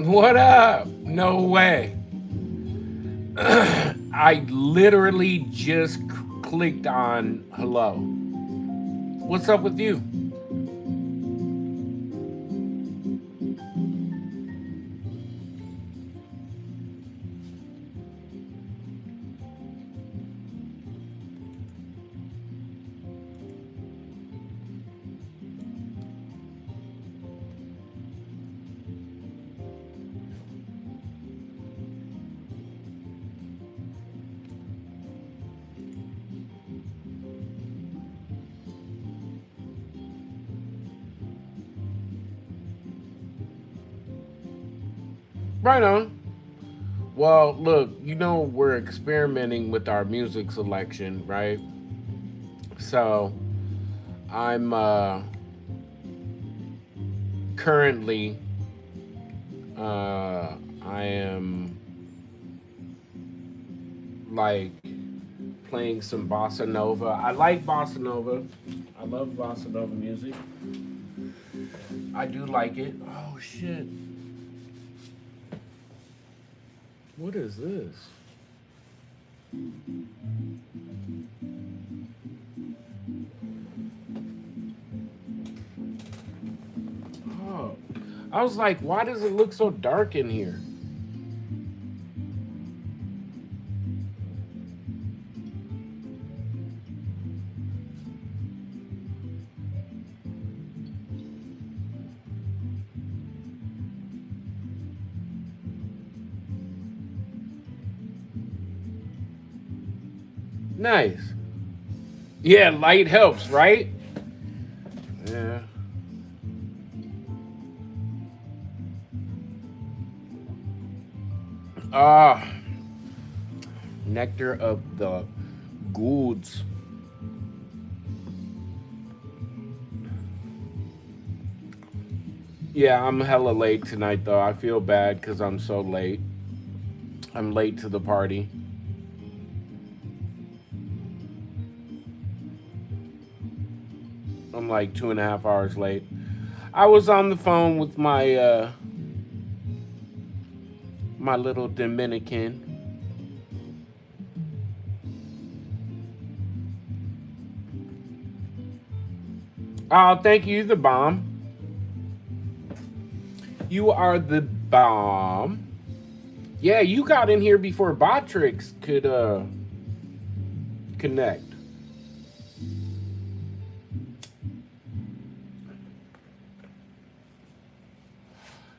What up? No way. I literally just clicked on hello. What's up with you? Right on. Well, look, we're experimenting with our music selection, right? So I'm currently I am like playing some bossa nova. I like bossa nova. I love bossa nova music. I do like it. Oh shit. What is this? Oh. I was like, why does it look so dark in here? Nice. Yeah, light helps, right? Yeah. Ah, nectar of the goods. Yeah, I'm hella late tonight though. I feel bad because I'm so late. I'm late to the party. I'm like 2.5 hours late. I was on the phone with my little Dominican. Oh, thank you, the bomb. You are the bomb. Yeah, you got in here before Botrix could connect.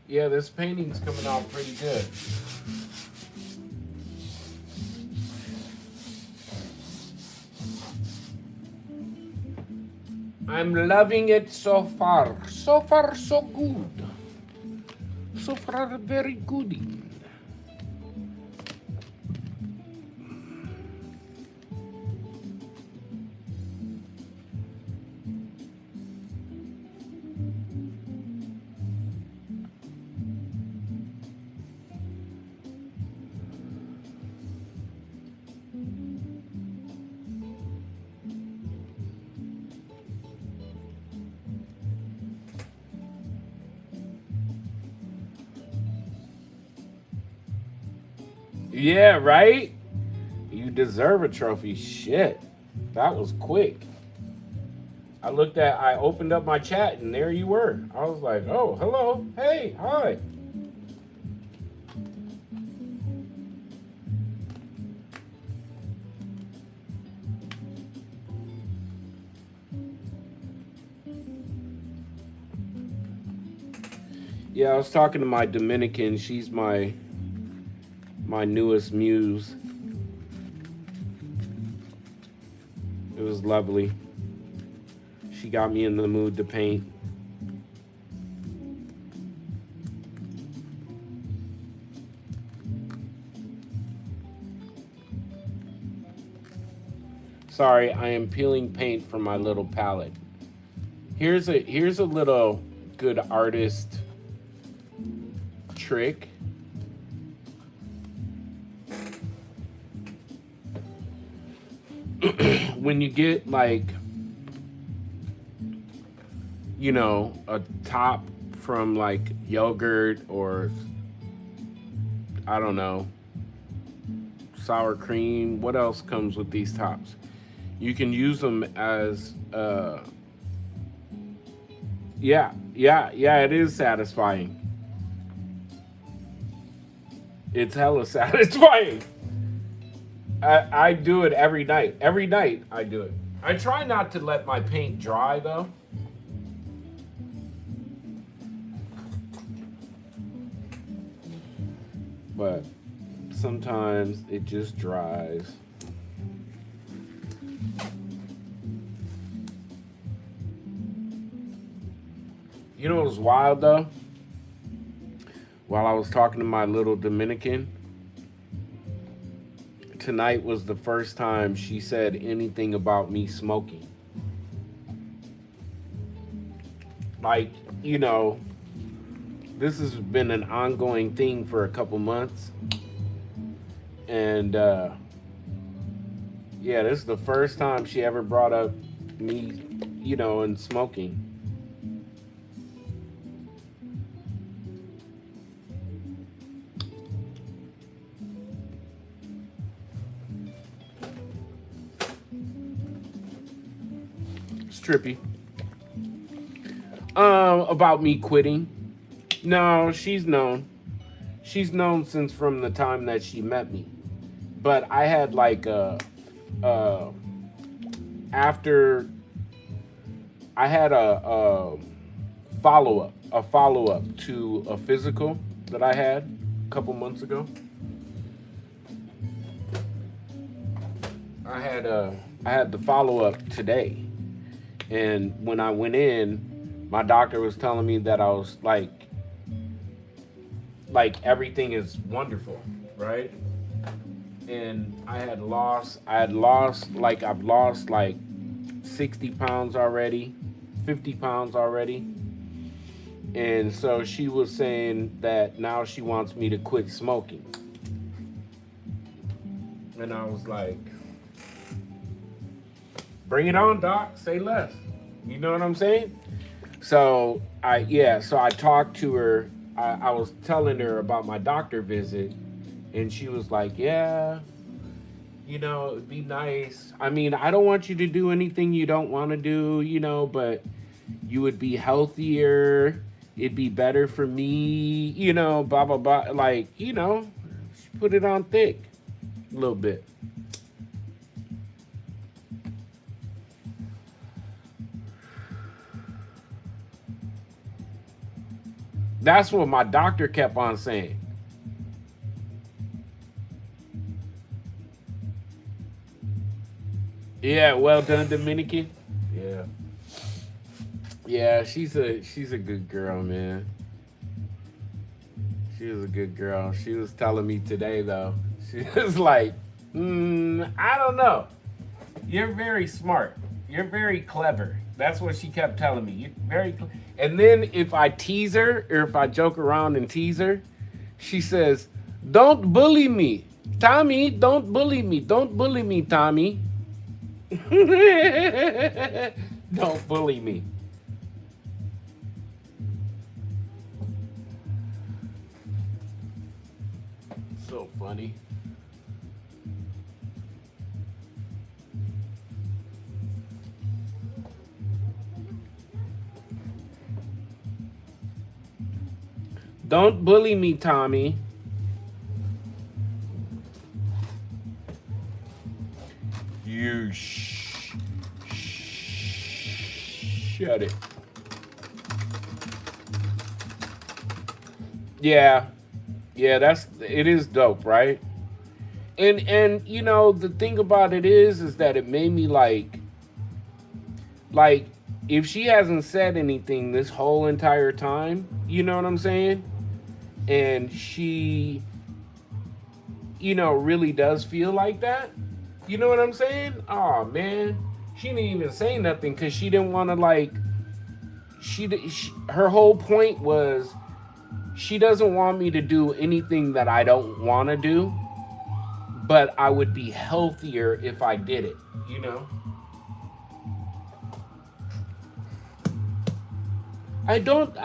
Yeah, this painting's coming out pretty good. I'm loving it so far. So far, so good. So far, very goody. Yeah, right? You deserve a trophy. Shit. That was quick. I opened up my chat and there you were. I was like, oh, hello. Hey, hi. Yeah, I was talking to my Dominican. She's my newest muse. It was lovely. She got me in the mood to paint. Sorry, I am peeling paint from my little palette. Here's a little good artist trick. When you get like, a top from like yogurt or I don't know, sour cream. What else comes with these tops? You can use them as, yeah, it is satisfying. It's hella satisfying. I do it every night. Every night I do it. I try not to let my paint dry though. But sometimes it just dries. You know what was wild though? While I was talking to my little Dominican, tonight was the first time she said anything about me smoking. Like, you know, this has been an ongoing thing for a couple months. And yeah, this is the first time she ever brought up me, you know, and smoking. It's trippy. About me quitting. No, she's known. She's known since from the time that she met me. But I had like after I had a follow up to a physical that I had a couple months ago. I had the follow up today, and when I went in, my doctor was telling me that I was like everything is wonderful, right? And I've lost like 60 pounds already, 50 pounds already. And so she was saying that now she wants me to quit smoking. And I was like, bring it on, doc, say less. You know what I'm saying? So I talked to her. I was telling her about my doctor visit, and she was like, yeah, you know, it'd be nice. I mean, I don't want you to do anything you don't want to do, you know, but you would be healthier. It'd be better for me, you know, blah, blah, blah. Like, you know, she put it on thick a little bit. That's what my doctor kept on saying. Yeah, well done, Dominican. Yeah. Yeah, she's a good girl, man. She was a good girl. She was telling me today though. She was like, I don't know. You're very smart. You're very clever. That's what she kept telling me. You're and then if I tease her or if I joke around and tease her, she says, "Don't bully me, Tommy. Don't bully me. Don't bully me, Tommy. Don't bully me." So funny. Don't bully me, Tommy. You shut it. Yeah. Yeah, it is dope, right? And you know, the thing about it is that it made me like if she hasn't said anything this whole entire time, you know what I'm saying? And she, you know, really does feel like that. You know what I'm saying? Oh man, she didn't even say nothing because she didn't want to like. Her whole point was she doesn't want me to do anything that I don't want to do, but I would be healthier if I did it. You know. I don't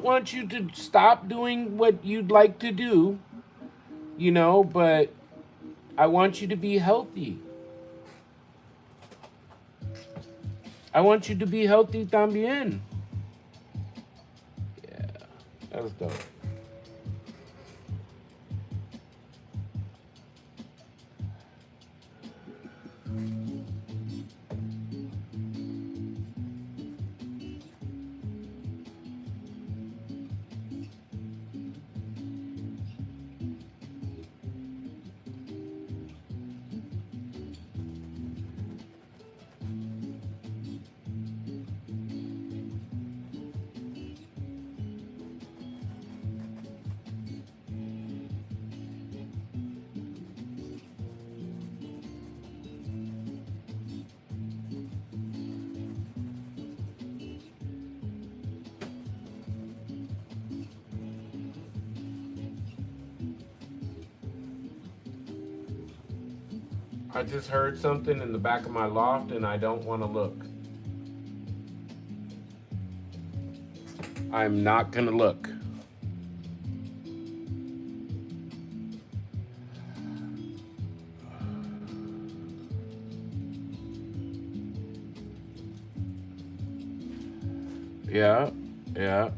want you to stop doing what you'd like to do. you know, but I want you to be healthy. I want you to be healthy también. Yeah, that's dope. I just heard something in the back of my loft and I don't want to look. I'm not going to look. Yeah, yeah.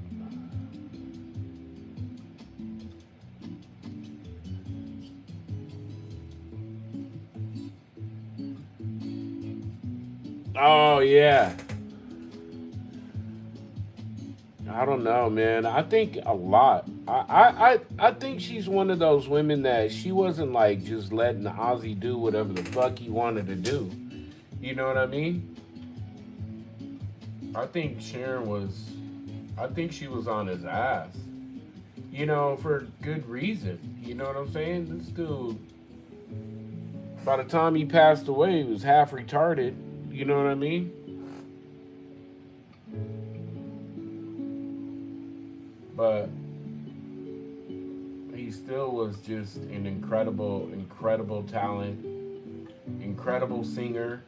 Oh, yeah. I don't know, man. I think a lot. I think she's one of those women that she wasn't like just letting Ozzy do whatever the fuck he wanted to do. You know what I mean? I think Sharon was. I think she was on his ass. You know, for good reason. You know what I'm saying? This dude, by the time he passed away, he was half retarded. You know what I mean? But he still was just an incredible, incredible talent, incredible singer,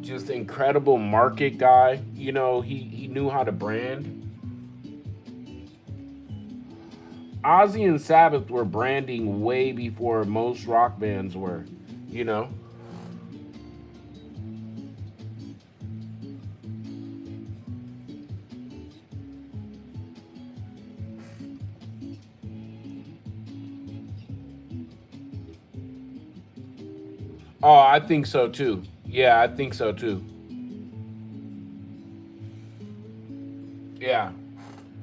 just incredible market guy. You know, he knew how to brand. Ozzy and Sabbath were branding way before most rock bands were, you know. Oh, I think so too. Yeah, I think so too. Yeah.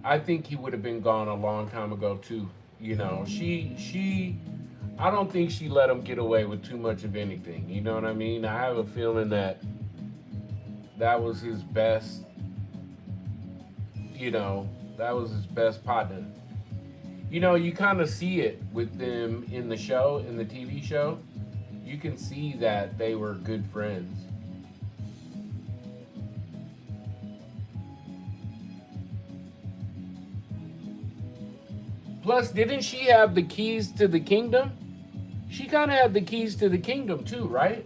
I think he would have been gone a long time ago too. You know, she I don't think she let him get away with too much of anything. You know what I mean? I have a feeling that that was his best, you know, that was his best partner. You know, you kind of see it with them in the show, in the TV show. You can see that they were good friends. Plus, didn't she have the keys to the kingdom? She kind of had the keys to the kingdom too, right?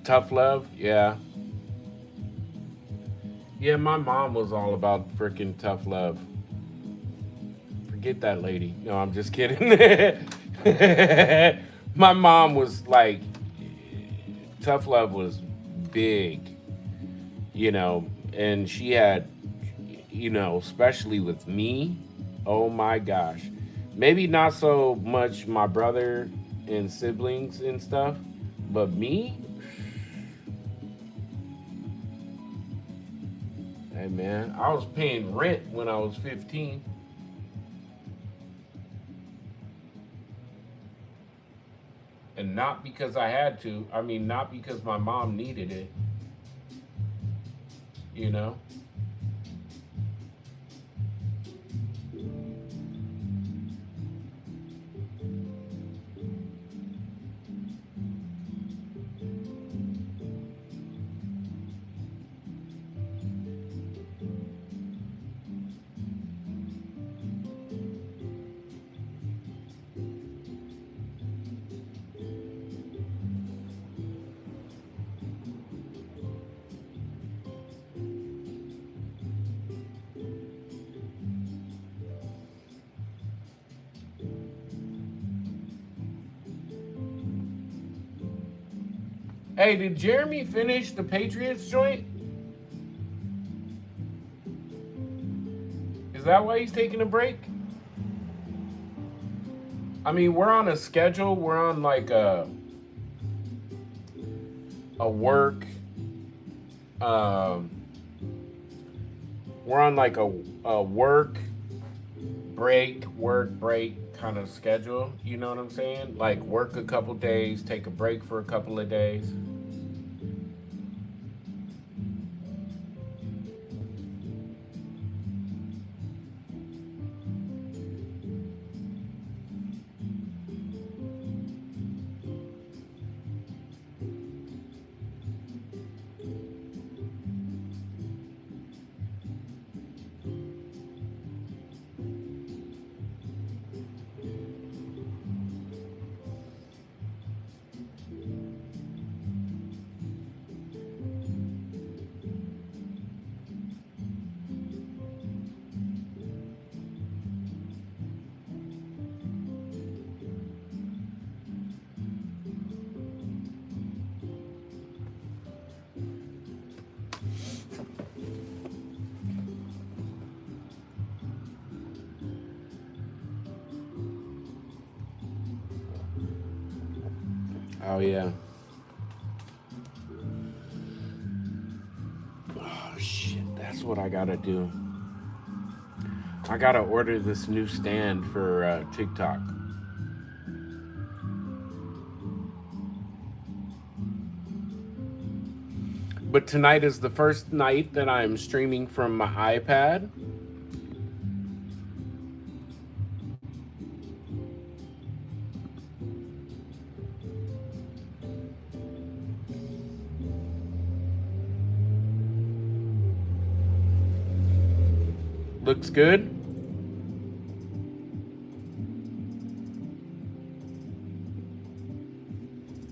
Tough love, yeah. Yeah, my mom was all about freaking tough love. Forget that lady. No, I'm just kidding. My mom was like, tough love was big, you know, and she had, you know, especially with me. Oh my gosh. Maybe not so much my brother and siblings and stuff, but me, hey man, I was paying rent when I was 15. And not because I had to. I mean, not because my mom needed it, you know? Hey, did Jeremy finish the Patriots joint? Is that why he's taking a break? I mean, we're on a schedule. We're on like a work. Um, we're on like a work break kind of schedule. You know what I'm saying? Like work a couple days, take a break for a couple of days. Oh yeah. Oh shit, that's what I gotta do. I gotta order this new stand for TikTok. But tonight is the first night that I'm streaming from my iPad. Looks good.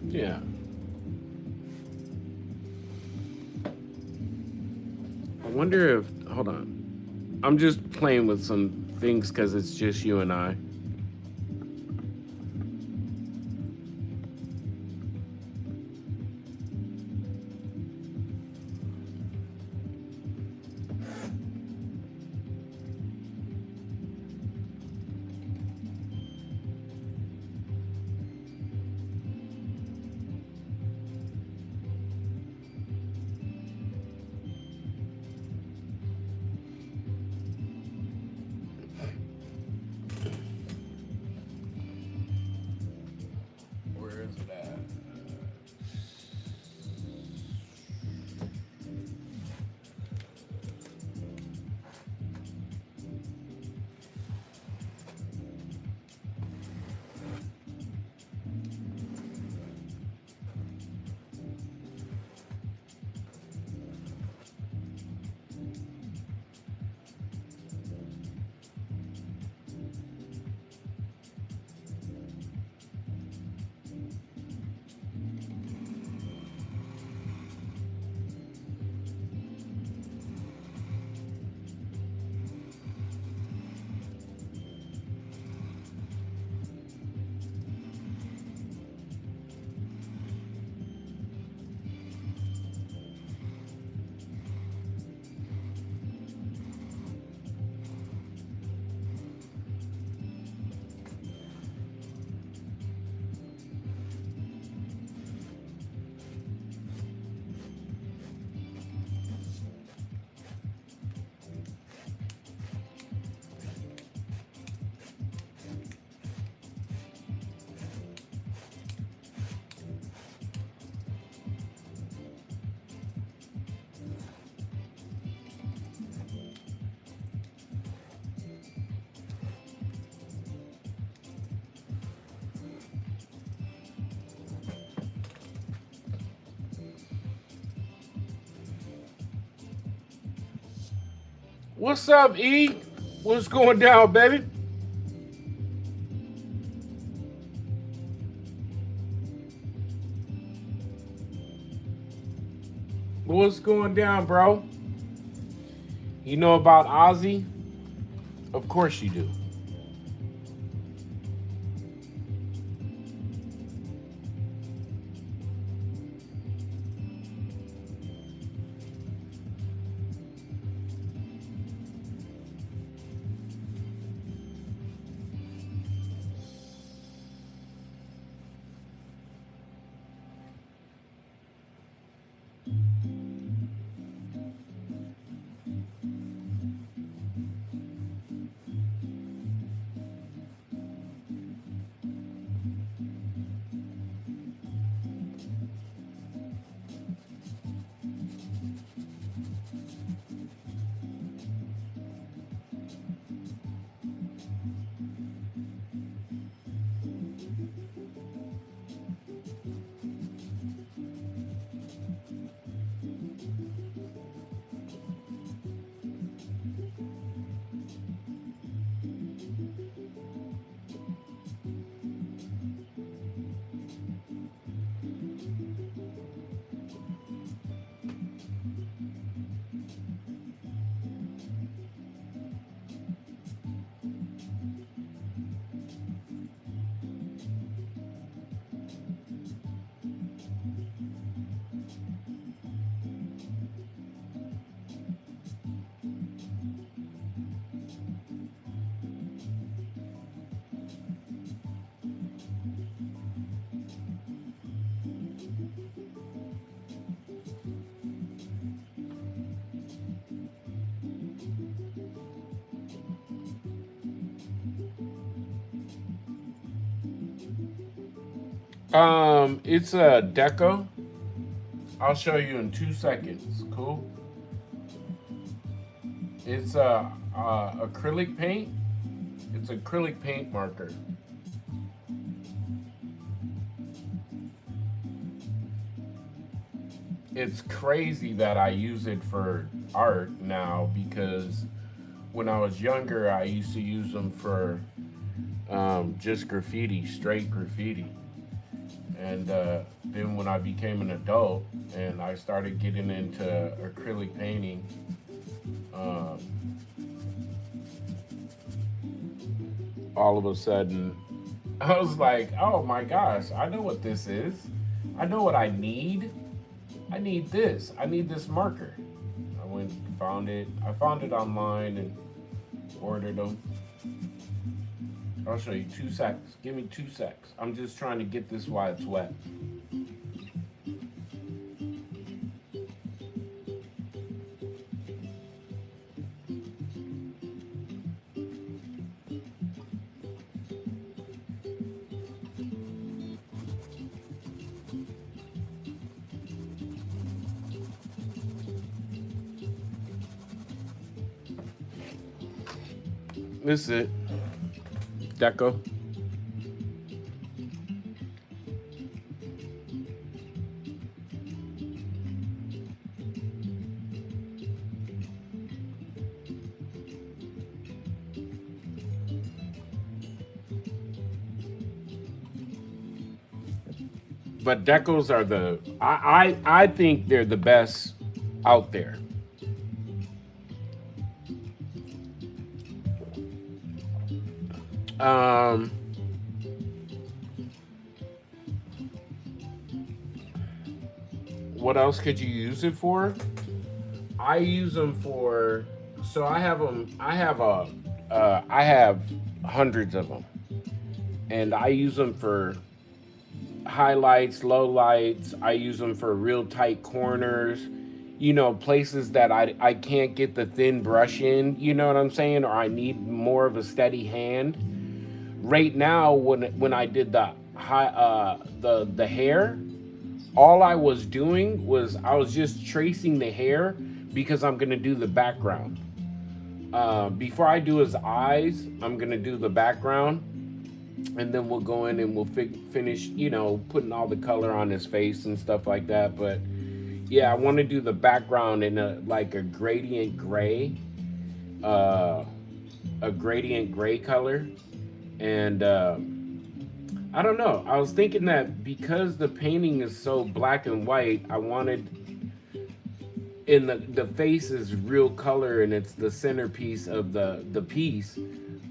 Yeah. I wonder if. Hold on. I'm just playing with some things because it's just you and I. What's up, E? What's going down, baby? What's going down, bro? You know about OZZY? Of course you do. It's a deco. I'll show you in 2 seconds. Cool. It's a acrylic paint. It's acrylic paint marker. It's crazy that I use it for art now because when I was younger, I used to use them for just graffiti, straight graffiti. And then when I became an adult and I started getting into acrylic painting, um, all of a sudden I was like, oh my gosh, I know what this is. I know what I need. I need this. I need this marker. I went and found it. I found it online and ordered them. I'll show you 2 seconds. Give me 2 seconds. I'm just trying to get this while it's wet. This is it. Deco. But decos are I think they're the best out there. Um, what else could you use it for? I use them for. So I have them. I have hundreds of them, and I use them for highlights, low lights. I use them for real tight corners. You know, places that I can't get the thin brush in. You know what I'm saying? Or I need more of a steady hand. Right now, when I did the hair, all I was doing was I was just tracing the hair because I'm gonna do the background. Before I do his eyes, I'm gonna do the background, and then we'll go in and we'll finish, you know, putting all the color on his face and stuff like that. But yeah, I want to do the background in a like a gradient gray, uh, a gradient gray color, and I don't know. I was thinking that because the painting is so black and white, I wanted in the face is real color and it's the centerpiece of the piece.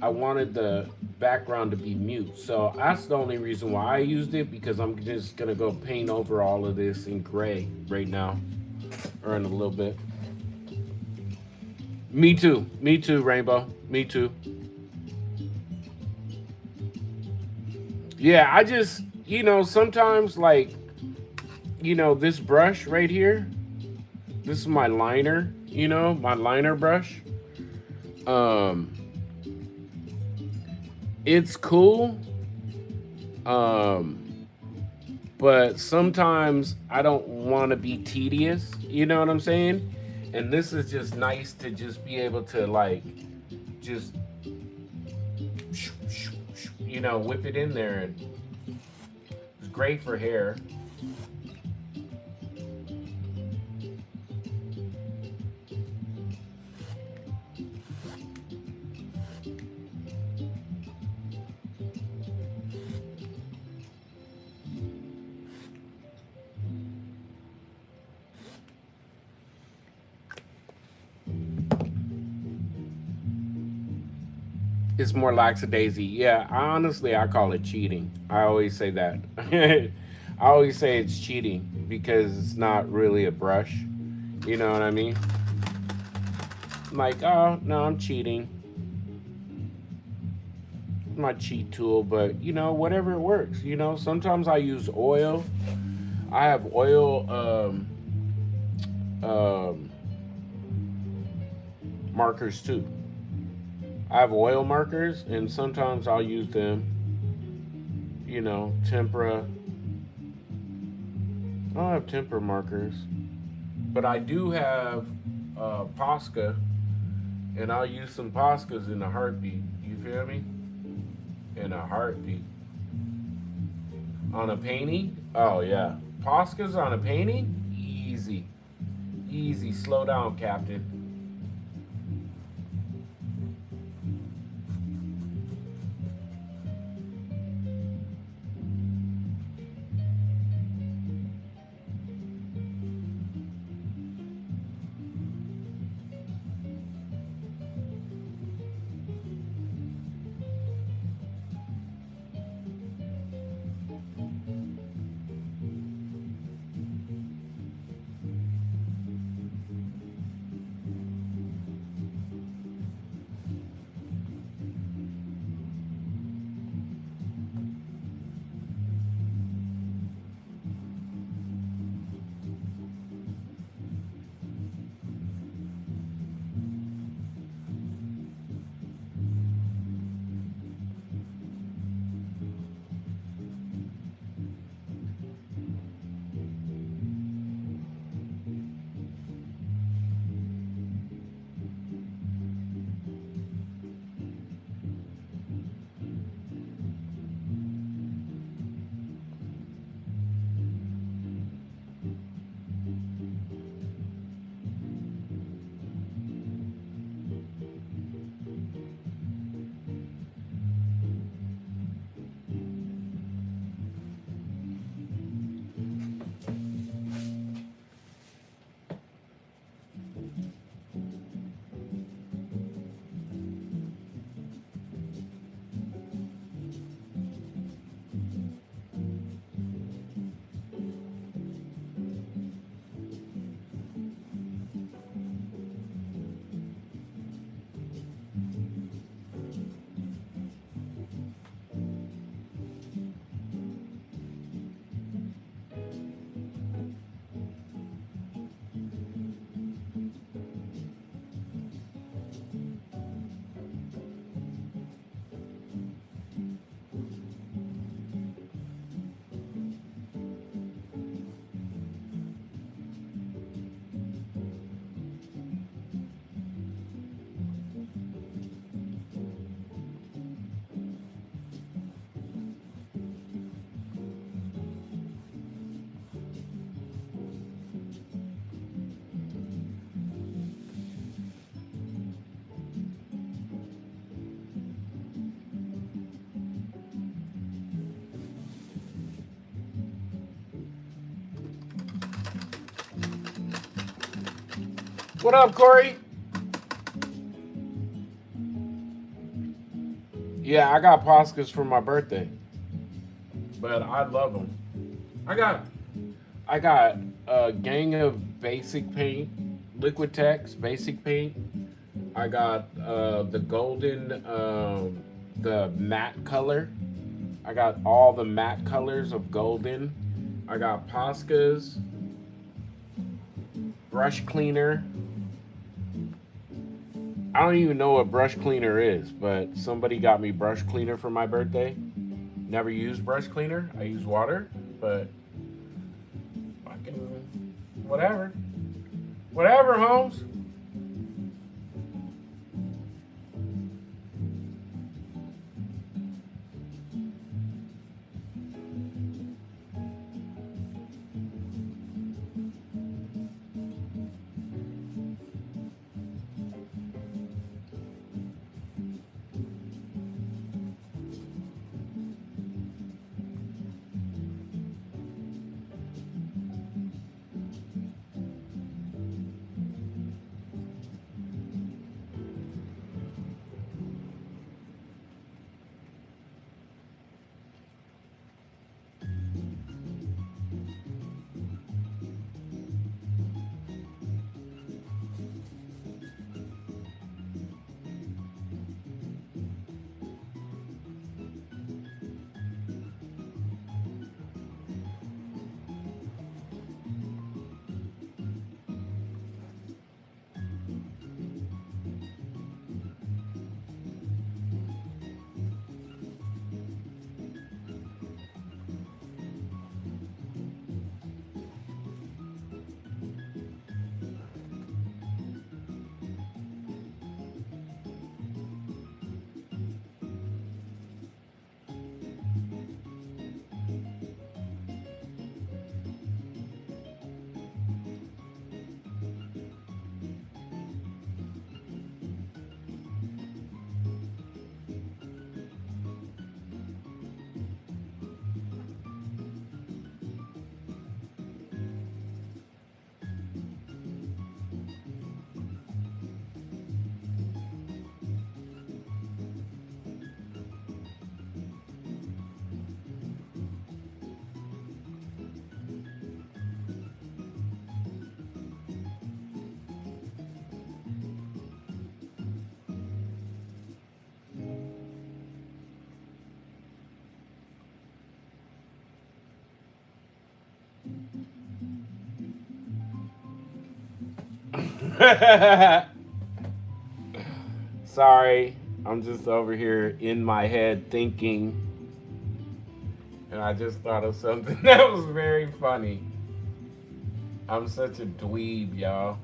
I wanted the background to be mute, so that's the only reason why I used it, because I'm just gonna go paint over all of this in gray right now, or in a little bit. Me too, Rainbow, me too. Yeah, I just, sometimes, like, this brush right here, this is my liner, my liner brush. um it's cool, um but sometimes I don't want to be tedious, you know what I'm saying? And this is just nice to just be able to, like, just whip it in there, and it's great for hair. It's more lackadaisy. Yeah, honestly, I call it cheating. I always say that. I always say it's cheating because it's not really a brush. You know what I mean? Like, oh, no, I'm cheating. It's my cheat tool, but, whatever it works. Sometimes I use oil. I have oil um, markers too. I have oil markers, and sometimes I'll use them, tempera. I don't have tempera markers, but I do have Posca, and I'll use some Poscas in a heartbeat. You feel me? In a heartbeat. On a painting? Oh, yeah. Poscas on a painting? Easy. Easy. Slow down, Captain. What up, Corey? Yeah, I got Poscas for my birthday, but I love them. I got I got a gang of basic paint, Liquitex basic paint. I got the golden, the matte color. I got all the matte colors of golden. I got Poscas, brush cleaner. I don't even know what brush cleaner is, but somebody got me brush cleaner for my birthday. Never used brush cleaner. I use water, but fucking whatever. Whatever, Holmes. Sorry, I'm just over here in my head thinking, and I just thought of something that was very funny. I'm such a dweeb, y'all.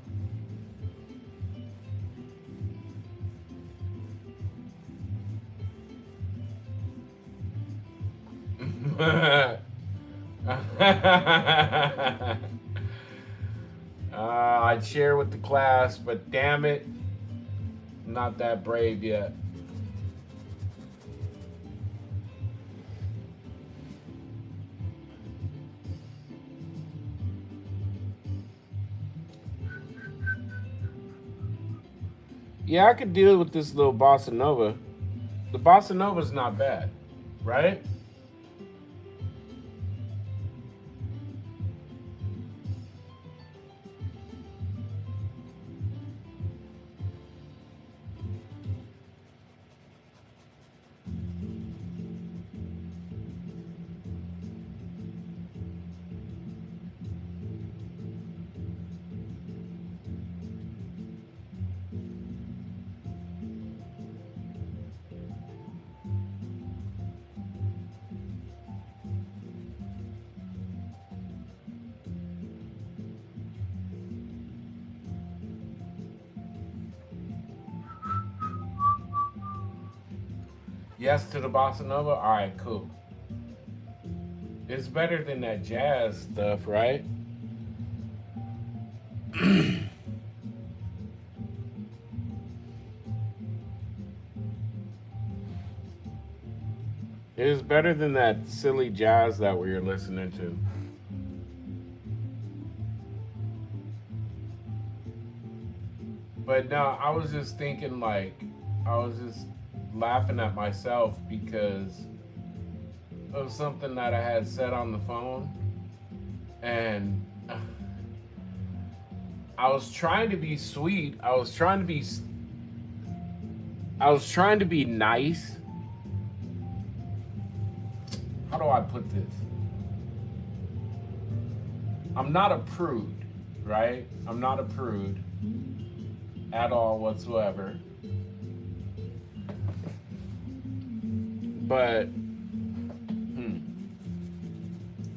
I'd share with the class, but damn it, not that brave yet. Yeah, I could deal with this little bossa nova. The bossa nova's not bad, right? Yes to the bossa nova. All right, cool. It's better than that jazz stuff, right? It's better than that silly jazz that we were listening to. But no, I was just thinking like, I was just laughing at myself because of something that I had said on the phone. And I was trying to be sweet. I was trying to be nice. How do I put this? I'm not a prude, right? I'm not a prude at all whatsoever. But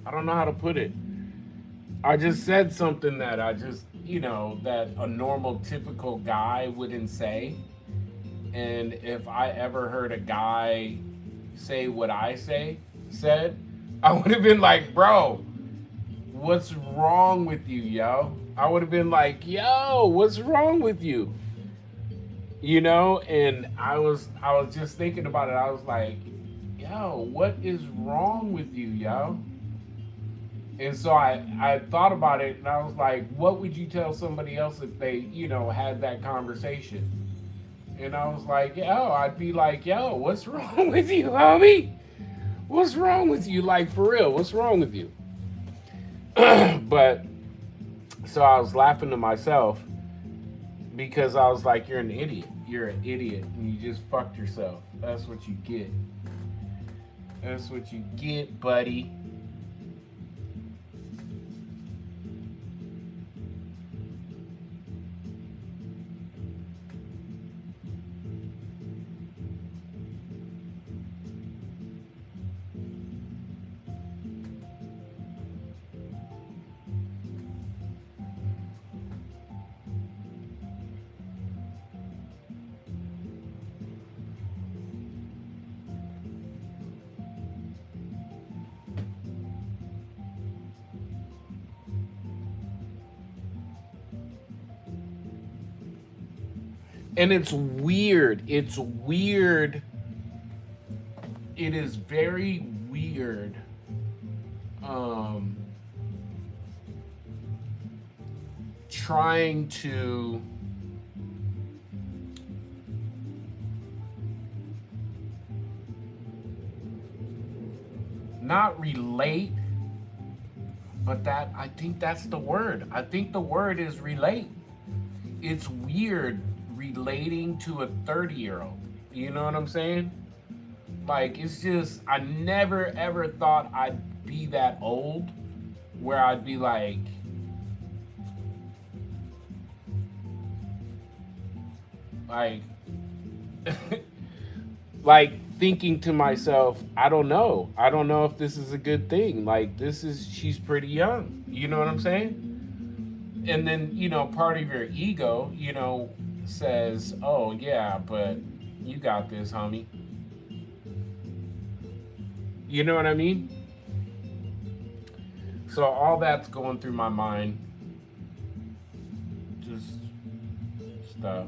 I don't know how to put it. I just said something that that a normal, typical guy wouldn't say. And if I ever heard a guy say what I said, I would have been like, bro, what's wrong with you, yo? I would have been like, yo, what's wrong with you? And I was just thinking about it. I was like, yo, what is wrong with you, yo? And so I thought about it and I was like, what would you tell somebody else if they, had that conversation? And I was like, yo, I'd be like, yo, what's wrong with you, homie? What's wrong with you? Like, for real, what's wrong with you? But, so I was laughing to myself because I was like, you're an idiot. You're an idiot and you just fucked yourself. That's what you get. That's what you get, buddy. And it's weird. It's weird. It is very weird. Trying to not relate, but I think that's the word. I think the word is relate. It's weird relating to a 30-year-old. You know what I'm saying? Like, it's just, I never ever thought I'd be that old where I'd be like, like thinking to myself, I don't know if this is a good thing. Like, she's pretty young. You know what I'm saying? And then, part of your ego, says, oh yeah, but you got this, homie. You know what I mean? So all that's going through my mind. Just stuff.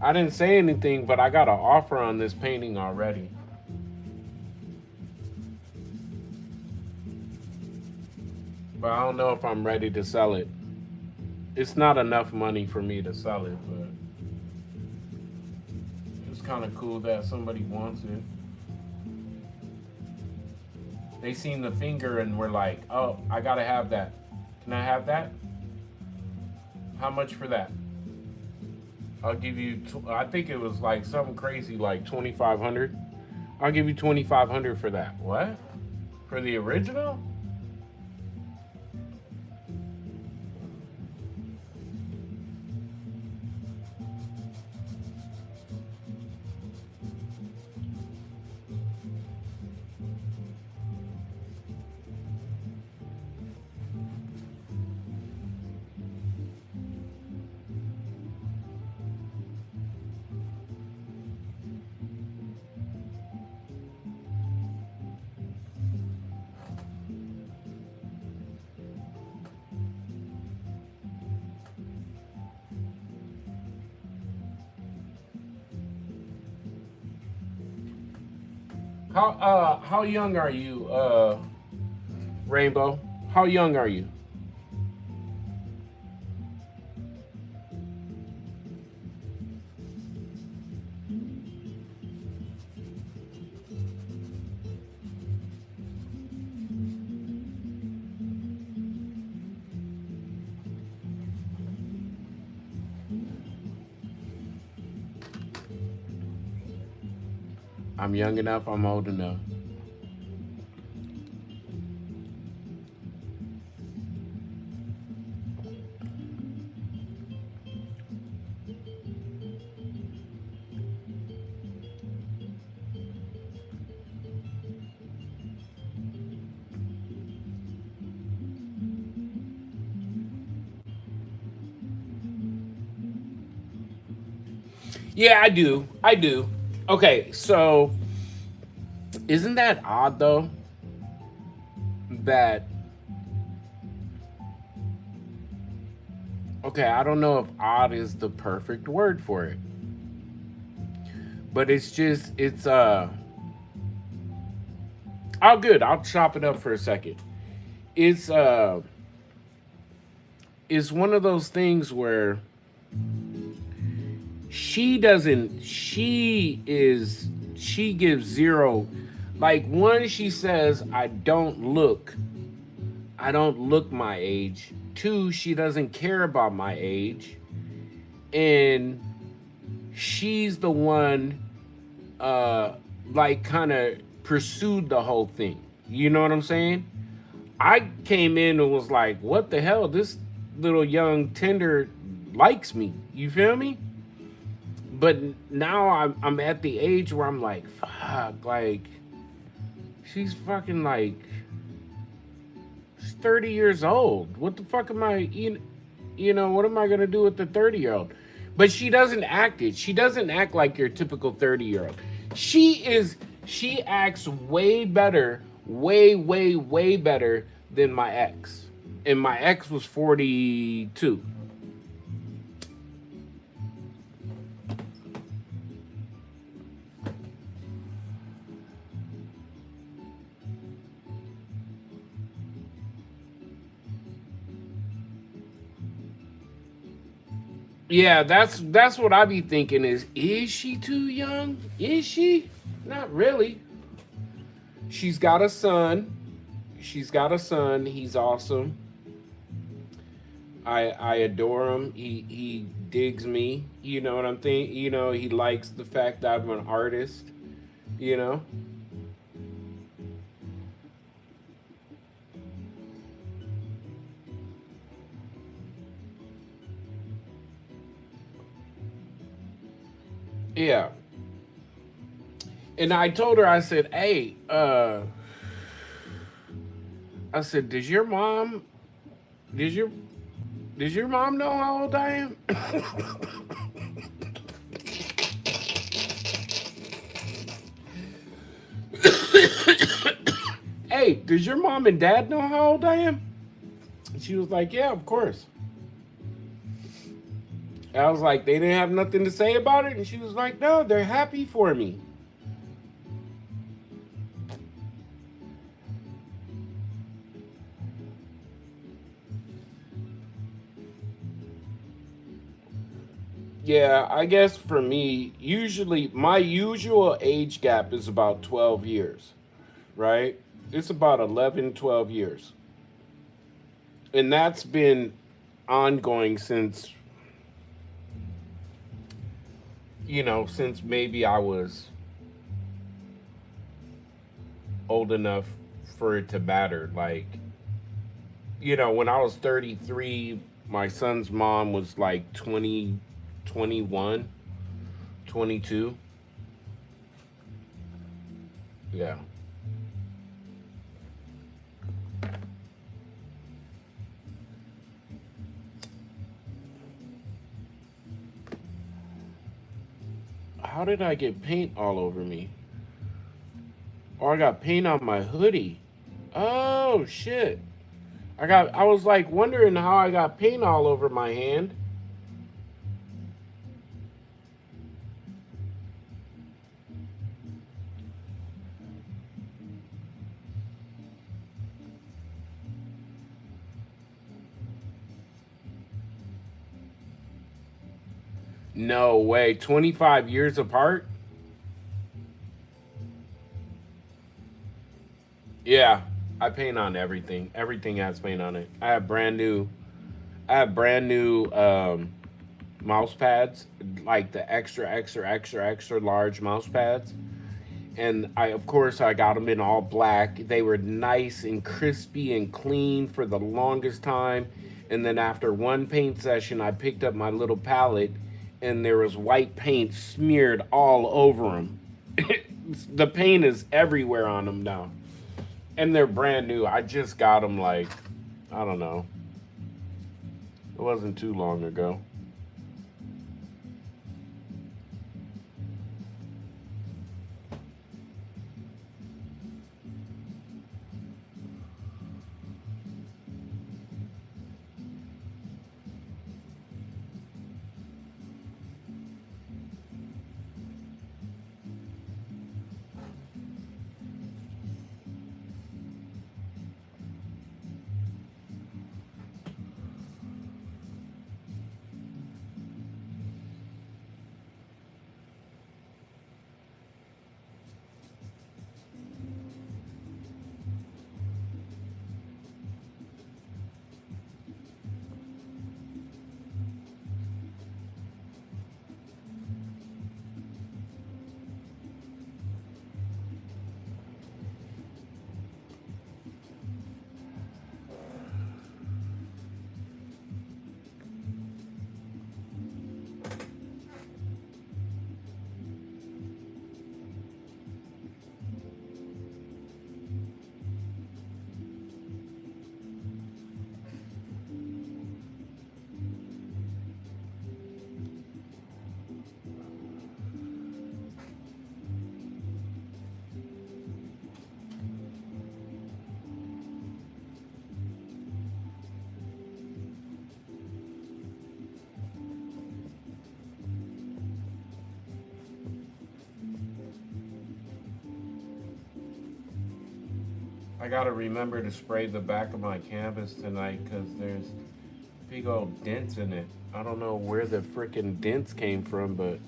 I didn't say anything, but I got an offer on this painting already. But I don't know if I'm ready to sell it. It's not enough money for me to sell it, but it's kind of cool that somebody wants it. They seen the finger and were like, oh, I gotta have that. Can I have that? How much for that? I'll give you, I think it was like something crazy, like 2,500. I'll give you 2,500 for that. What? For the original? How young are you, Rainbow? How young are you? I'm young enough. I'm old enough. Yeah, I do. I do. Okay, so isn't that odd though? That okay, I don't know if odd is the perfect word for it. But it's oh good, I'll chop it up for a second. It's it's one of those things where she gives zero, like one, she says I don't look my age. Two, she doesn't care about my age. And she's the one uh like kind of pursued the whole thing. You know what I'm saying? I came in and was like, what the hell? This little young tender likes me. You feel me? But now I'm at the age where I'm like, fuck, like she's fucking like she's 30 years old. What the fuck am I you know, what am I gonna do with the 30-year-old? But she doesn't act it. She doesn't act like your typical 30-year-old. She acts way better, way better than my ex. And my ex was 42. Yeah, that's what I be thinking is she too young? Is she? Not really. She's got a son. She's got a son. He's awesome. I adore him. He digs me. You know what I'm thinking? You know, he likes the fact that I'm an artist, you know? Yeah. And I told her, I said, hey, I said, did your does your mom know how old I am? Hey, does your mom and dad know how old I am? And she was like, yeah, of course. And I was like, they didn't have nothing to say about it? And she was like, no, they're happy for me. Yeah, I guess for me, usually my usual age gap is about 12 years, right? It's about 11, 12 years. And that's been ongoing since, you know, since maybe I was old enough for it to matter. Like, you know, when I was 33, my son's mom was like 20, 21, 22. Yeah. How did I get paint all over me? Or I got paint on my hoodie. Oh shit. I was like wondering how I got paint all over my hand. No way. 25 years apart? Yeah. I paint on everything. Everything has paint on it. I have brand new mouse pads, like the extra large mouse pads. And I, of course, I got them in all black. They were nice and crispy and clean for the longest time. And then after one paint session, I picked up my little palette, and there was white paint smeared all over them. The paint is everywhere on them now, and they're brand new. I just got them, like, I don't know. It wasn't too long ago. I gotta remember to spray the back of my canvas tonight because there's big old dents in it. I don't know where the freaking dents came from, but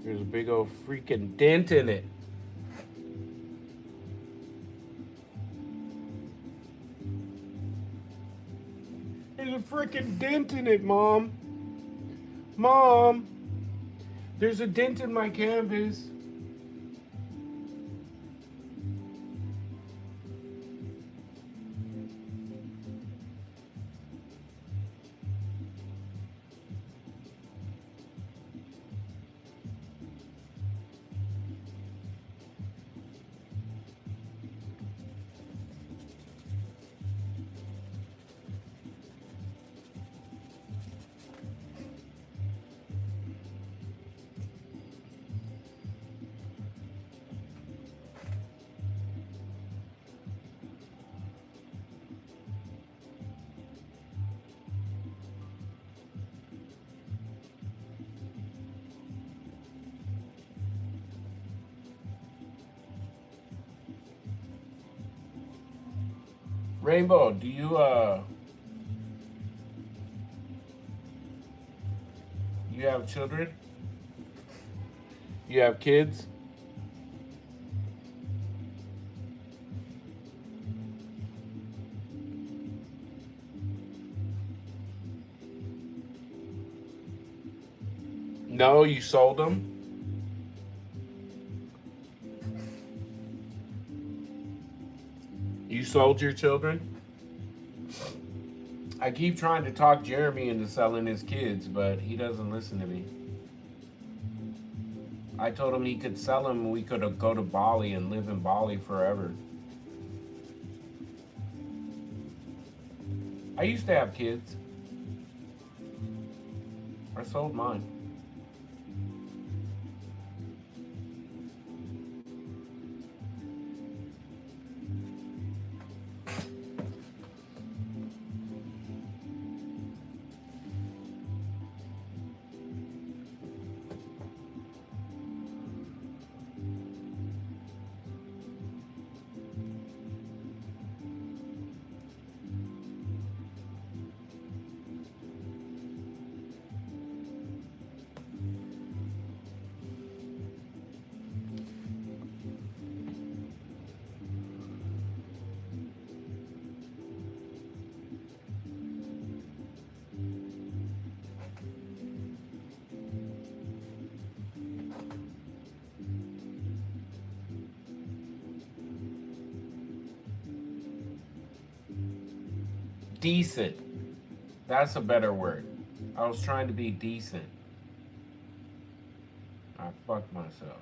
there's a big old freaking dent in it. There's a freaking dent in it, Mom. Mom, there's a dent in my canvas. Rainbow, do you have children? You have kids? No, you sold them? You sold your children? I keep trying to talk Jeremy into selling his kids, but he doesn't listen to me. I told him he could sell them and we could go to Bali and live in Bali forever. I used to have kids. I sold mine. Decent. That's a better word. I was trying to be decent. I fucked myself.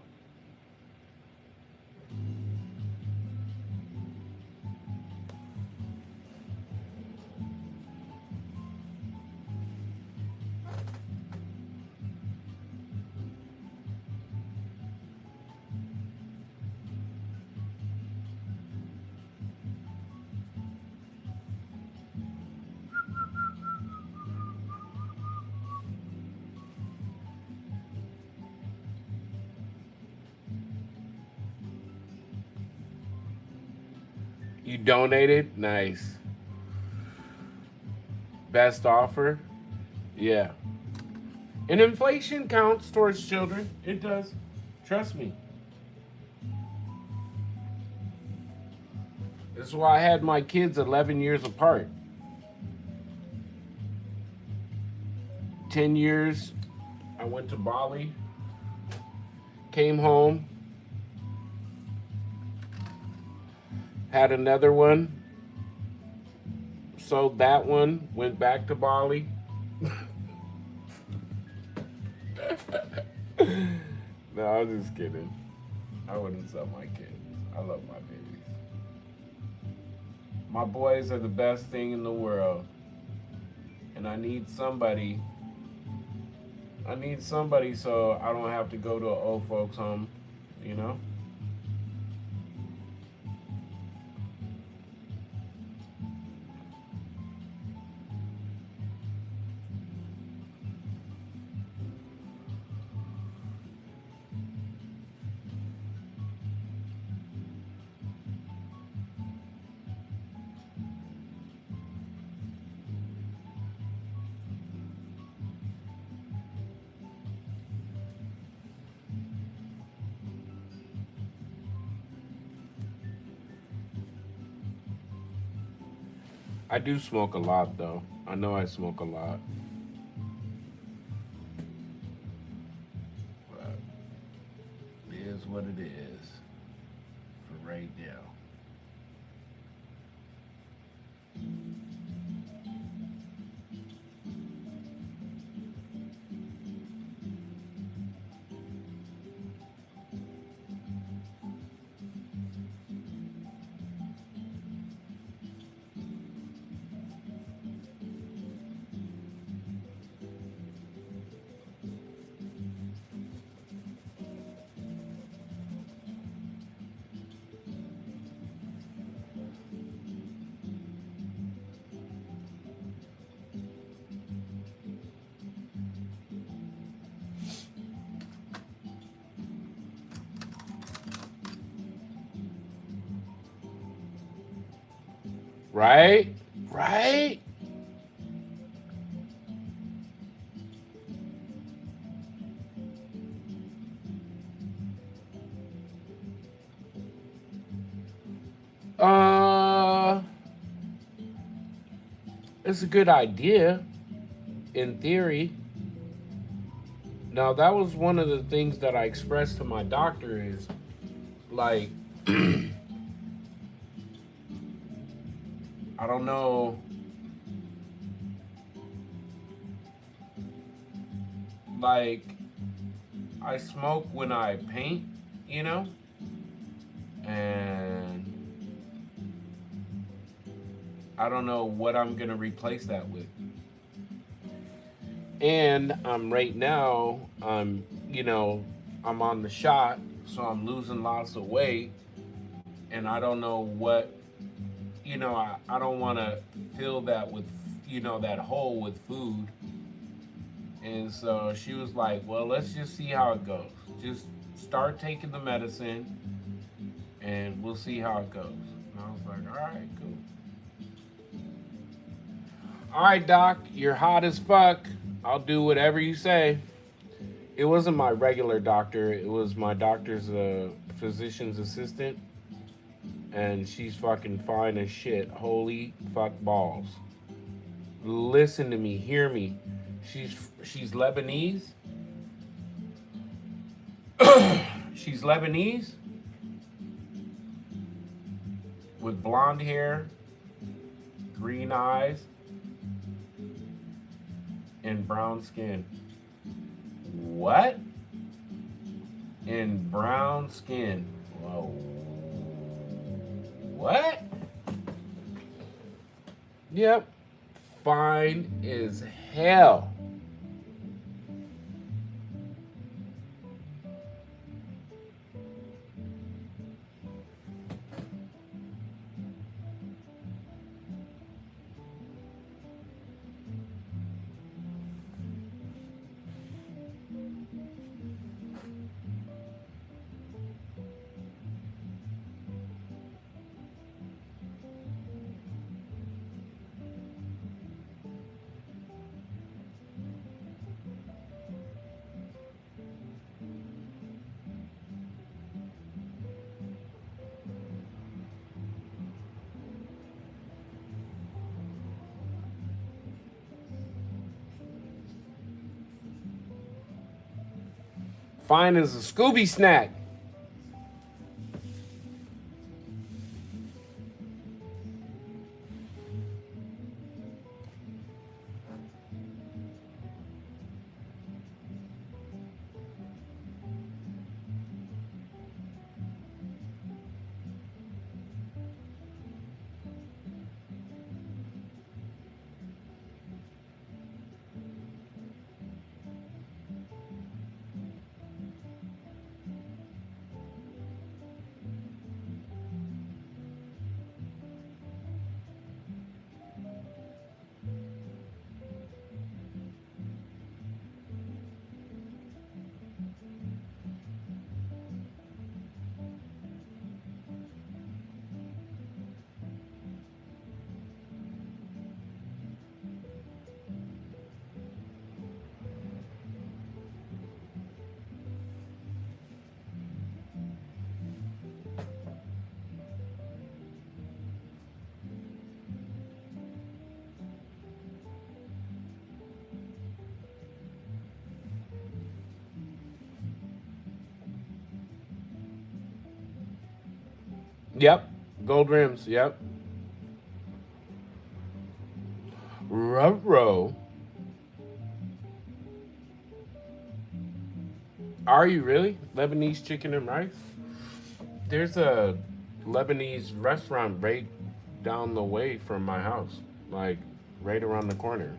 You donated? Nice. Best offer? Yeah. And inflation counts towards children. It does. Trust me. This is why I had my kids 11 years apart. 10 years, I went to Bali, came home, had another one, sold that one, went back to Bali. No, I'm just kidding. I wouldn't sell my kids. I love my babies. My boys are the best thing in the world. And I need somebody so I don't have to go to an old folks home, you know? I do smoke a lot, though. I know I smoke a lot. But it is what it is for right now. Right? Right? Uh, it's a good idea in theory. Now, that was one of the things that I expressed to my doctor is like, I don't know, like, I smoke when I paint, you know? And I don't know what I'm going to replace that with. And right now, I'm on the shot, so I'm losing lots of weight. And I don't know what, I don't want to fill that with, that hole with food. And so she was like, well, let's just see how it goes. Just start taking the medicine and we'll see how it goes. And I was like, all right, cool. All right, doc, you're hot as fuck. I'll do whatever you say. It wasn't my regular doctor. It was my doctor's physician's assistant. And she's fucking fine as shit. Holy fuck balls. Listen to me. Hear me. She's Lebanese. She's Lebanese. With blonde hair. green eyes, and brown skin. What? And brown skin. Whoa. What? Yep. Fine as hell. Fine as a Scooby snack. Yep. Gold rims. Yep. Ruh-roh. Are you really? Lebanese chicken and rice? There's a Lebanese restaurant right down the way from my house, like right around the corner.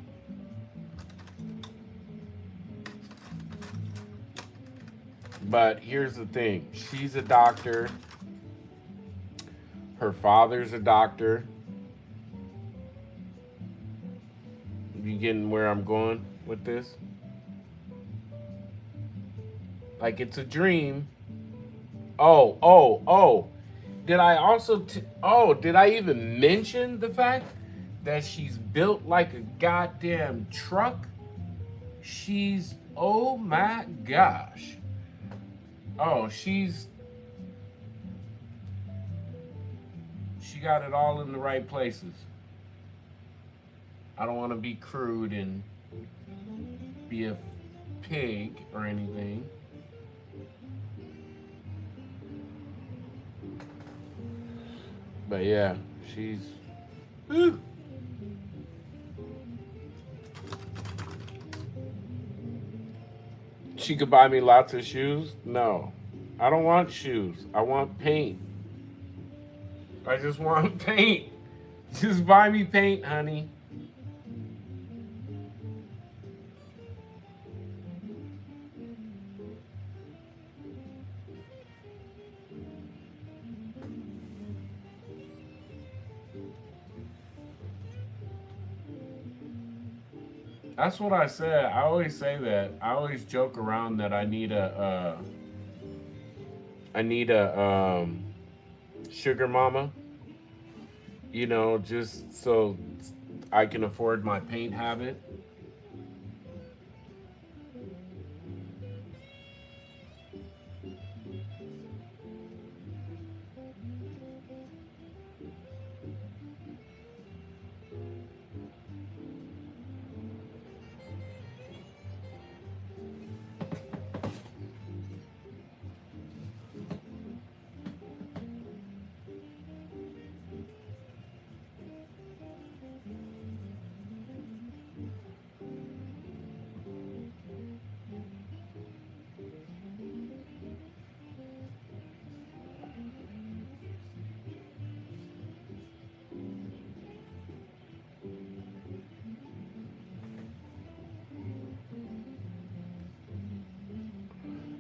But here's the thing, she's a doctor. Her father's a doctor. You getting where I'm going with this? Like, it's a dream. Oh. Did I also, did I even mention the fact that she's built like a goddamn truck? She's, oh my gosh. Oh, she got it all in the right places. I don't want to be crude and be a pig or anything. But yeah, she's. Whew. She could buy me lots of shoes? No. I don't want shoes. I want paint. I just want paint. Just buy me paint, honey. That's what I said. I always say that. I always joke around that I need a sugar mama. You know, just so I can afford my paint habit.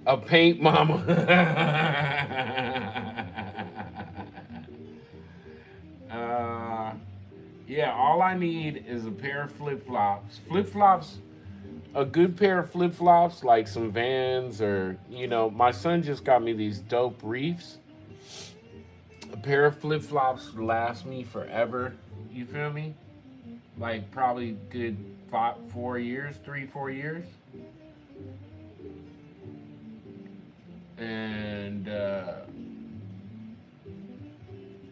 A paint mama. uh, yeah, all I need is a pair of flip-flops. Flip-flops, a good pair of flip-flops, like some Vans, or, you know, my son just got me these dope reefs. A pair of flip-flops last me forever. You feel me? Like probably good 4 years, 3-4 years. And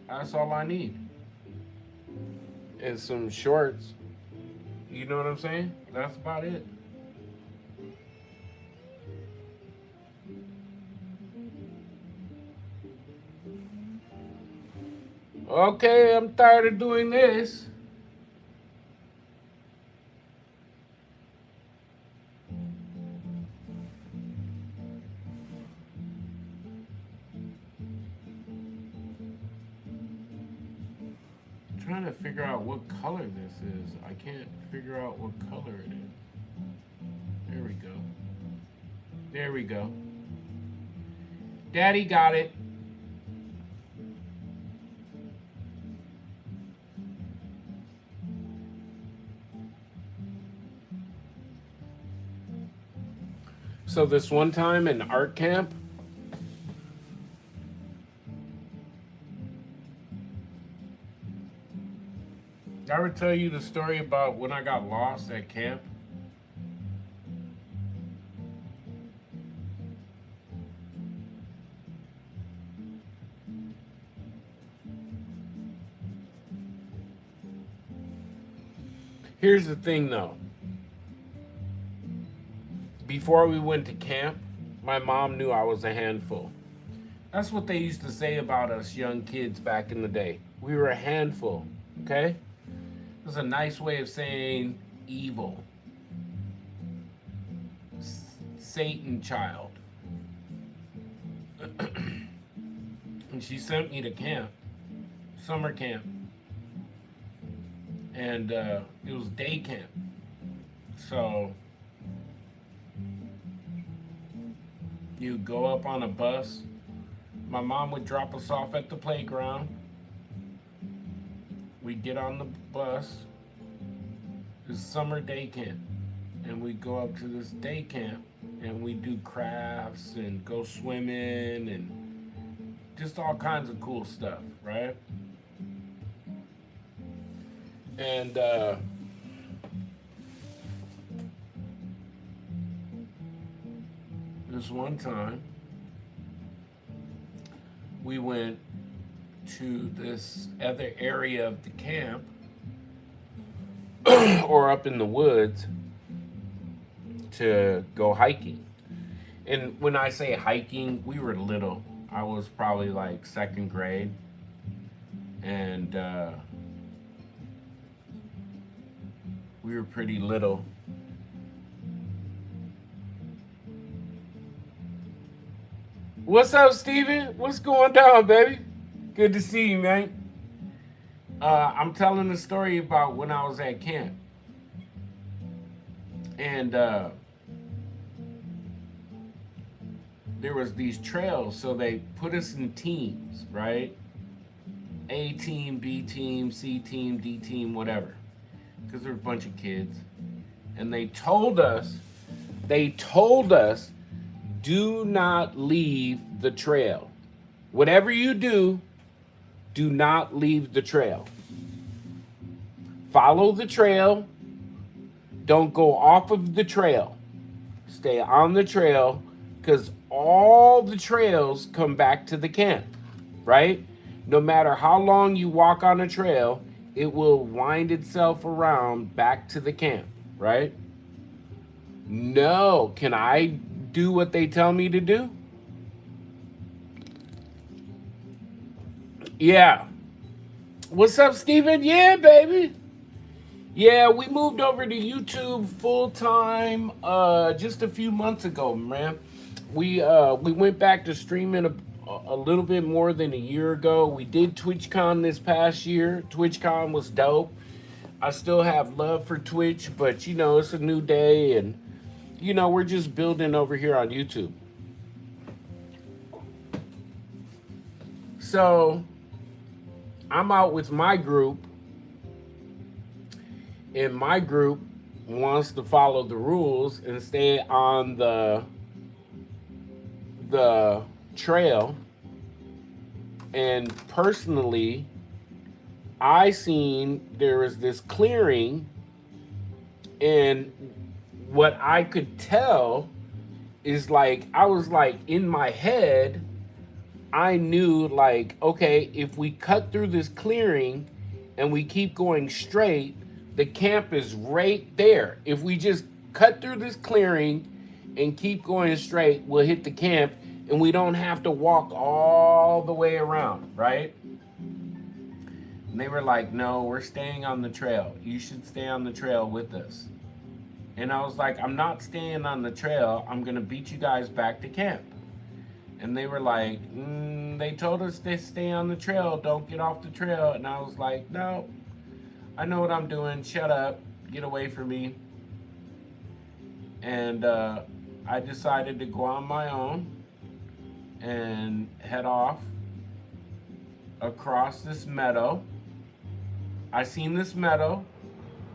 that's all I need. And some shorts. You know what I'm saying? That's about it. Okay, I'm tired of doing this. I'm trying to figure out what color this is. I can't figure out what color it is. There we go. There we go. Daddy got it. So this one time in art camp, did I ever tell you the story about when I got lost at camp? Here's the thing though. Before we went to camp, my mom knew I was a handful. That's what they used to say about us young kids back in the day. We were a handful, okay? It was a nice way of saying evil. Satan child. And she sent me to camp, summer camp. And it was day camp. So you go up on a bus. My mom would drop us off at the playground. We'd get on the bus. It's summer day camp. And we go up to this day camp and we do crafts and go swimming and just all kinds of cool stuff, right? And this one time, we went to this other area of the camp or up in the woods to go hiking. And when I say hiking, we were little. I was probably like second grade. And we were pretty little. What's up, Steven? What's going down, baby? Good to see you, man. I'm telling the story about when I was at camp. And there was these trails, so they put us in teams, right? A team, B team, C team, D team, whatever. Because there were a bunch of kids. And they told us, do not leave the trail. Whatever you do not leave the trail. Follow the trail. Don't go off of the trail. Stay on the trail, because all the trails come back to the camp, right? No matter how long you walk on a trail, it will wind itself around back to the camp, right? No, can I do what they tell me to do? Yeah. What's up, Steven? Yeah, baby. Yeah, we moved over to YouTube full time just a few months ago, man. We went back to streaming a little bit more than a year ago. We did TwitchCon this past year. TwitchCon was dope. I still have love for Twitch, but you know, it's a new day and you know, we're just building over here on YouTube. So I'm out with my group, and my group wants to follow the rules and stay on the trail. And personally, I seen there was this clearing, and what I could tell is like, I was like, in my head, I knew like, okay, if we cut through this clearing and we keep going straight, the camp is right there. If we just cut through this clearing and keep going straight, we'll hit the camp, and we don't have to walk all the way around, right? And they were like, no, we're staying on the trail. You should stay on the trail with us. And I was like, I'm not staying on the trail. I'm going to beat you guys back to camp. And they were like, they told us to stay on the trail. Don't get off the trail. And I was like, no, I know what I'm doing. Shut up. Get away from me. And I decided to go on my own and head off across this meadow. I seen this meadow,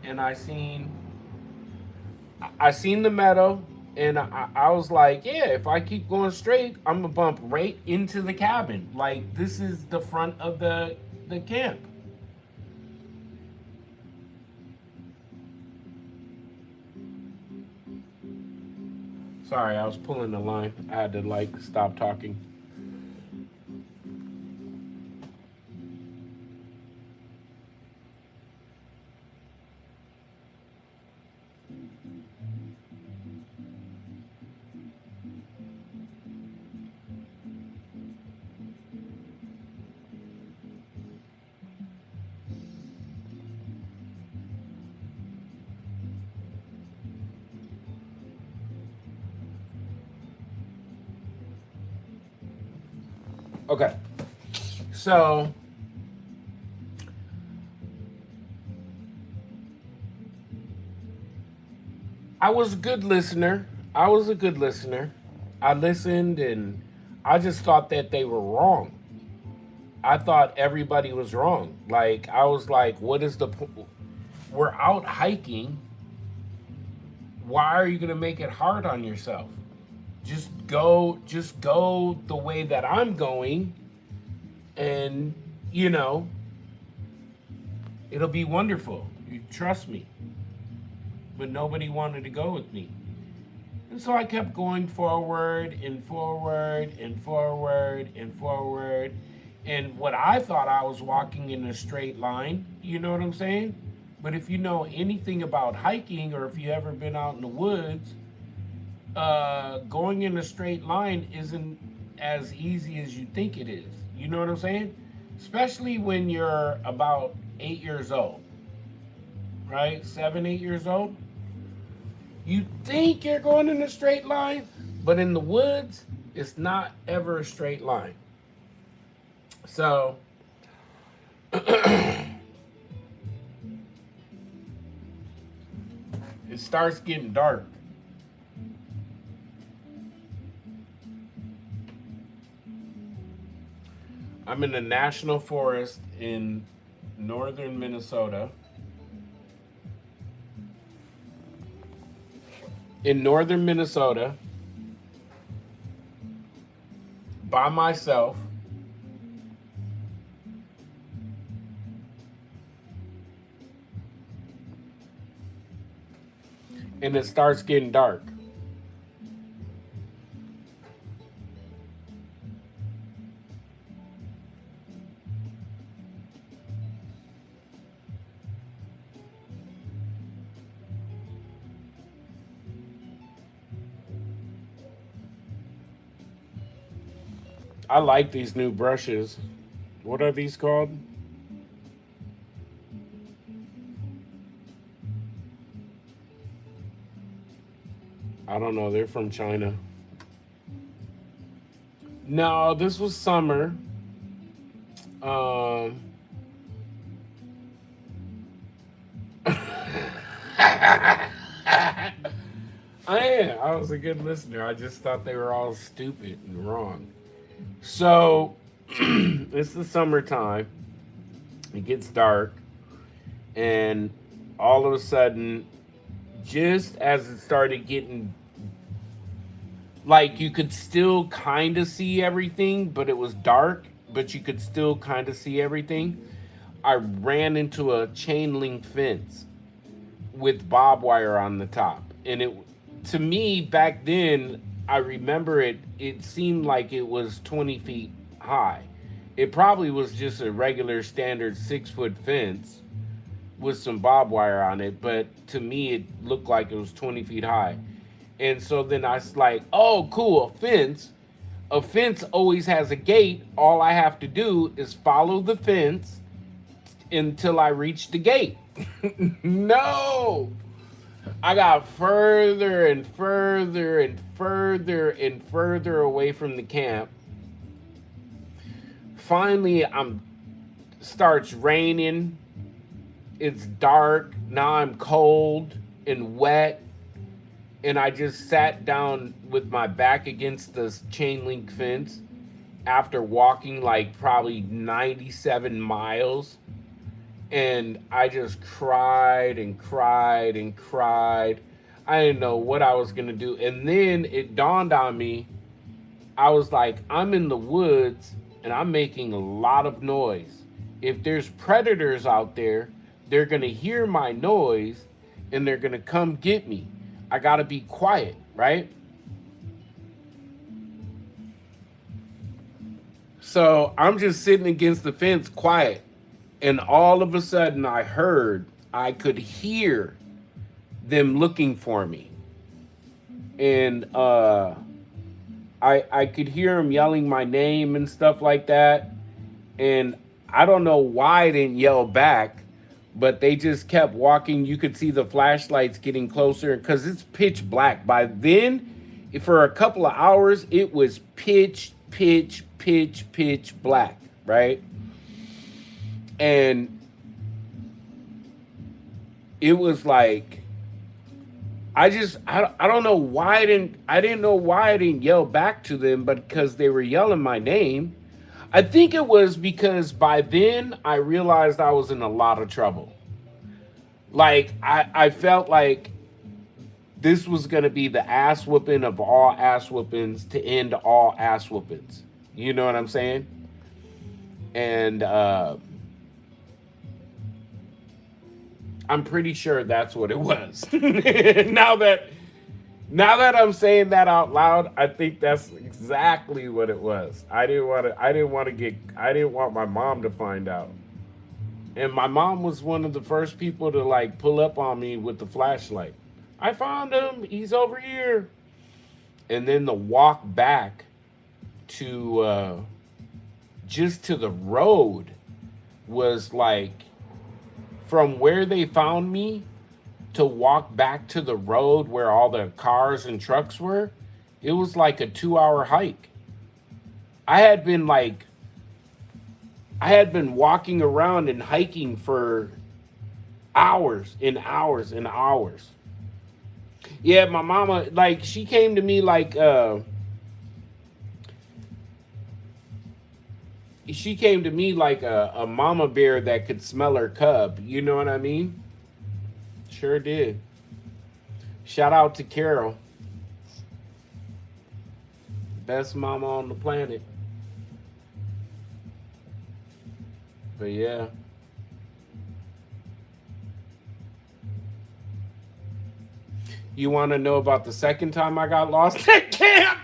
and I seen the meadow, and I was like, yeah, if I keep going straight, I'm gonna bump right into the cabin. Like, this is the front of the camp. Sorry, I was pulling the line. I had to like stop talking. Okay, so I was a good listener. I was a good listener. I listened, and I just thought that they were wrong. I thought everybody was wrong. Like, I was like, what is the point? We're out hiking. Why are you going to make it hard on yourself? Just go the way that I'm going, and it'll be wonderful. You trust me. But nobody wanted to go with me. And so I kept going forward and forward and forward and forward. And what I thought I was walking in a straight line, you know what I'm saying? But if you know anything about hiking, or if you ever been out in the woods, going in a straight line isn't as easy as you think it is. You know what I'm saying? Especially when you're about 8 years old, right? 7, 8 years old. You think you're going in a straight line, but in the woods, it's not ever a straight line. So, it starts getting dark. I'm in a national forest in northern Minnesota. In northern Minnesota, by myself. And it starts getting dark. I like these new brushes. What are these called? I don't know. They're from China. No, this was summer. Um, I was a good listener. I just thought they were all stupid and wrong. So It's the summertime. It gets dark, and all of a sudden, just as it started getting like you could still kind of see everything, but it was dark, but you could still kind of see everything. I ran into a chain link fence with barbed wire on the top. And it, to me, back then, I remember it seemed like it was 20 feet high. It probably was just a regular standard 6-foot fence with some barbed wire on it, but to me, it looked like it was 20 feet high. And so then I was like, oh, cool, a fence. A fence always has a gate. All I have to do is follow the fence until I reach the gate. No! I got further and further and further and further away from the camp. Finally, starts raining. It's dark. Now I'm cold and wet. And I just sat down with my back against the chain link fence after walking like probably 97 miles. And I just cried and cried and cried. I didn't know what I was going to do. And then it dawned on me. I was like, I'm in the woods and I'm making a lot of noise. If there's predators out there, they're going to hear my noise and they're going to come get me. I got to be quiet, right? So I'm just sitting against the fence quiet. And all of a sudden I could hear them looking for me. And I could hear them yelling my name and stuff like that. And I don't know why I didn't yell back, but they just kept walking. You could see the flashlights getting closer because it's pitch black. By then, for a couple of hours, it was pitch black, right? And it was like, I don't know why I didn't know why I didn't yell back to them, but because they were yelling my name. I think it was because by then I realized I was in a lot of trouble. Like I felt like this was going to be the ass whooping of all ass whoopings to end all ass whoopings. You know what I'm saying? And I'm pretty sure that's what it was. Now that I'm saying that out loud, I think that's exactly what it was. I didn't want my mom to find out. And my mom was one of the first people to like pull up on me with the flashlight. I found him. He's over here. And then the walk back to just to the road was like, from where they found me to walk back to the road where all the cars and trucks were, it was like a 2-hour hike. I had been walking around and hiking for hours and hours and hours. Yeah, my mama, like, she came to me like, a mama bear that could smell her cub. You know what I mean? Sure did. Shout out to Carol. Best mama on the planet. But yeah. You want to know about the second time I got lost at camp?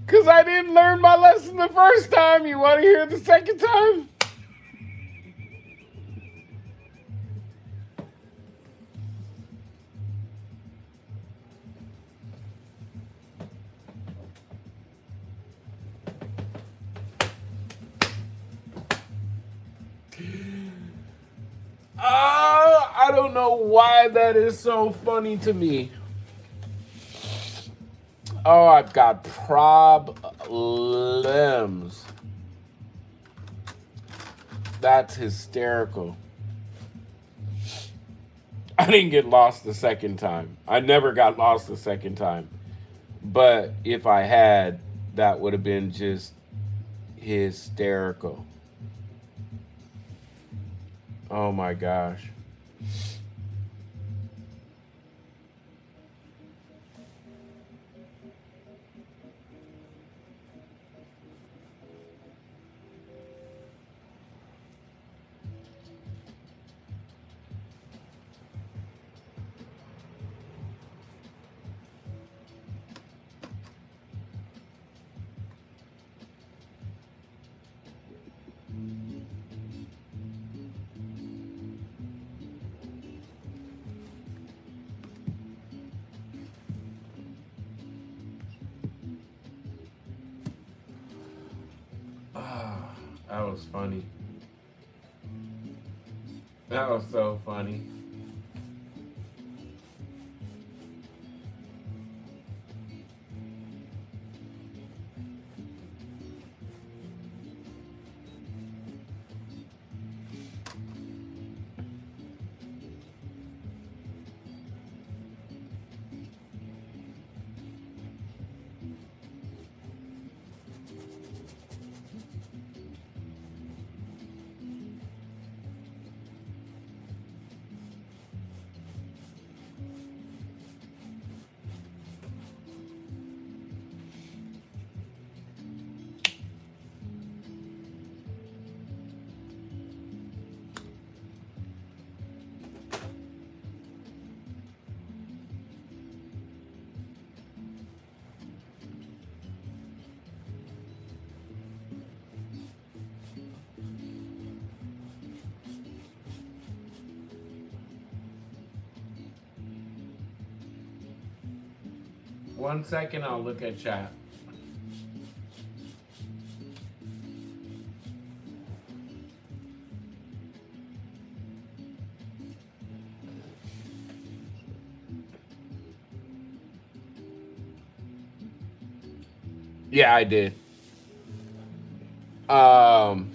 Because I didn't learn my lesson the first time. You want to hear it the second time? I don't know why that is so funny to me. Oh, I've got problems. That's hysterical. I didn't get lost the second time. I never got lost the second time. But if I had, that would have been just hysterical. Oh my gosh. That was funny. That was so funny. One second, I'll look at chat. Yeah, I did. Um,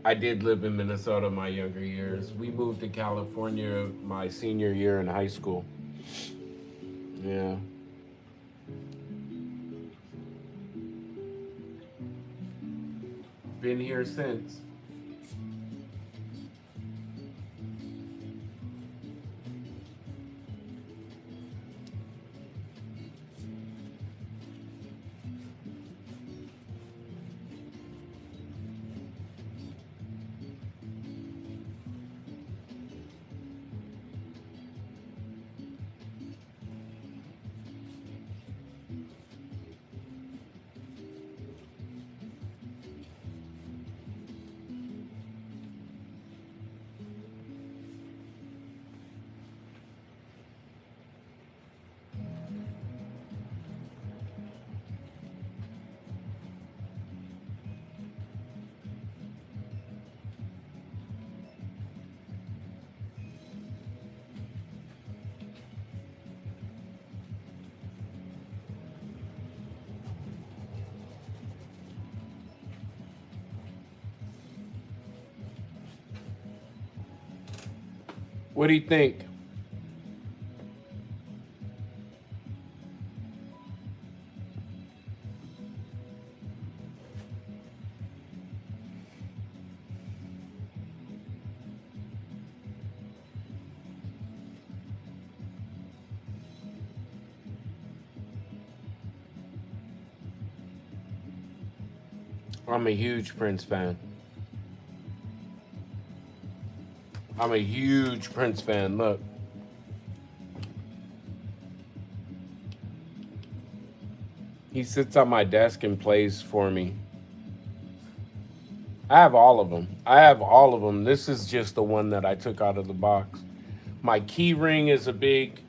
I did live in Minnesota my younger years. We moved to California my senior year in high school. Yeah. Been here since. What do you think? I'm a huge Prince fan. I'm a huge Prince fan. Look, he sits on my desk and plays for me. I have all of them. I have all of them. This is just the one that I took out of the box. My key ring is a big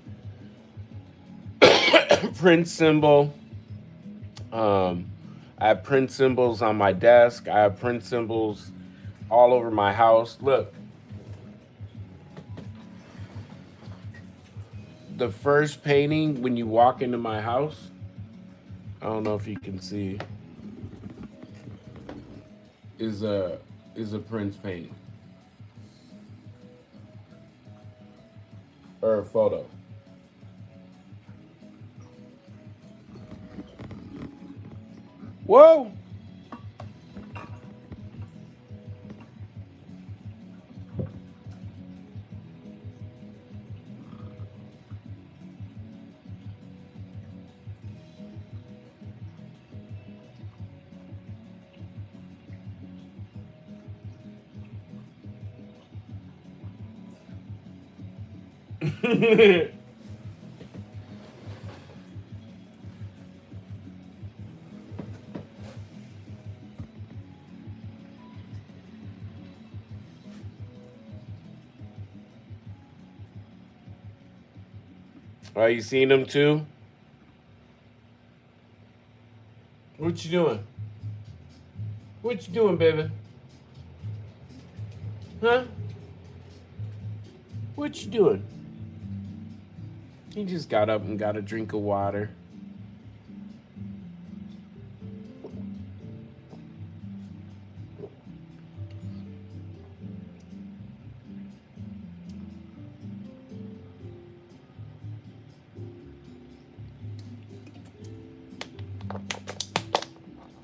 Prince symbol. Um, I have Prince symbols on my desk. I have Prince symbols all over my house. Look, the first painting when you walk into my house. I don't know if you can see. Is a Prince painting or a photo. Whoa. Are you seeing them too? What you doing? What you doing, baby? Huh? What you doing? He just got up and got a drink of water.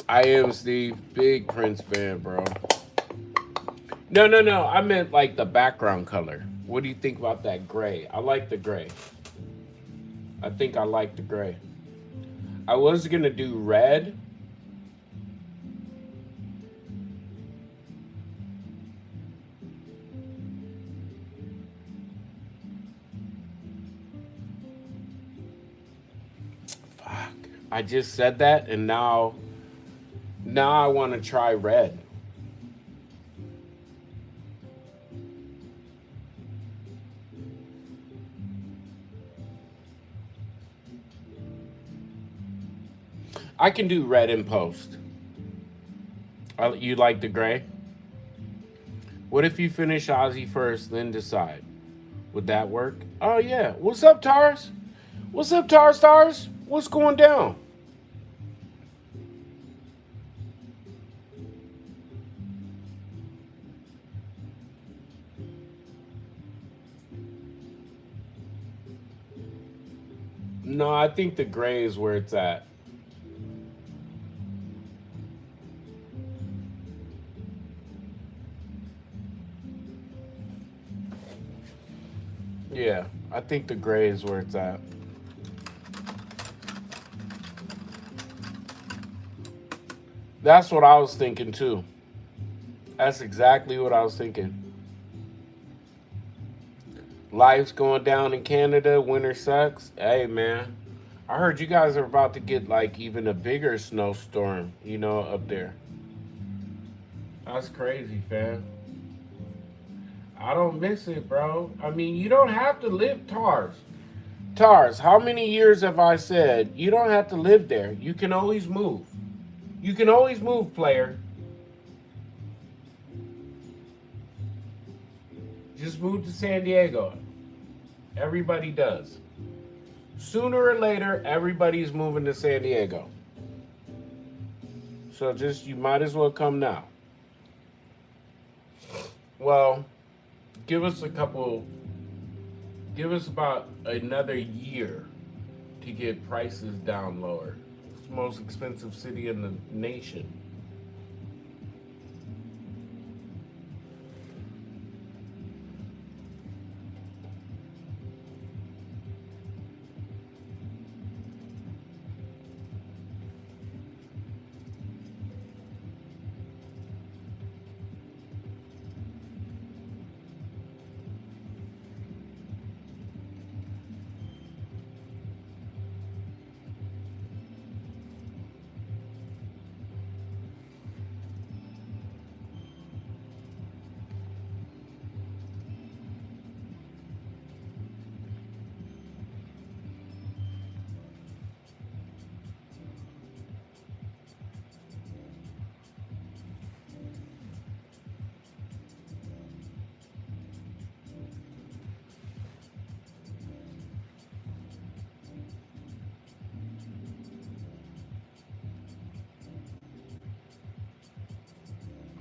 I am Steve, big Prince fan, bro. No. I meant like the background color. What do you think about that gray? I like the gray. I think I like the gray. I was gonna do red. Fuck. I just said that and now I want to try red. I can do red in post. You like the gray? What if you finish OZZY first, then decide? Would that work? Oh, yeah. What's up, Tars? What's up, Tars? What's going down? No, I think the gray is where it's at. Yeah, I think the gray is where it's at. That's what I was thinking too. That's exactly what I was thinking. Life's going down in Canada. Winter sucks. Hey, man. I heard you guys are about to get like even a bigger snowstorm, up there. That's crazy, fam. I don't miss it, bro. I mean, you don't have to live Tars. Tars, how many years have I said you don't have to live there? You can always move. You can always move, player. Just move to San Diego. Everybody does. Sooner or later, everybody's moving to San Diego. So you might as well come now. Well, give us about another year to get prices down lower. It's the most expensive city in the nation.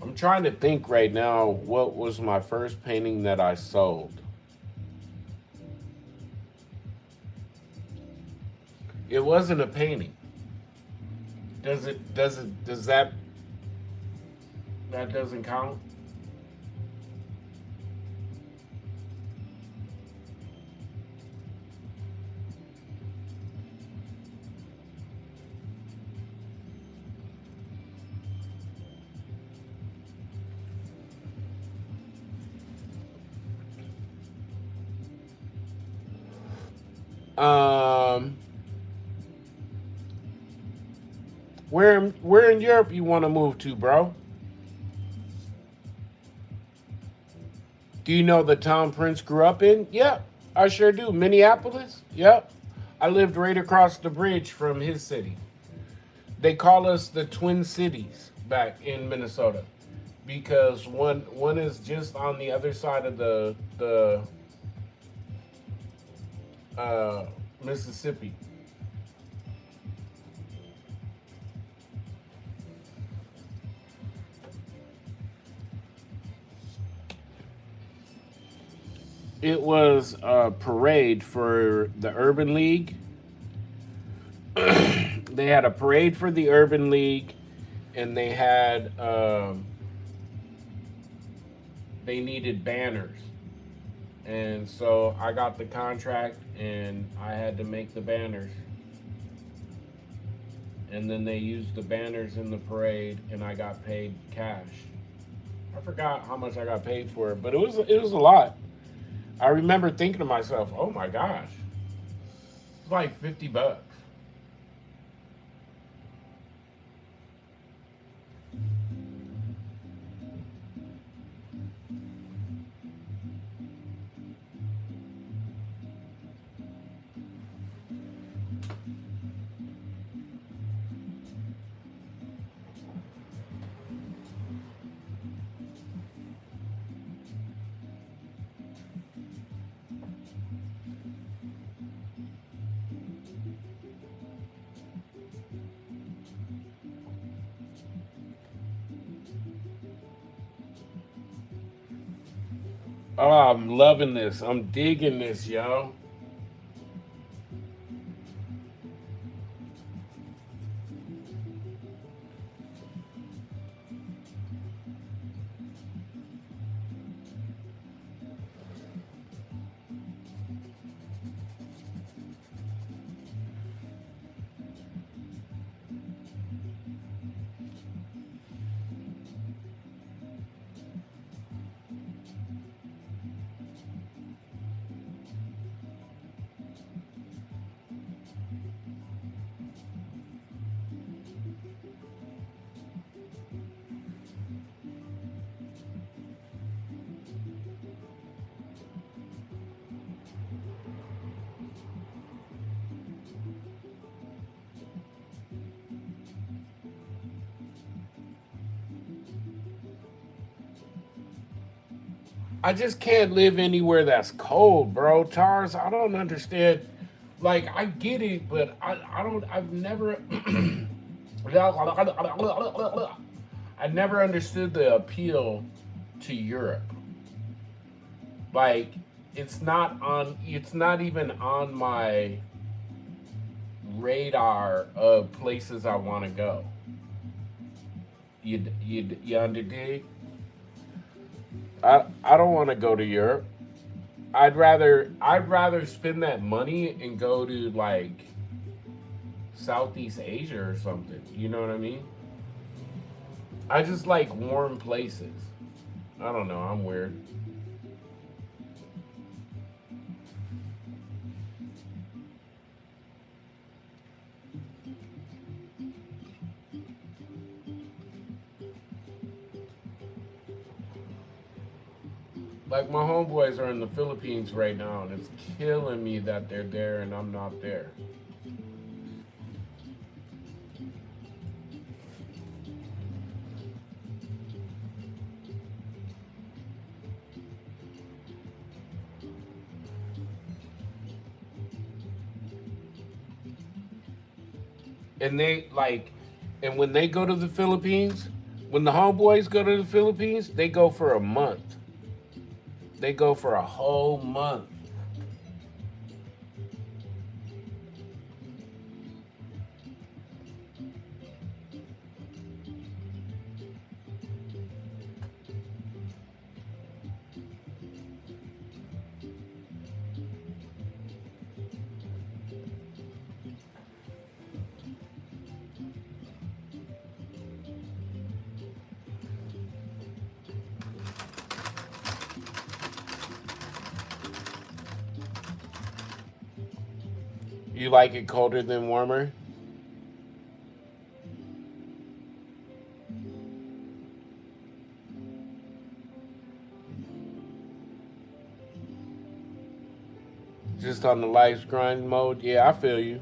I'm trying to think right now what was my first painting that I sold. It wasn't a painting. Does that doesn't count? Um, where in Europe you want to move to, bro? Do you know the town Prince grew up in? Yep, I sure do. Minneapolis? Yep. I lived right across the bridge from his city. They call us the Twin Cities back in Minnesota because one is just on the other side of the uh, Mississippi. It was a parade for the Urban League. They had a parade for the Urban League, and they needed banners, and so I got the contract, and I had to make the banners, and then they used the banners in the parade, and I got paid cash. I forgot how much I got paid for it, but it was a lot. I remember thinking to myself, "Oh my gosh, it's like $50." Oh, I'm loving this. I'm digging this, yo. I just can't live anywhere that's cold, bro. Tars, I don't understand. Like, I get it, but I don't, I've never, I never understood the appeal to Europe. Like, it's not even on my radar of places I want to go. You under dig? I don't want to go to Europe. I'd rather spend that money and go to like Southeast Asia or something. You know what I mean? I just like warm places. I don't know. I'm weird. Like my homeboys are in the Philippines right now, and it's killing me that they're there and I'm not there. And they like, and when they go to the Philippines, When the homeboys go to the Philippines, they go for a month. They go for a whole month. You like it colder than warmer? Just on the life's grind mode? Yeah, I feel you.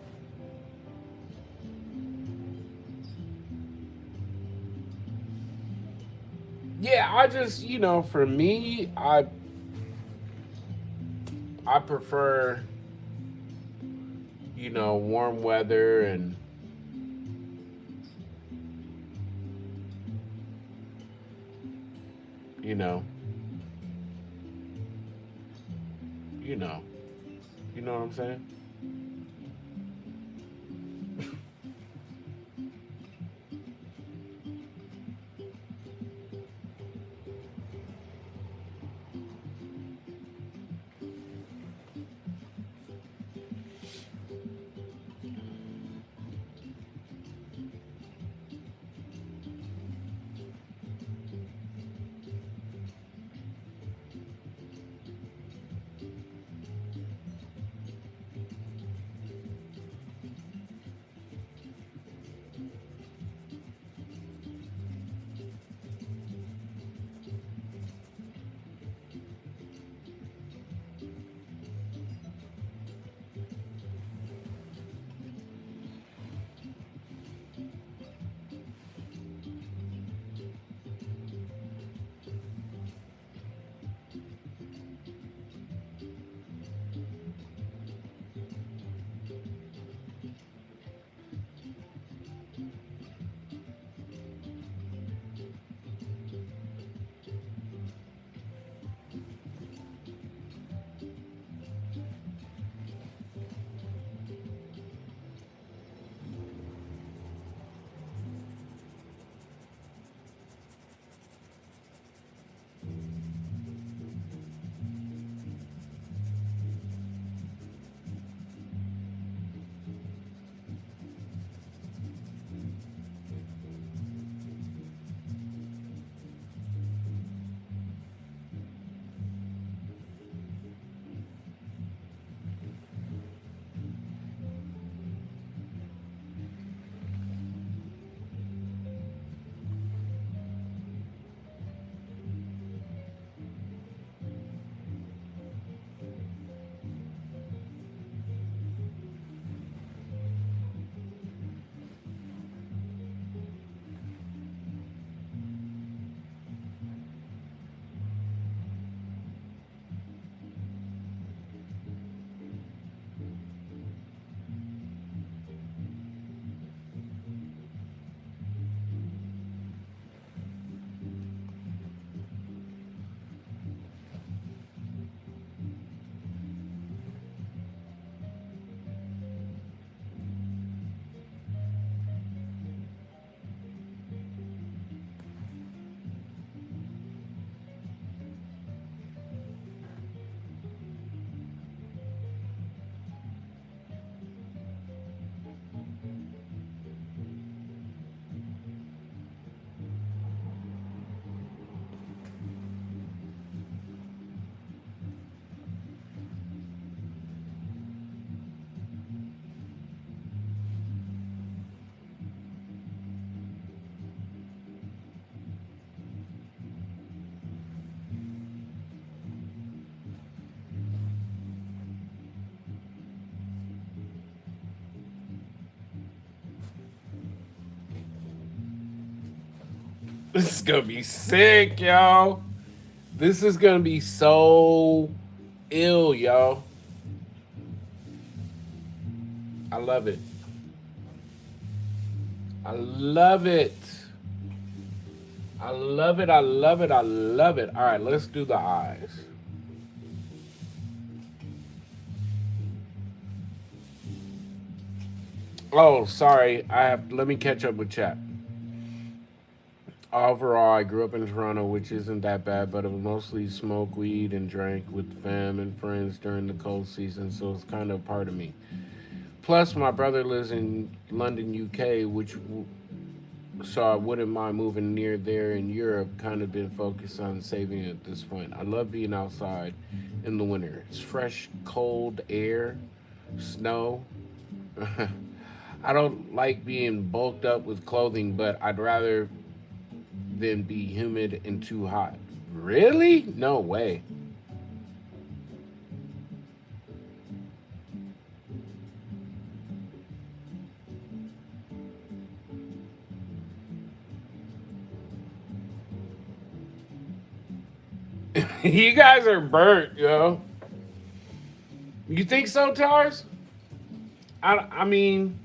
Yeah, I just, for me, I prefer, warm weather and you know, you know, you know what I'm saying? This is gonna be sick, yo. This is gonna be so ill, yo. I love it. I love it. I love it. I love it. I love it. All right, let's do the eyes. Oh, sorry. Let me catch up with chat. Overall, I grew up in Toronto, which isn't that bad, but I mostly smoked weed and drank with fam and friends during the cold season, so it's kind of a part of me. Plus, my brother lives in London, UK, so I wouldn't mind moving near there in Europe. Kind of been focused on saving at this point. I love being outside in the winter. It's fresh, cold air, snow. I don't like being bulked up with clothing, but I'd rather than be humid and too hot. Really? No way. You guys are burnt, yo. You think so, Tars? I mean,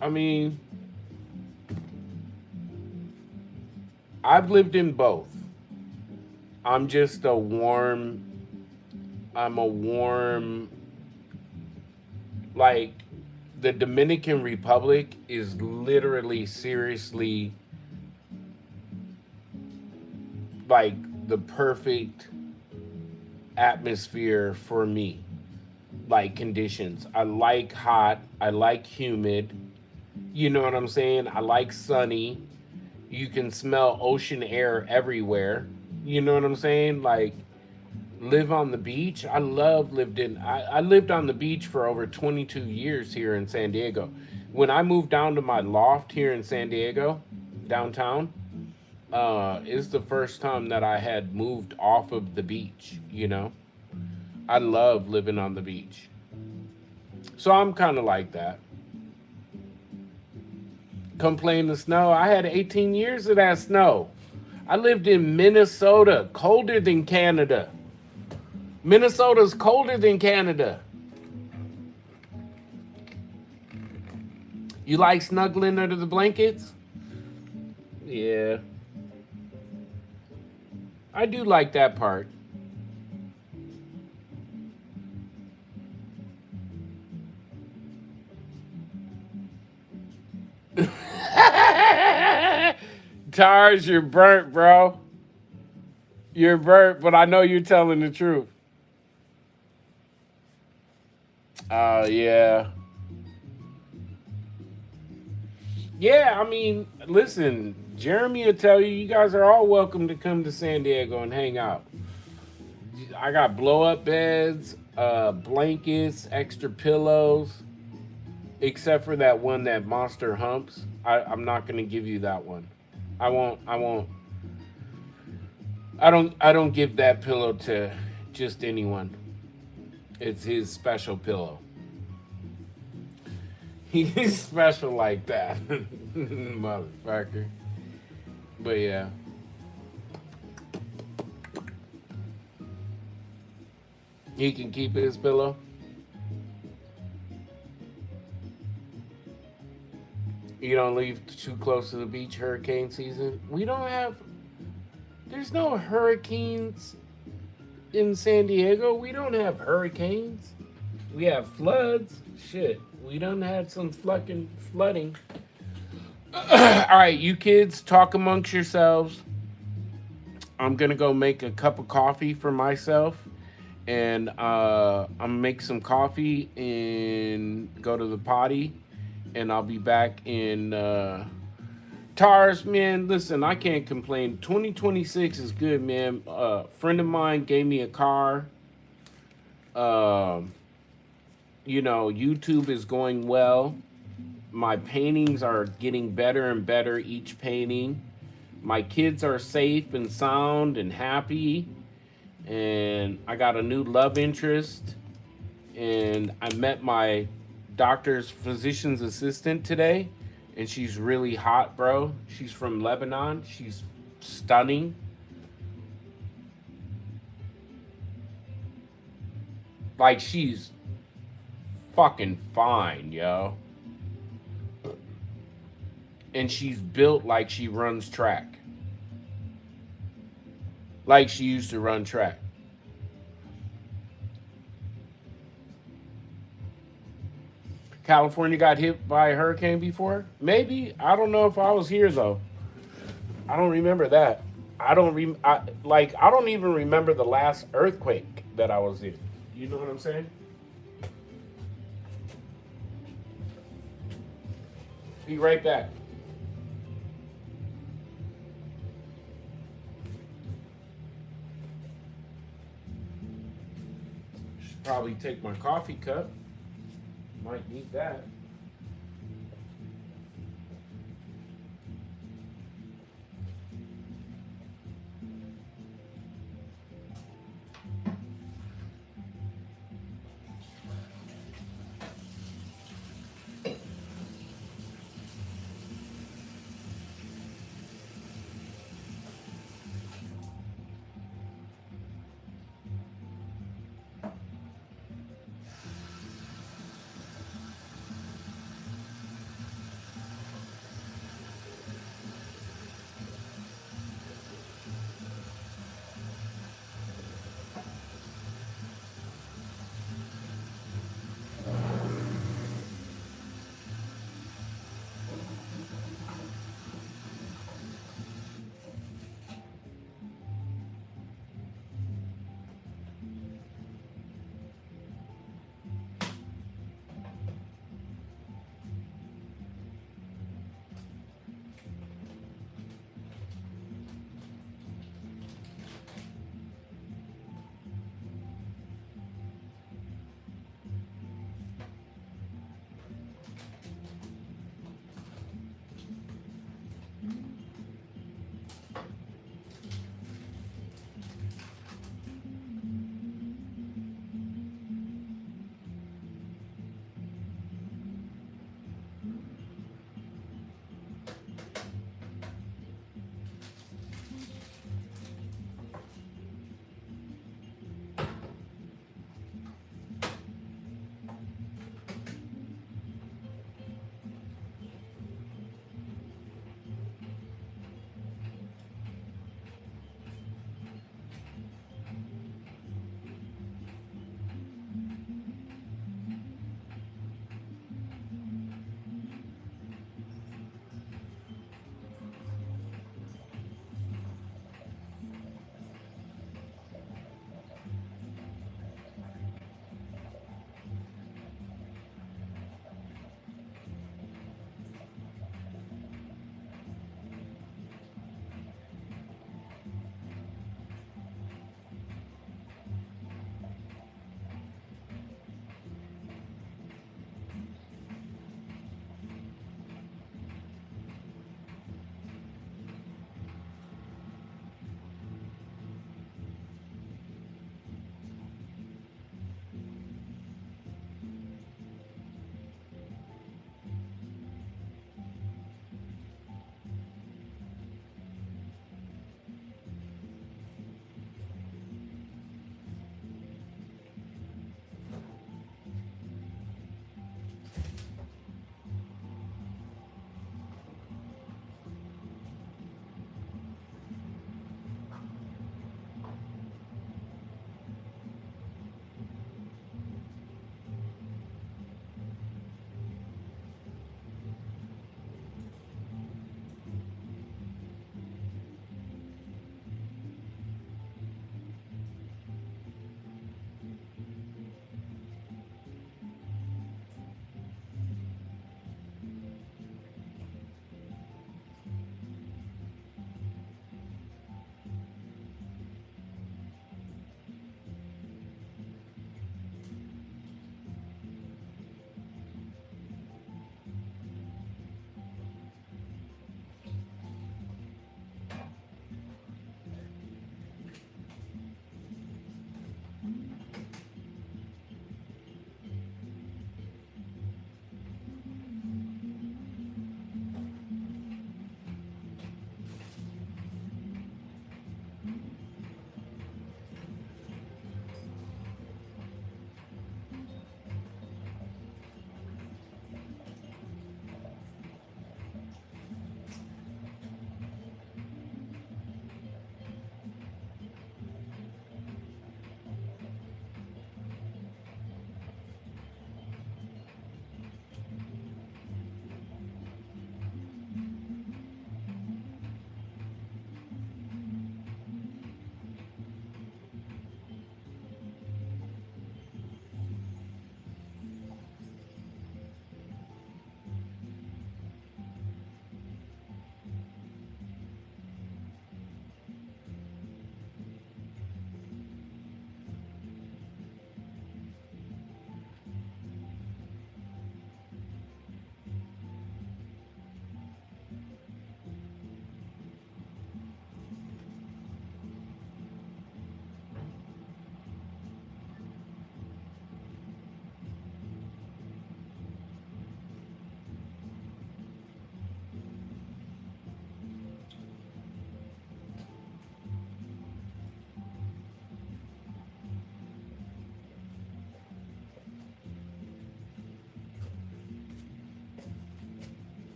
I mean, I've lived in both. I'm just a warm. I'm a warm. Like, the Dominican Republic is literally, seriously, like the perfect atmosphere for me. Like conditions. I like hot. I like humid. You know what I'm saying? I like sunny. You can smell ocean air everywhere. You know what I'm saying? Like live on the beach. I lived on the beach for over 22 years here in San Diego. When I moved down to my loft here in San Diego, downtown, it's the first time that I had moved off of the beach, you know? I love living on the beach. So I'm kind of like that. Complain the snow. I had 18 years of that snow. I lived in Minnesota, colder than Canada. Minnesota's colder than Canada. You like snuggling under the blankets? Yeah. I do like that part. Tars, you're burnt, bro. You're burnt, but I know you're telling the truth. Oh, yeah. Yeah, I mean, listen, Jeremy will tell you, you guys are all welcome to come to San Diego and hang out. I got blow up beds, blankets, extra pillows, except for that one that Monster humps. I'm not gonna give you that one. I won't. I won't. I don't give that pillow to just anyone. It's his special pillow. He's special like that, motherfucker. But yeah. He can keep his pillow. You don't leave too close to the beach hurricane season. We don't have. There's no hurricanes in San Diego. We don't have hurricanes. We have floods. Shit. We done had some fucking flooding. All right, you kids, talk amongst yourselves. I'm gonna go make a cup of coffee for myself, and I'm gonna make some coffee and go to the potty, and I'll be back in. Tars, man, listen, I can't complain. 2026 is good, man. A friend of mine gave me a car. Um, YouTube is going well. My paintings are getting better and better each painting. My kids are safe and sound and happy. And I got a new love interest. And I met my doctor's physician's assistant today. And she's really hot, bro. She's from Lebanon. She's stunning. Like, she's fucking fine, yo. and she's built like she runs track, like she used to run track. California got hit by a hurricane before? Maybe. I don't know if I was here though. I don't remember that. I don't even remember the last earthquake that I was in. You know what I'm saying? Be right back. Should probably take my coffee cup. Might need that.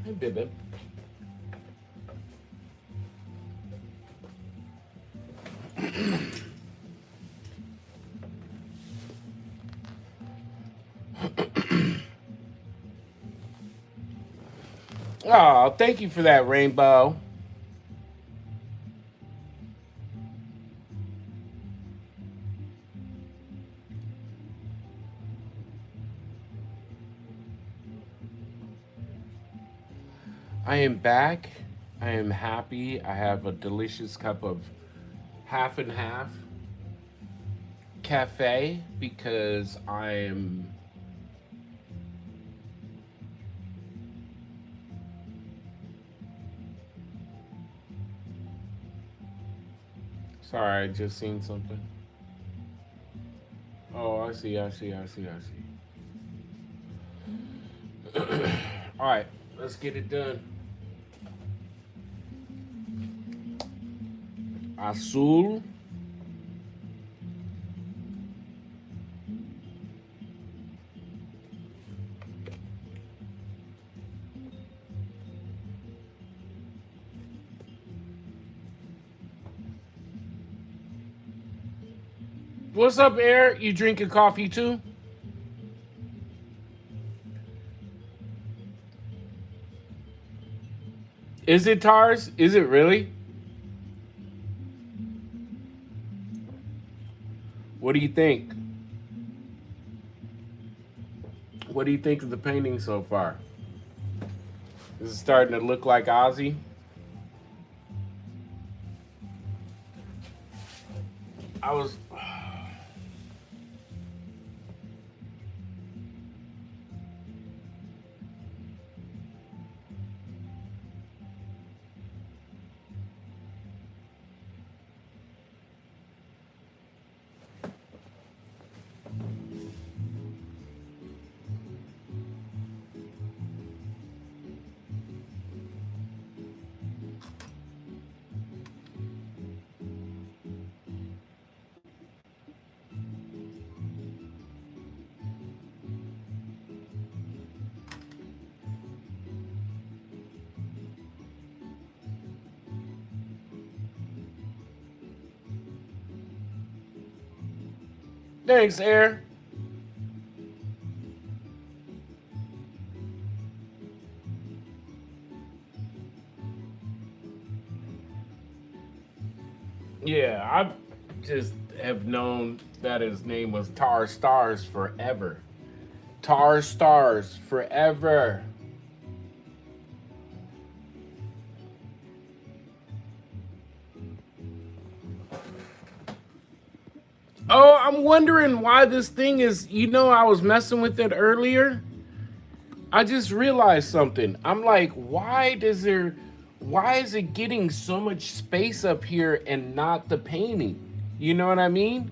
Hey, baby. Oh, thank you for that, Rainbow. I am back. I am happy. I have a delicious cup of half and half cafe because I'm. Sorry, I just seen something. Oh, I see, I see, I see, I see. All right, let's get it done. Azul. What's up, Air? You drinking coffee too? Is it Tars? Is it really? What do you think? What do you think of the painting so far? Is it starting to look like Ozzy? I was. Thanks, Air. Yeah, I just have known that his name was Tar Stars forever. Tar Stars forever. Oh, I'm wondering why this thing is. I was messing with it earlier. I just realized something. I'm like, why is it getting so much space up here and not the painting? You know what I mean?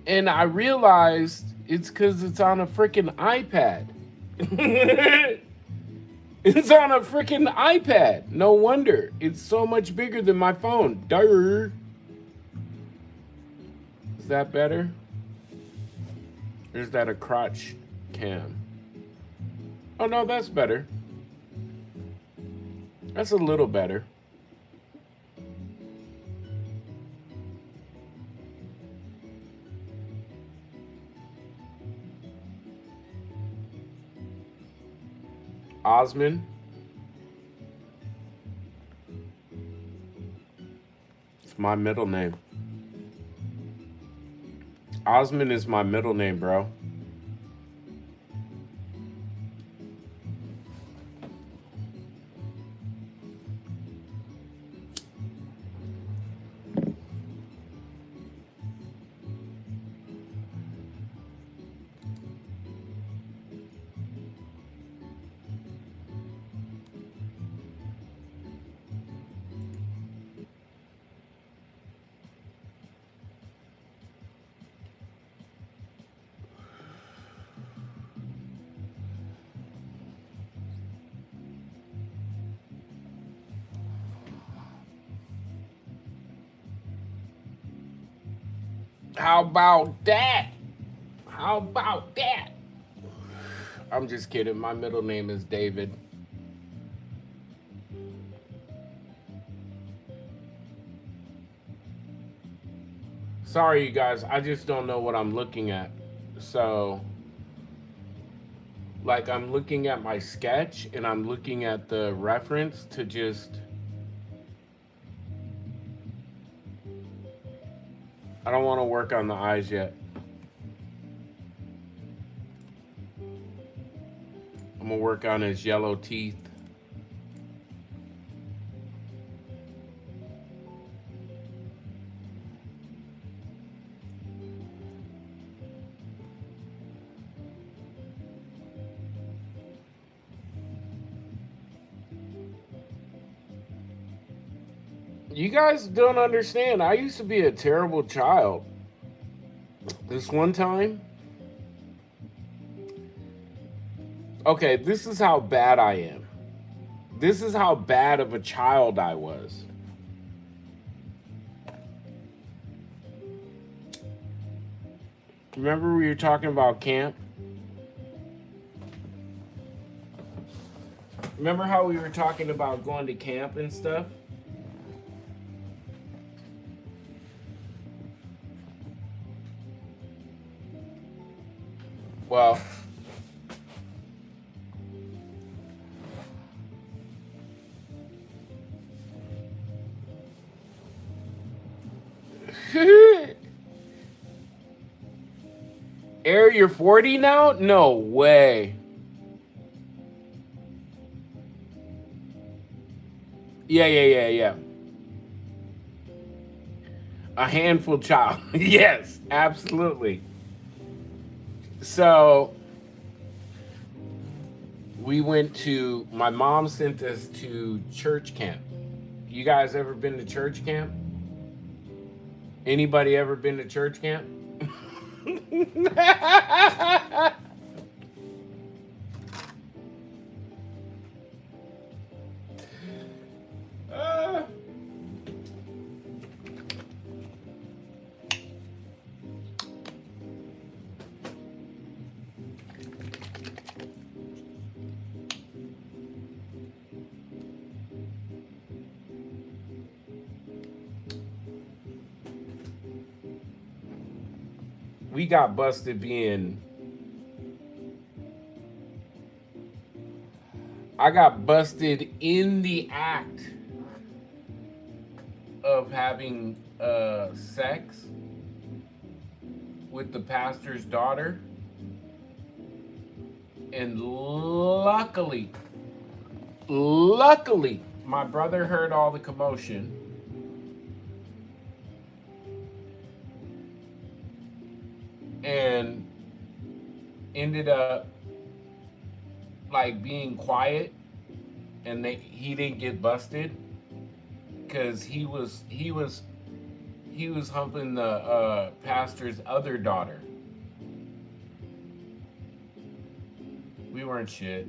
And I realized it's because it's on a freaking iPad. It's on a freaking iPad. No wonder. It's so much bigger than my phone. Duh. Is that better? Or is that a crotch cam? Oh no, that's better. That's a little better. Osman. It's my middle name. Osman is my middle name, bro. How about that? How about that? I'm just kidding. My middle name is David. Sorry, you guys. I just don't know what I'm looking at. So, like, I'm looking at my sketch and I'm looking at the reference to just. I don't want to work on the eyes yet. I'm going to work on his yellow teeth. You guys don't understand. I used to be a terrible child. This one time. Okay, this is how bad I am. This is how bad of a child I was. Remember we were talking about camp? Remember how we were talking about going to camp and stuff? Well, Air, you're 40 now? No way. Yeah. A handful child. Yes, absolutely. So my mom sent us to church camp. You guys ever been to church camp? Anybody ever been to church camp? We got busted I got busted in the act of having sex with the pastor's daughter. And luckily, my brother heard all the commotion. And ended up like being quiet, and he didn't get busted because he was humping the pastor's other daughter. We weren't shit.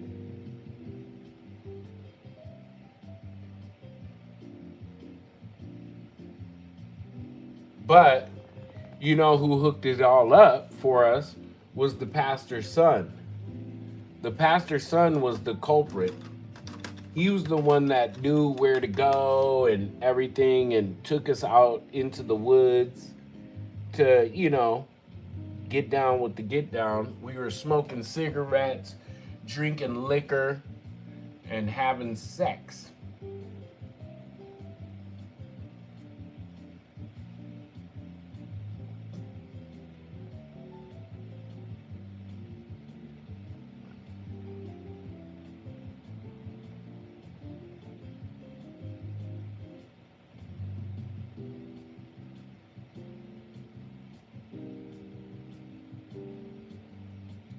But you know who hooked it all up for us was the pastor's son. The pastor's son was the culprit. He was the one that knew where to go and everything and took us out into the woods to, get down with the get down. We were smoking cigarettes, drinking liquor, and having sex.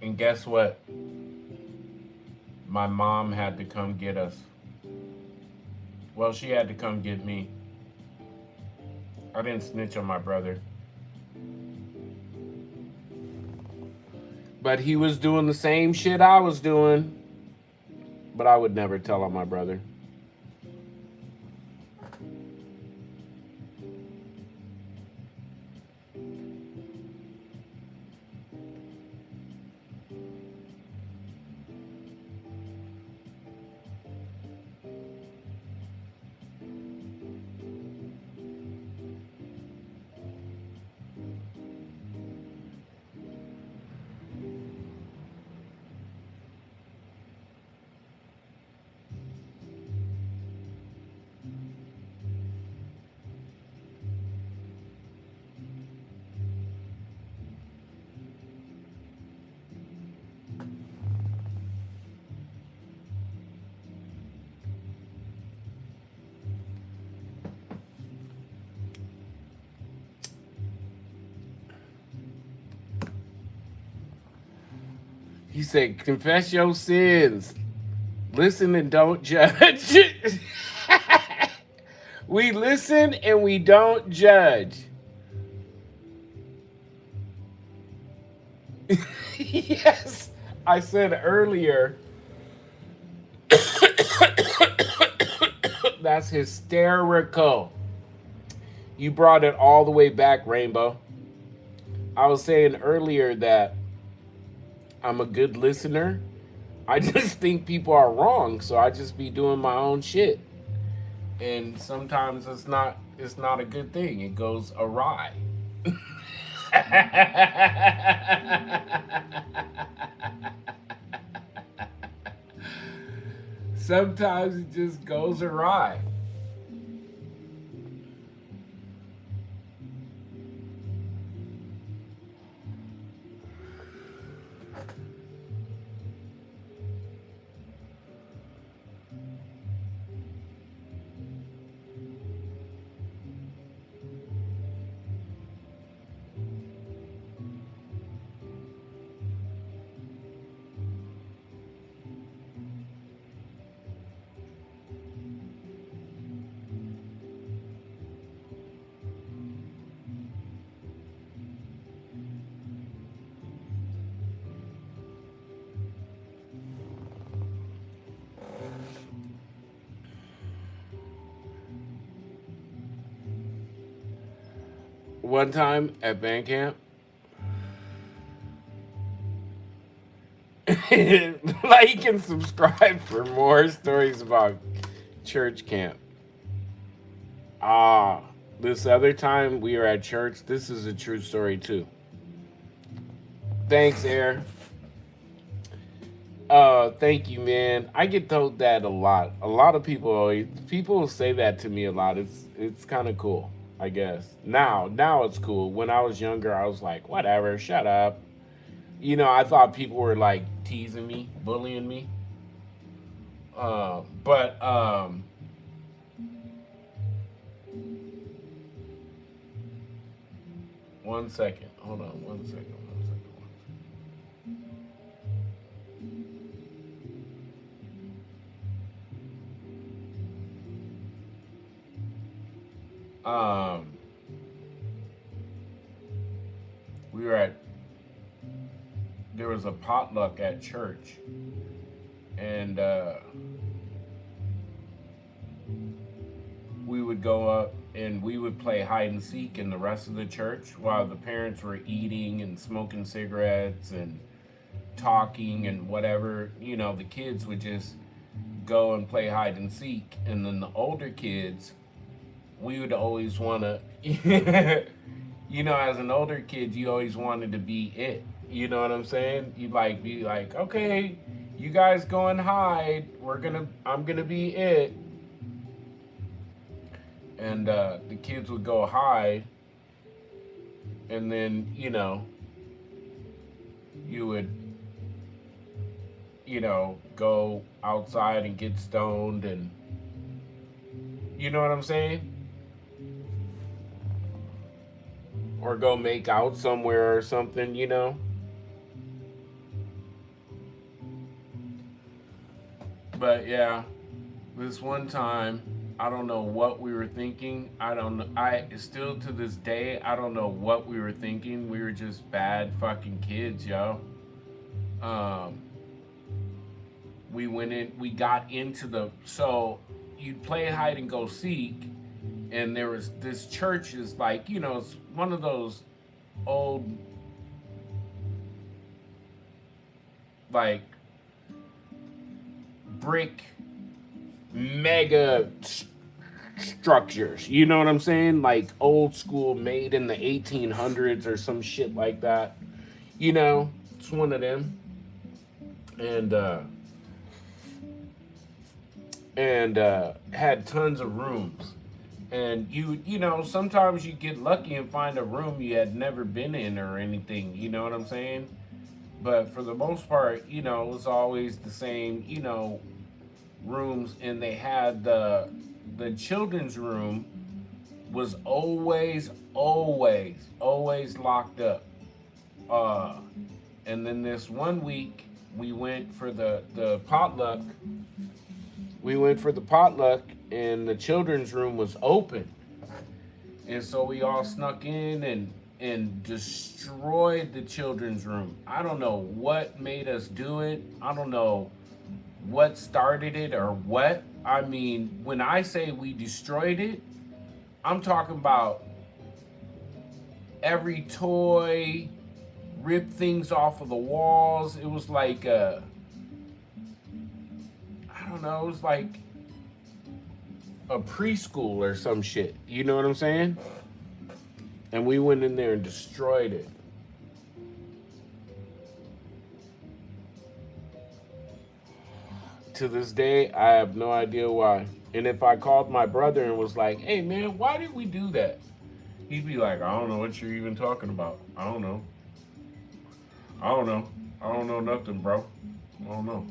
And guess what? My mom had to come get us. Well, she had to come get me. I didn't snitch on my brother. But he was doing the same shit I was doing. But I would never tell on my brother. He said, confess your sins. Listen and don't judge. We listen and we don't judge. Yes, I said earlier, that's hysterical. You brought it all the way back, Rainbow. I was saying earlier that I'm a good listener. I just think people are wrong, so I just be doing my own shit. And sometimes it's not a good thing. It goes awry. Sometimes it just goes awry. One time at band camp, like and subscribe for more stories about church camp. Ah, this other time we were at church, this is a true story too. Thanks, Air. Thank you, man. I get told that a lot. A lot of people say that to me a lot. It's kind of cool, I guess. Now it's cool. When I was younger, I was like, whatever, shut up. I thought people were like teasing me, bullying me. But one second. Hold on, one second. One second. Um, we were at there was a potluck at church, and we would go up and we would play hide and seek in the rest of the church while the parents were eating and smoking cigarettes and talking and whatever. The kids would just go and play hide and seek, and then the older kids, we would always want to as an older kid, you always wanted to be it. You know what I'm saying? You'd like be like, okay, you guys go and hide. I'm gonna be it. And the kids would go hide, and then you would go outside and get stoned, and you know what I'm saying? Or go make out somewhere or something. But yeah, this one time, I don't know what we were thinking. I don't know. I still to this day, I don't know what we were thinking. We were just bad fucking kids, yo. Um, we got into so you'd play hide and go seek, and there was this church is like, it's one of those old, like, brick mega structures. You know what I'm saying? Like old school, made in the 1800s or some shit like that. It's one of them. And had tons of rooms. And sometimes you get lucky and find a room you had never been in or anything. You know what I'm saying? But for the most part, it was always the same, rooms. And they had the children's room was always locked up. And then this one week, we went for the potluck. We went for the potluck, and the children's room was open, and so we all snuck in and destroyed the children's room. I don't know what made us do it. I don't know what started it or what. I mean, when I say we destroyed it, I'm talking about every toy, ripped things off of the walls. It was like I don't know, it was like a preschool or some shit. You know what I'm saying? And we went in there and destroyed it. To this day, I have no idea why. And if I called my brother and was like, hey man, why did we do that? He'd be like, I don't know what you're even talking about. I don't know. I don't know. I don't know nothing, bro. I don't know.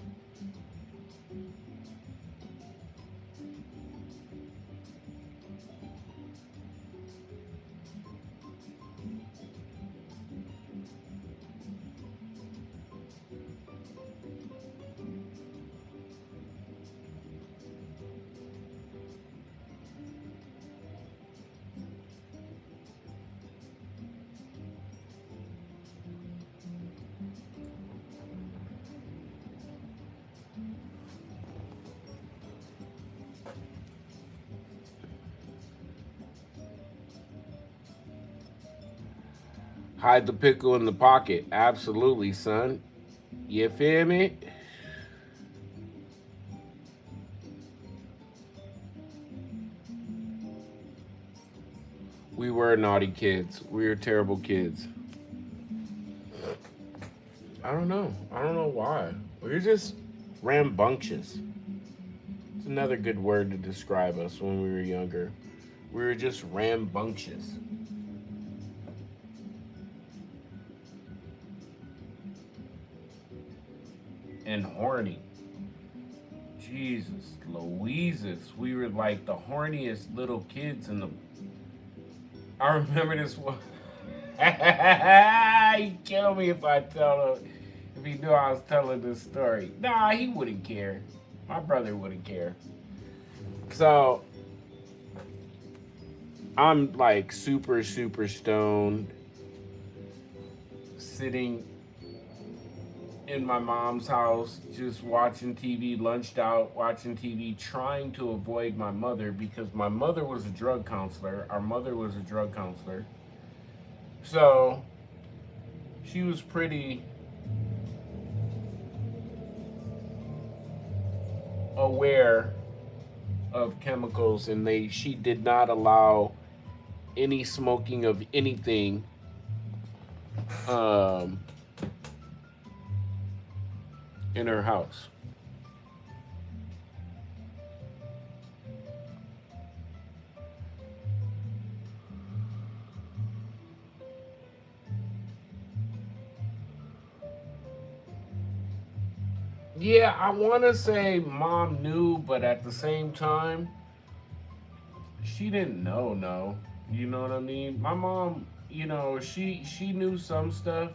Hide the pickle in the pocket. Absolutely, son. You feel me? We were naughty kids. We were terrible kids. I don't know. I don't know why. We were just rambunctious. It's another good word to describe us when we were younger. We were just rambunctious. And horny. Jesus Louises. We were like the horniest little kids in the. I remember this one. He'd kill me if I tell him, if he knew I was telling this story. Nah, he wouldn't care. My brother wouldn't care. So I'm like super, super stoned, sitting in my mom's house, just watching TV, lunched out, watching TV, trying to avoid my mother because my mother was a drug counselor. Our mother was a drug counselor. So she was pretty aware of chemicals, and she did not allow any smoking of anything in her house. Yeah, I want to say mom knew, but at the same time, she didn't know. No, you know what I mean. My mom, she knew some stuff,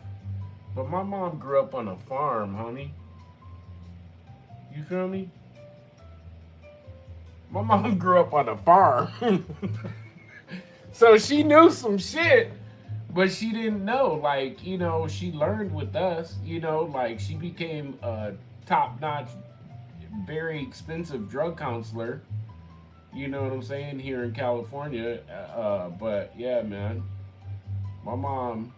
but my mom grew up on a farm, homie. You feel me? My mom grew up on a farm. So she knew some shit, but she didn't know. Like, she learned with us, like she became a top notch, very expensive drug counselor. You know what I'm saying? Here in California. But yeah, man. My mom,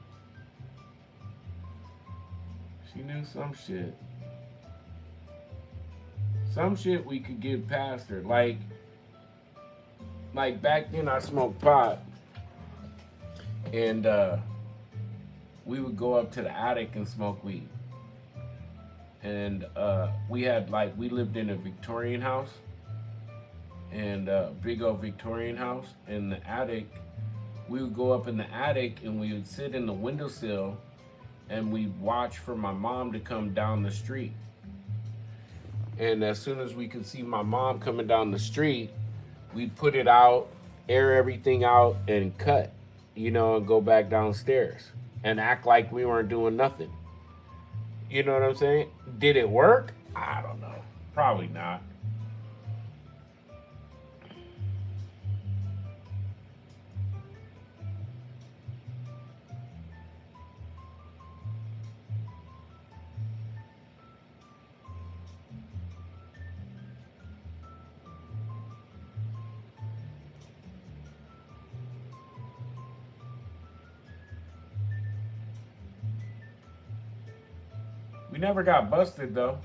she knew some shit. Some shit we could get past her. Like back then I smoked pot, and we would go up to the attic and smoke weed. And we lived in a Victorian house, and big old Victorian house. In the attic, we would go up in the attic and we would sit in the windowsill and we'd watch for my mom to come down the street. And as soon as we could see my mom coming down the street, we'd put it out, air everything out, and cut, and go back downstairs and act like we weren't doing nothing. You know what I'm saying? Did it work? I don't know. Probably not. We never got busted though.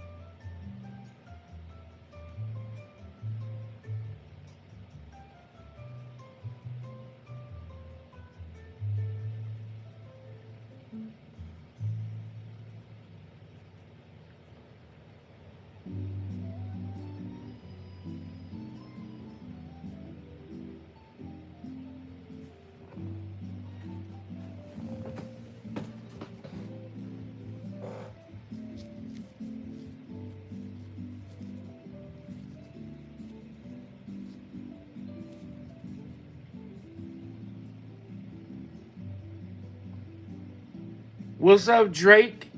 What's up, Drake?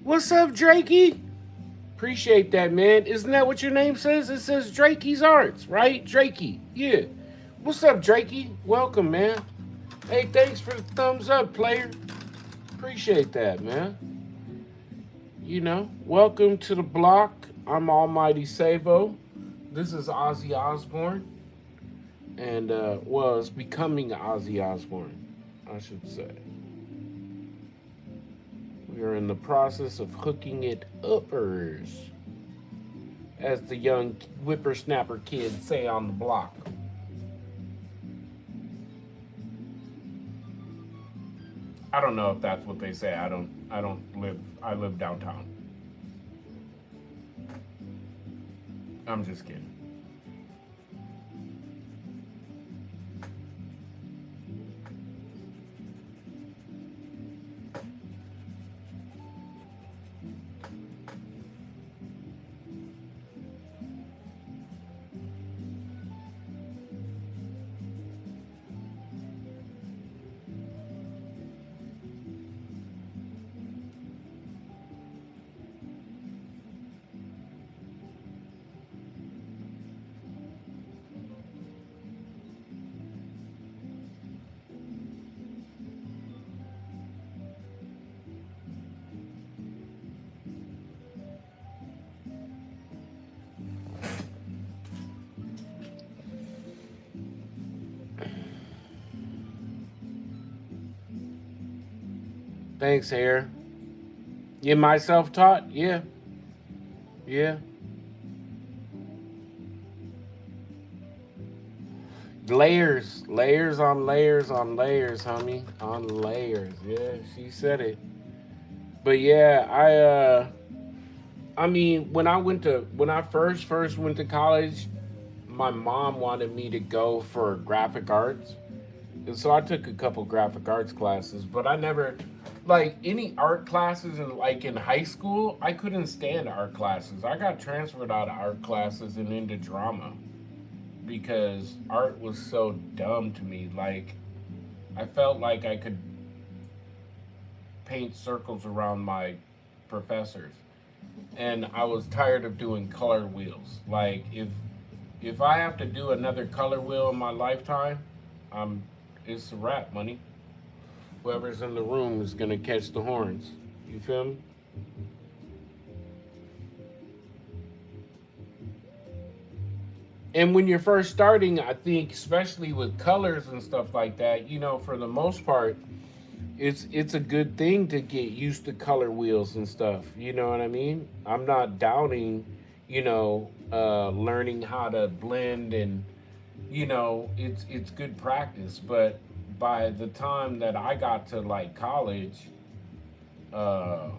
What's up, Drakey? Appreciate that, man. Isn't that what your name says? It says Drakey's Arts, right? Drakey. Yeah. What's up, Drakey? Welcome, man. Hey, thanks for the thumbs up, player. Appreciate that, man. You know, welcome to the block. I'm AlmightySavo. This is Ozzy Osbourne. And, well, it's becoming Ozzy Osbourne, I should say. We are in the process of hooking it uppers, as the young whippersnapper kids say on the block. I don't know if that's what they say. I live downtown. I'm just kidding. Thanks, Hair. You myself taught? Yeah. Yeah. Layers. Layers on layers on layers, homie. On layers. Yeah, she said it. But yeah, I mean, when I first went to college, my mom wanted me to go for graphic arts. And so I took a couple graphic arts classes, but I never like any art classes in high school, I couldn't stand art classes. I got transferred out of art classes and into drama because art was so dumb to me. Like I felt like I could paint circles around my professors. And I was tired of doing color wheels. Like if I have to do another color wheel in my lifetime, I'm it's a wrap, money. Whoever's in the room is gonna catch the horns. You feel me? And when you're first starting, I think especially with colors and stuff like that, you know, for the most part, it's a good thing to get used to color wheels and stuff. You know what I mean? I'm not doubting, learning how to blend and it's good practice. But by the time that I got to like college, uh,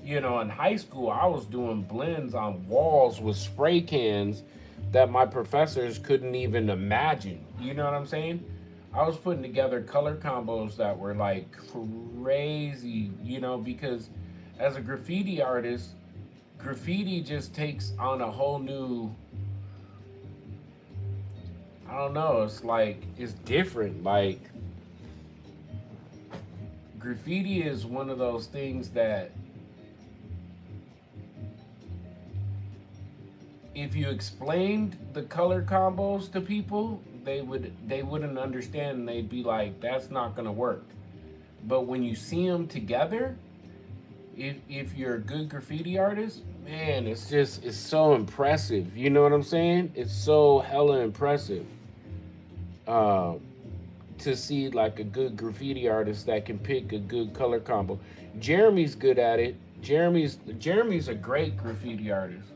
in high school, I was doing blends on walls with spray cans that my professors couldn't even imagine. You know what I'm saying? I was putting together color combos that were like crazy, because as a graffiti artist, graffiti just takes on a whole new, I don't know, it's like, it's different. Like, graffiti is one of those things that if you explained the color combos to people, they wouldn't understand, and they'd be like, that's not gonna work. But when you see them together, if you're a good graffiti artist, man, it's so impressive. You know what I'm saying? It's so hella impressive. Uh, to see like a good graffiti artist that can pick a good color combo. Jeremy's good at it. Jeremy's a great graffiti artist.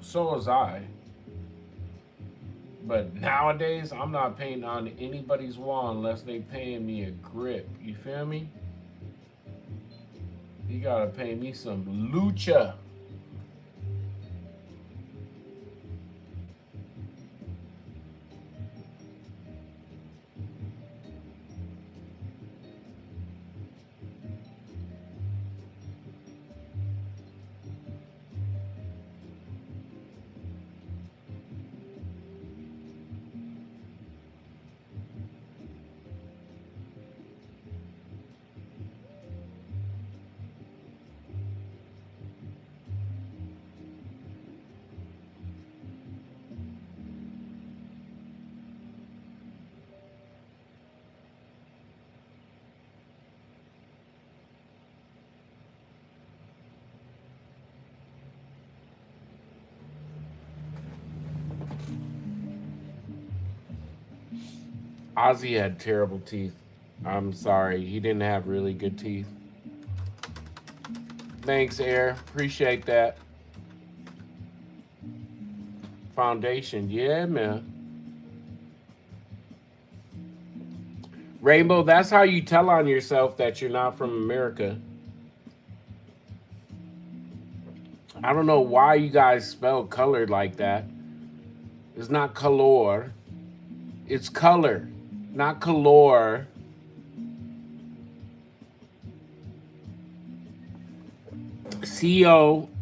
So is I. But nowadays, I'm not painting on anybody's wall unless they paying me a grip. You feel me? You gotta pay me some lucha. Ozzy had terrible teeth. I'm sorry, he didn't have really good teeth. Thanks, Air. Appreciate that. Foundation, yeah, man. Rainbow, that's how you tell on yourself that you're not from America. I don't know why you guys spell colored like that. It's not color. It's color, not color.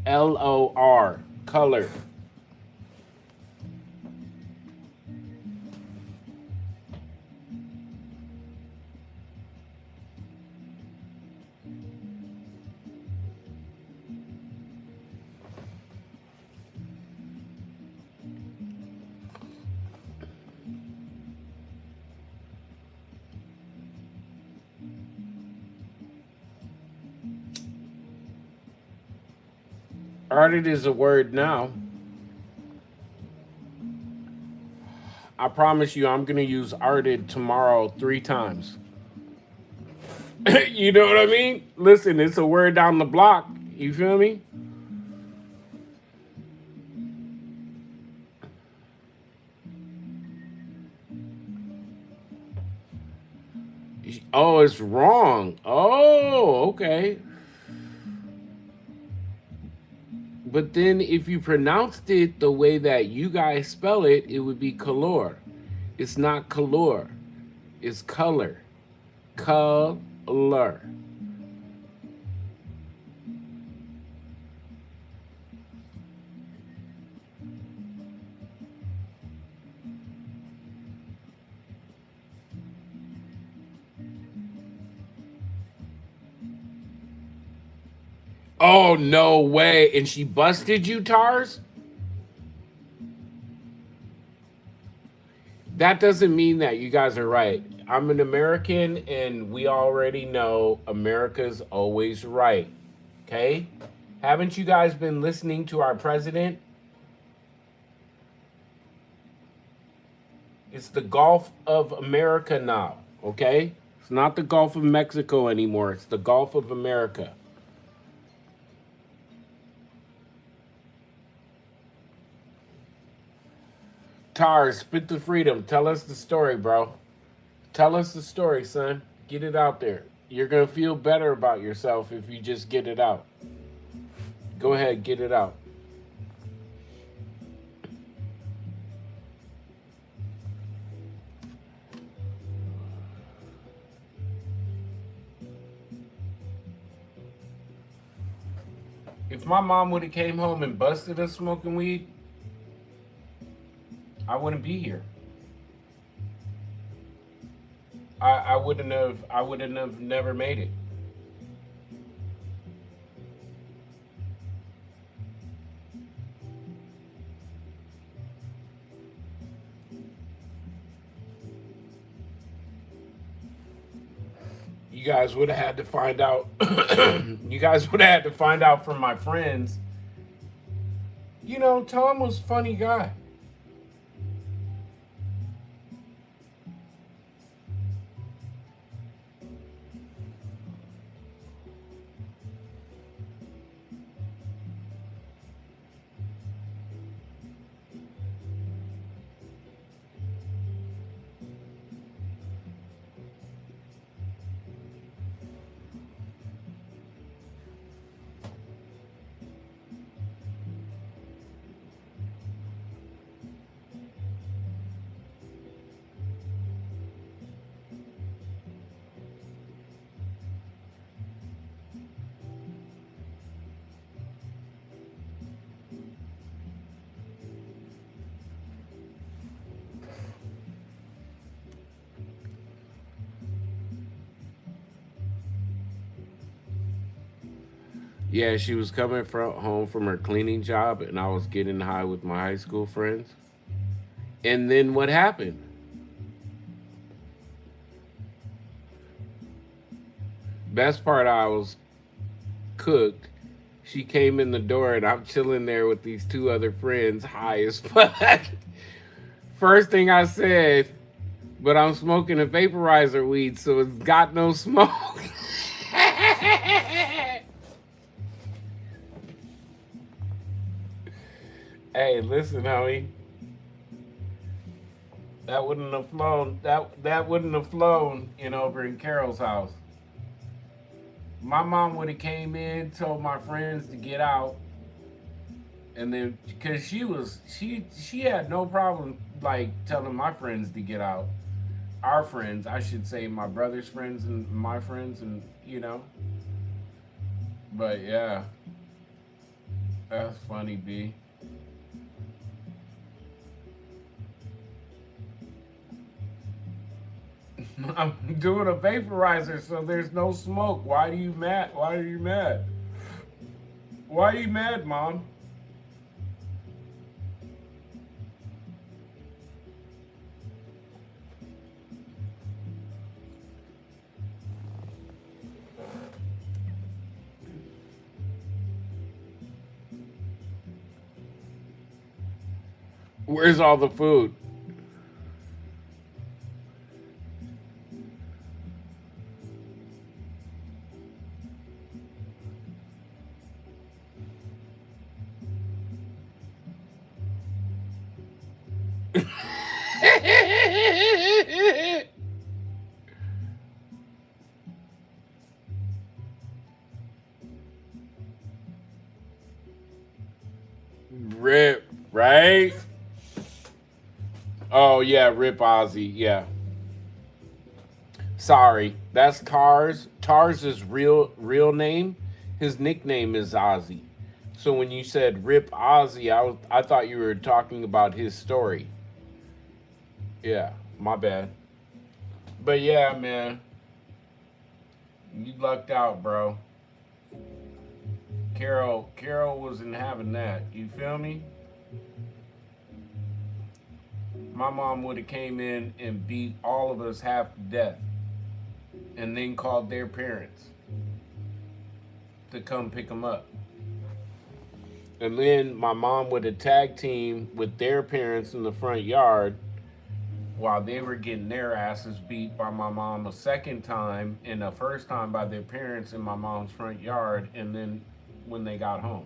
COLOR, color. Arted is a word now. I promise you, I'm gonna use arted tomorrow 3 times. You know what I mean? Listen, it's a word down the block. You feel me? Oh, it's wrong. Oh, okay. But then if you pronounced it the way that you guys spell it, it would be color. It's not color. It's color. Color. Oh, no way. And she busted you, Tars? That doesn't mean that you guys are right. I'm an American, and we already know America's always right. Okay? Haven't you guys been listening to our president? It's the Gulf of America now. Okay? It's not the Gulf of Mexico anymore. It's the Gulf of America. Tars, spit the freedom. Tell us the story, bro. Tell us the story, son. Get it out there. You're going to feel better about yourself if you just get it out. Go ahead, get it out. If my mom would have came home and busted us smoking weed, I wouldn't be here. I wouldn't have never made it. You guys would have had to find out. You guys would have had to find out from my friends. You know, Tom was a funny guy. Yeah, she was coming from home from her cleaning job, and I was getting high with my high school friends. And then what happened? Best part, I was cooked. She came in the door, and I'm chilling there with these two other friends, high as fuck. First thing I said, but I'm smoking a vaporizer weed, so it's got no smoke. Hey, listen, homie. That wouldn't have flown. That wouldn't have flown in over in Carol's house. My mom would have came in, told my friends to get out, and then because she had no problem like telling my friends to get out. Our friends, I should say, my brother's friends and my friends, and you know. But yeah, that's funny, B. I'm doing a vaporizer, so there's no smoke. Why are you mad? Why are you mad? Why are you mad, Mom? Where's all the food? Rip, right? Oh yeah, Rip Ozzy. Yeah. Sorry, that's Tars. Tars is real name. His nickname is Ozzy. So when you said Rip Ozzy, I thought you were talking about his story. Yeah, my bad. But yeah, man, you lucked out, bro. Carol wasn't having that. You feel me? My mom would have came in and beat all of us half to death, and then called their parents to come pick them up. And then my mom would have tag team with their parents in the front yard while they were getting their asses beat by my mom a second time, and the first time by their parents in my mom's front yard, and then when they got home.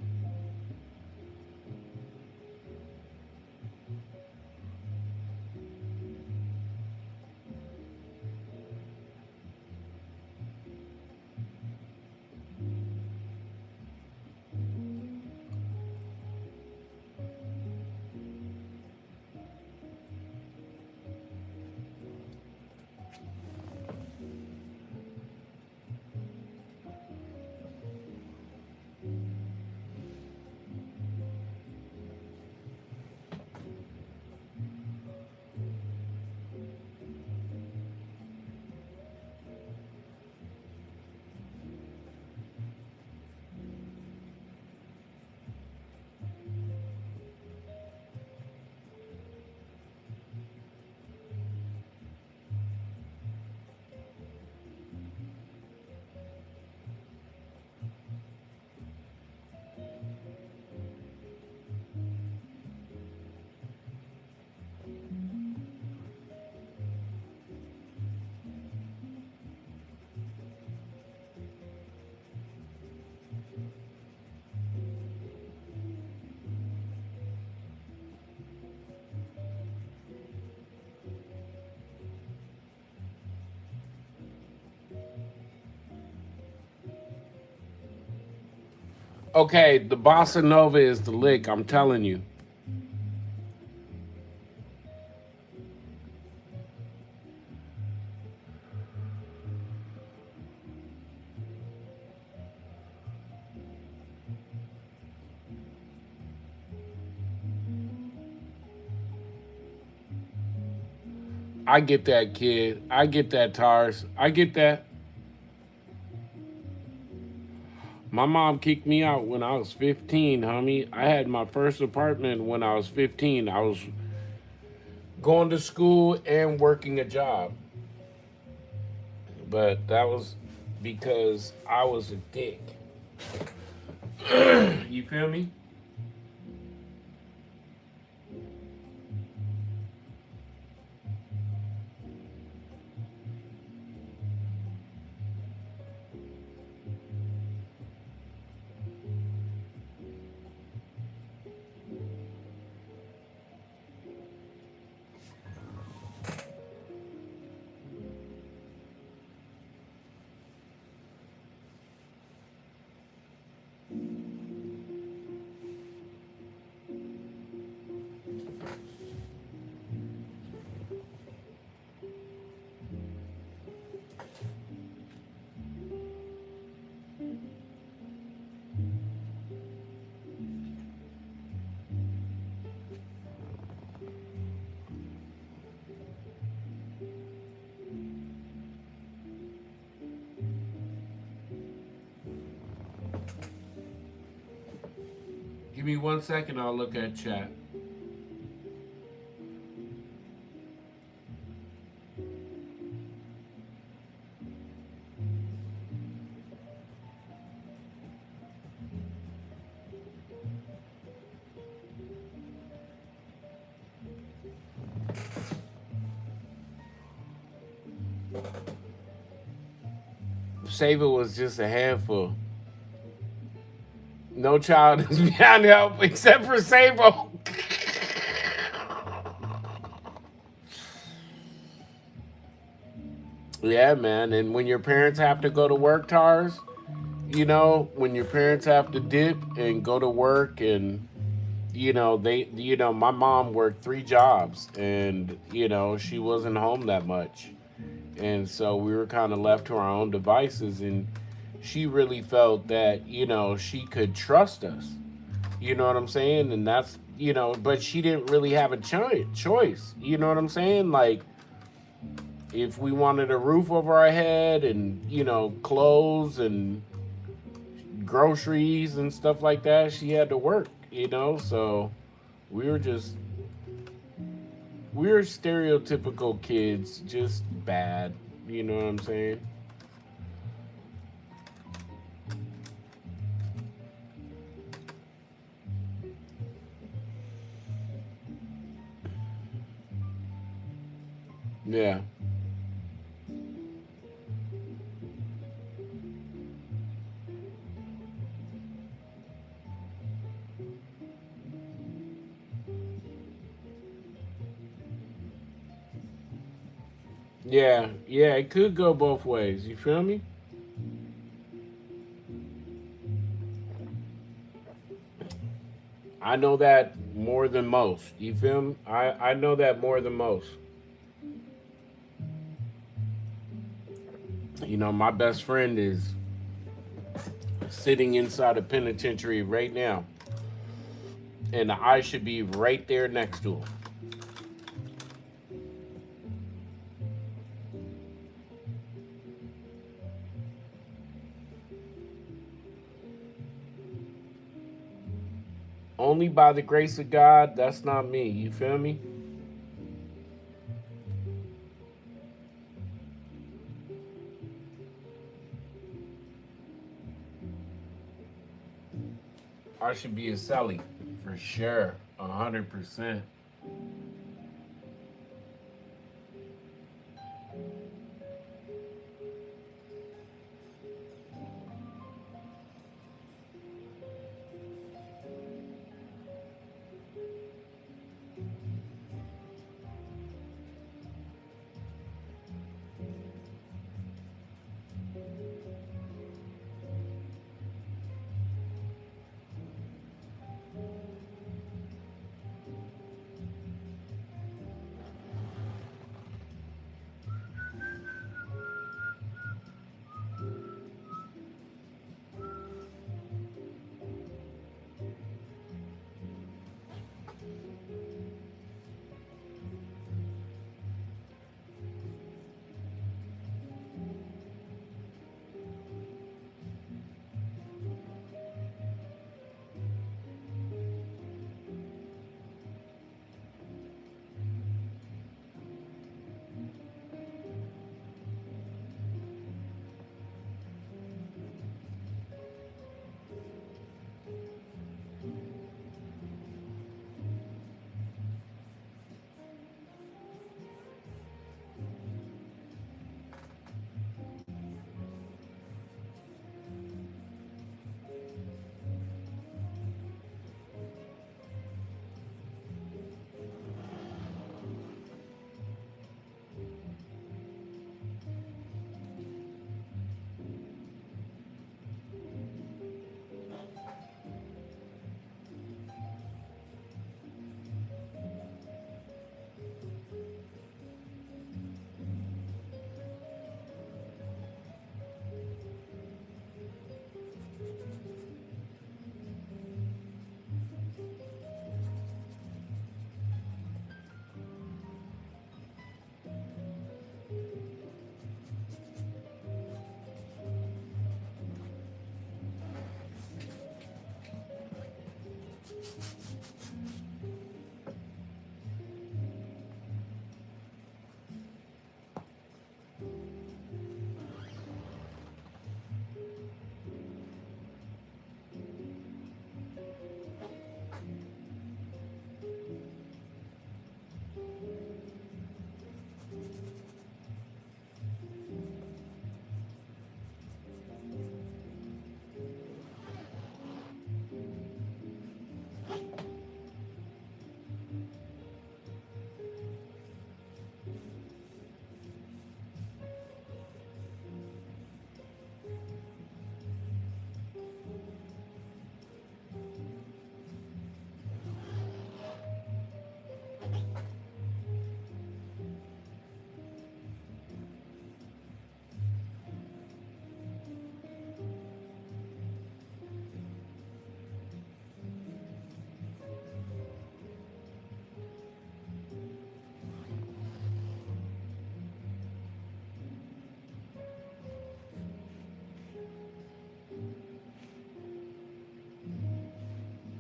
Okay, the bossa nova is the lick. I'm telling you. I get that, kid. I get that, Tars. I get that. My mom kicked me out when I was 15, homie. I had my first apartment when I was 15. I was going to school and working a job. But that was because I was a dick. You feel me? Give me 1 second, I'll look at chat. SAVO was just a handful. No child is beyond help except for SAVO. Yeah, man. And when your parents have to go to work, Tars, when your parents have to dip and go to work, and my mom worked 3 jobs, and she wasn't home that much, and so we were kind of left to our own devices, and she really felt that she could trust us. You know what I'm saying? And that's but she didn't really have a choice. You know what I'm saying? Like, if we wanted a roof over our head, and clothes and groceries and stuff like that, she had to work. So we were just we were stereotypical kids, just bad. You know what I'm saying? Yeah. Yeah, yeah, it could go both ways. You feel me? I know that more than most. You feel me? I know that more than most. My best friend is sitting inside a penitentiary right now, and I should be right there next to him. Only by the grace of God, that's not me. You feel me? I should be a celly for sure, 100%.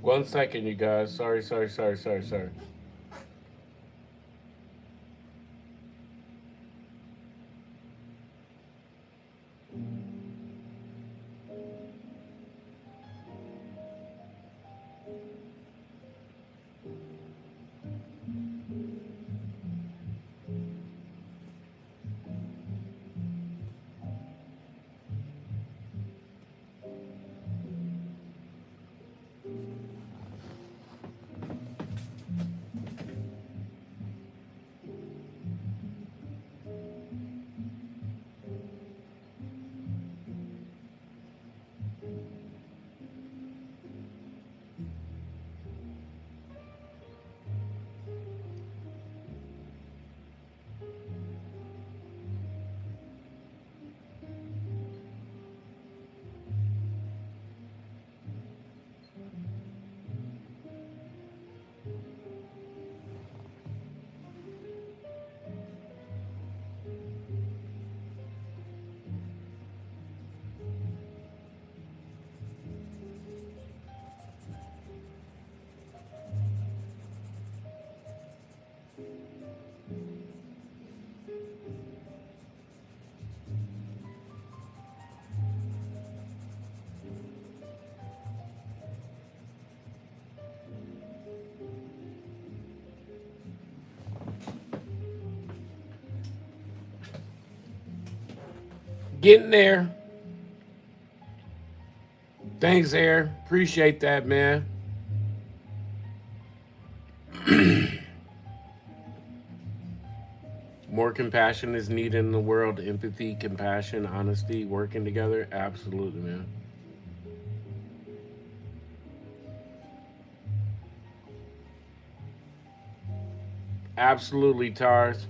1 second, you guys. Sorry. Getting there. Thanks, Air. Appreciate that, man. More compassion is needed in the world. Empathy, compassion, honesty, working together. Absolutely, man. Absolutely, Tars.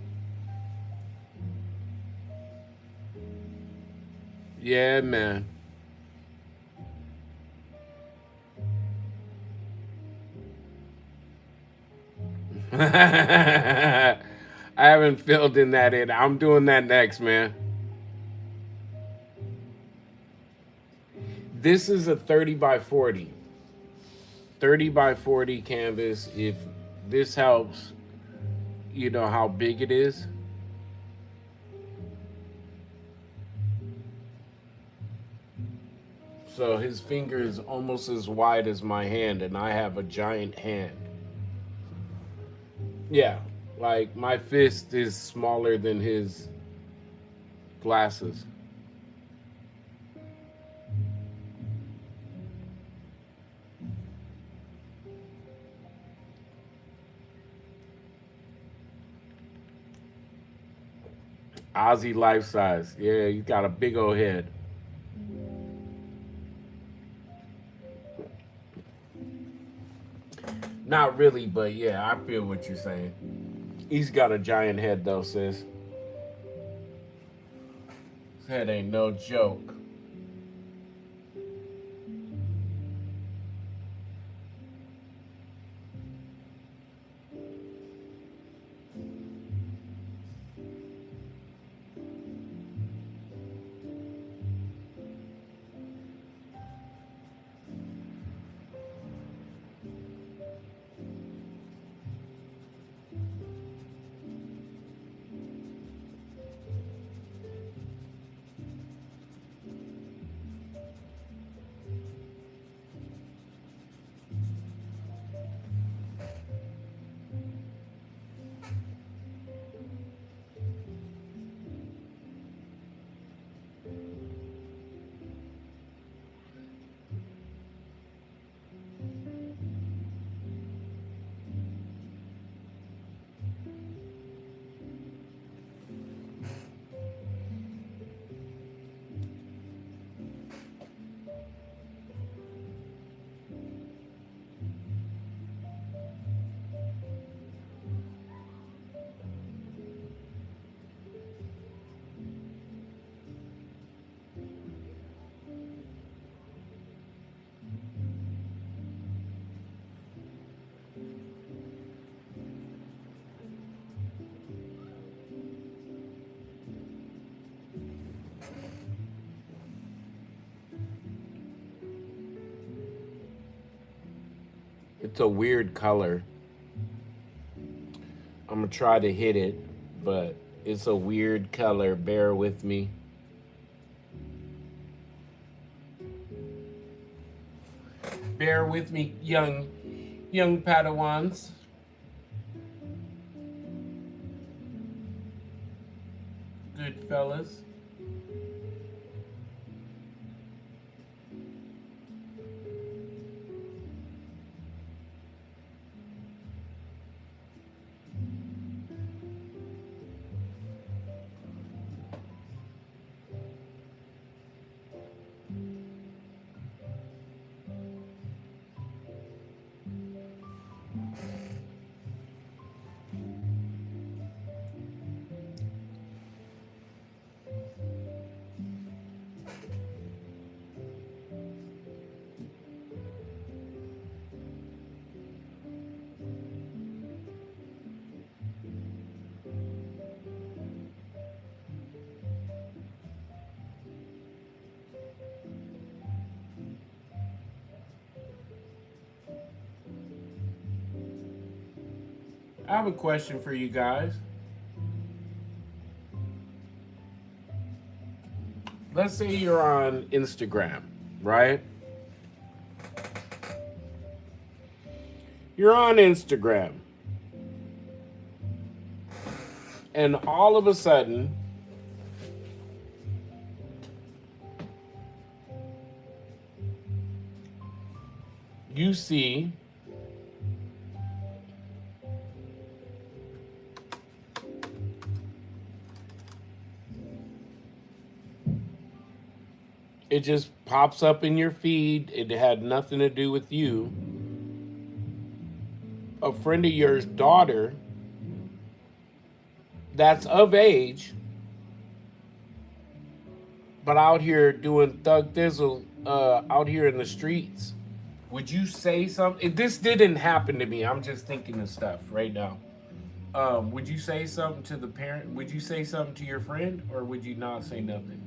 Yeah, man. I haven't filled in that in. I'm doing that next, man. This is a 30 by 40. 30 by 40 canvas. If this helps, you know how big it is. So his finger is almost as wide as my hand, and I have a giant hand. Yeah, like my fist is smaller than his glasses. Ozzy life size. Yeah, he's got a big old head. Not really, but yeah, I feel what you're saying. He's got a giant head though, sis. His head ain't no joke. It's a weird color. I'm gonna try to hit it, but it's a weird color. Bear with me. Bear with me, young Padawans. Good fellas. I have a question for you guys. Let's say you're on Instagram, right? You're on Instagram, and all of a sudden, you see it just pops up in your feed. It had nothing to do with you. A friend of yours daughter that's of age, but out here doing thug thizzle out here in the streets. Would you say something? This didn't happen to me. I'm just thinking of stuff right now. Would you say something to the parent? Would you say something to your friend, or would you not say nothing?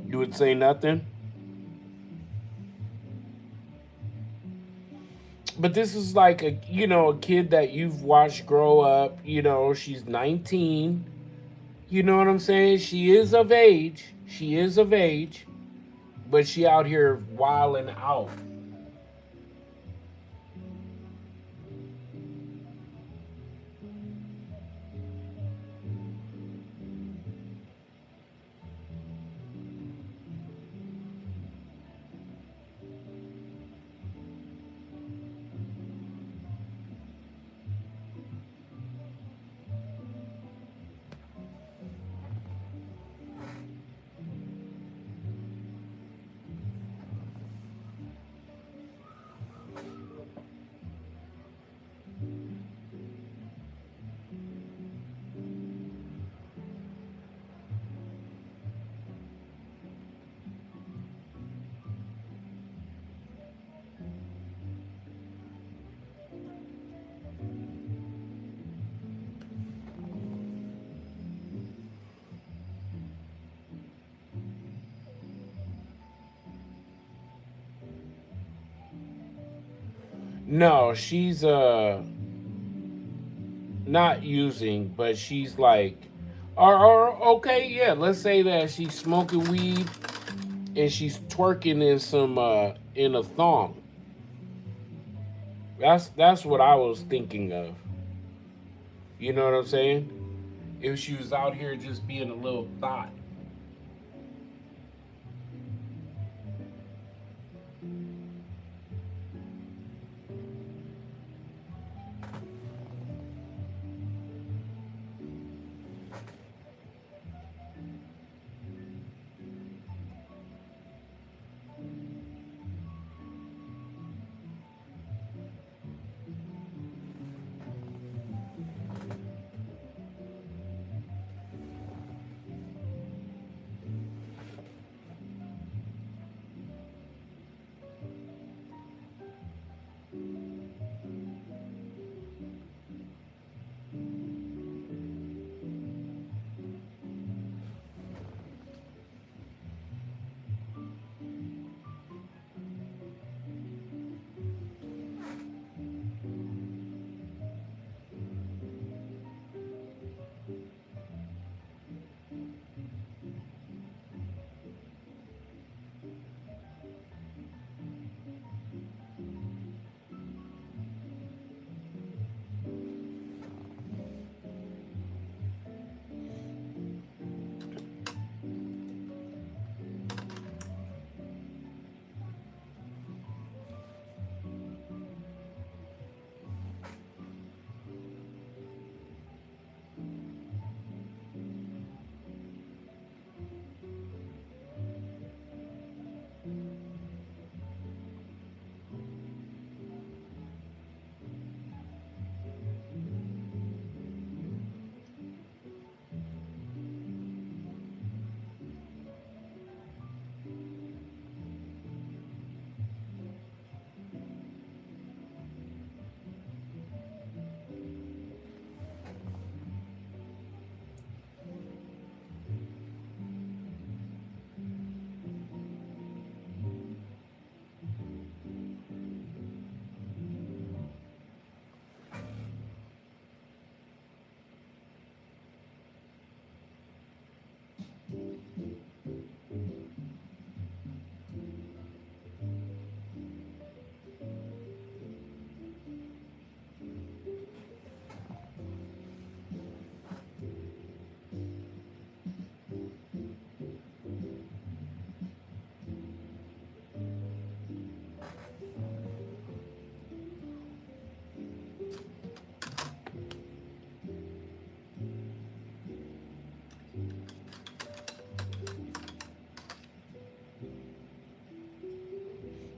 You would say nothing? But this is like a kid that you've watched grow up. She's 19. You know what I'm saying? She is of age. She is of age, but she out here wilding out. No, she's not using, but she's like, or okay, yeah, let's say that she's smoking weed and she's twerking in some in a thong. That's what I was thinking of. You know what I'm saying? If she was out here just being a little thought.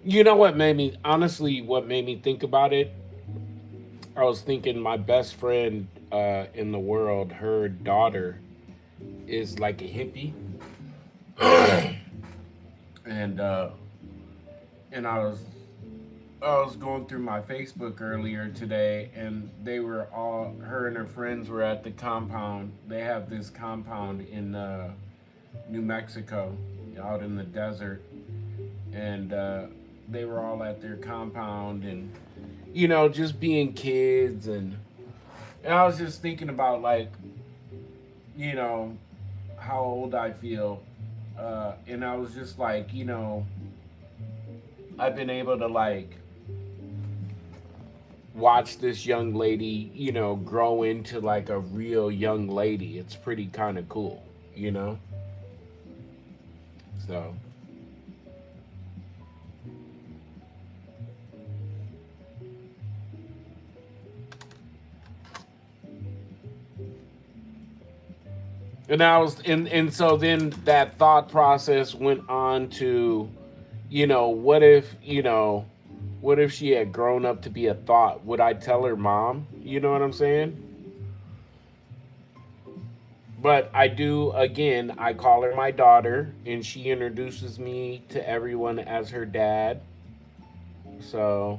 You know what made me, honestly, what made me think about it? I was thinking my best friend in the world, her daughter is like a hippie. and and I was going through my Facebook earlier today, and they were all, her and her friends were at the compound. They have this compound in New Mexico, out in the desert, and they were all at their compound, and just being kids, and I was just thinking about, like, you know how old I feel, and I was just like, I've been able to, like, watch this young lady, grow into like a real young lady. It's pretty kind of cool, you know? So, and I was, and so then that thought process went on to, what if, what if she had grown up to be a thought? Would I tell her mom? You know what I'm saying? But I do, again, I call her my daughter, and she introduces me to everyone as her dad. So,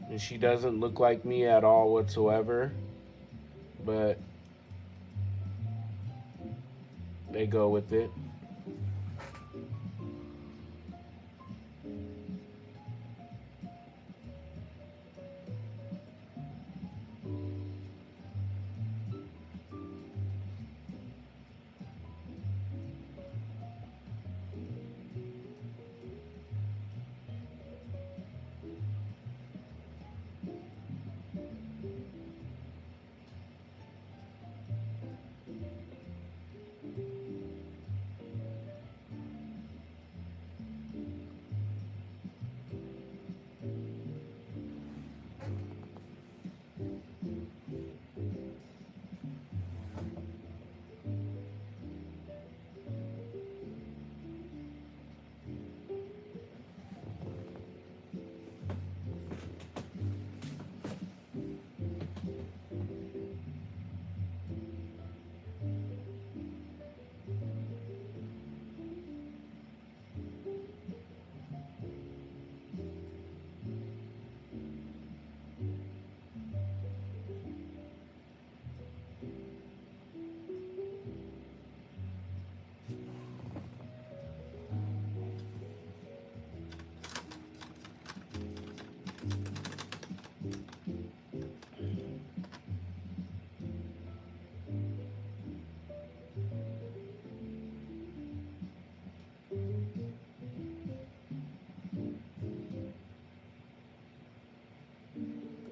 and she doesn't look like me at all whatsoever, but they go with it.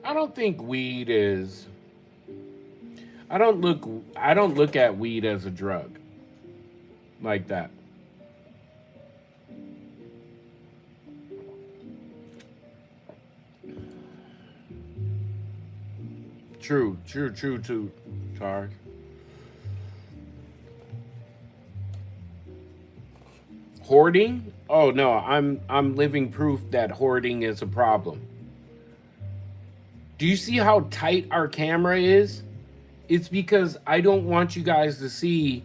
I don't think weed is. I don't look. I don't look at weed as a drug like that. True. True. True. True. Sorry. Hoarding? Oh no, I'm living proof that hoarding is a problem. Do you see how tight our camera is? It's because I don't want you guys to see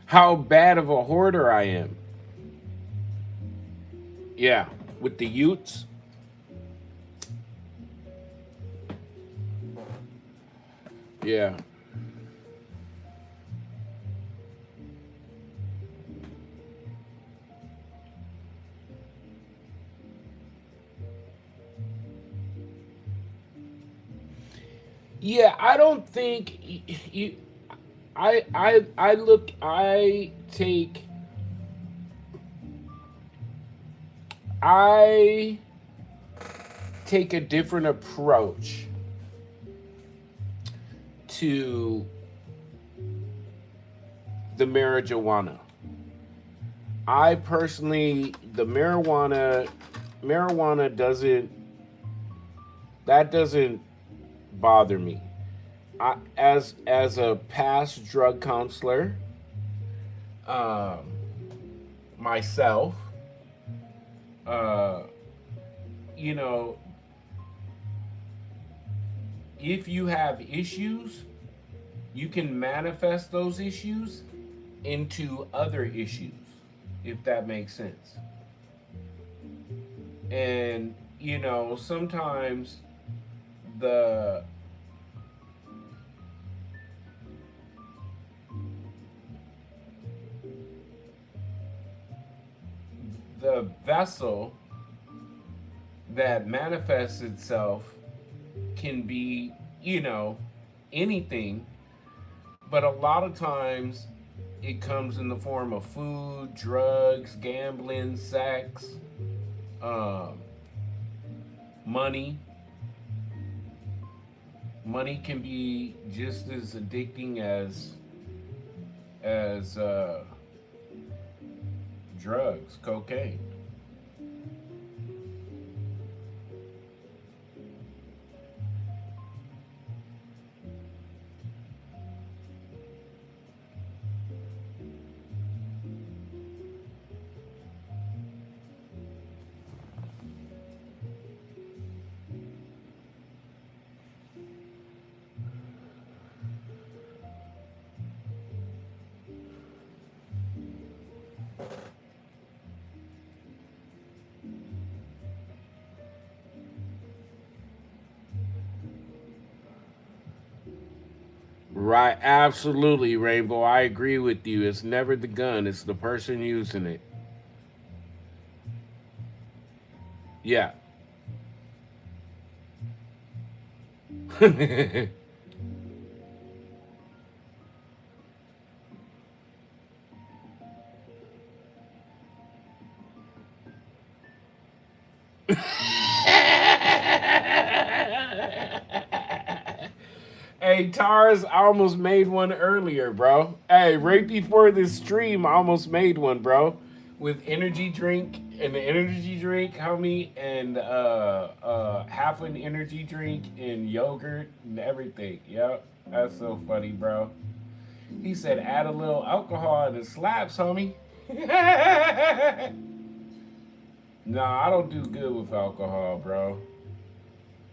how bad of a hoarder I am. Yeah, with the Utes. Yeah. Yeah, I don't think you. I look. I take. I take a different approach to the marijuana. I personally, the marijuana doesn't, that doesn't bother me. As a past drug counselor, um, myself, Uh, you know, if you have issues, you can manifest those issues into other issues, if that makes sense. And, sometimes the the vessel that manifests itself can be, anything, but a lot of times it comes in the form of food, drugs, gambling, sex, um, money. Money can be just as addicting as drugs, cocaine. Right, absolutely, Rainbow. I agree with you. It's never the gun, it's the person using it. Yeah. Hey, Tars, I almost made one earlier, bro. Hey, right before this stream, I almost made one, bro. With energy drink and the energy drink, homie, and half an energy drink and yogurt and everything. Yep, that's so funny, bro. He said add a little alcohol and it slaps, homie. Nah, I don't do good with alcohol, bro.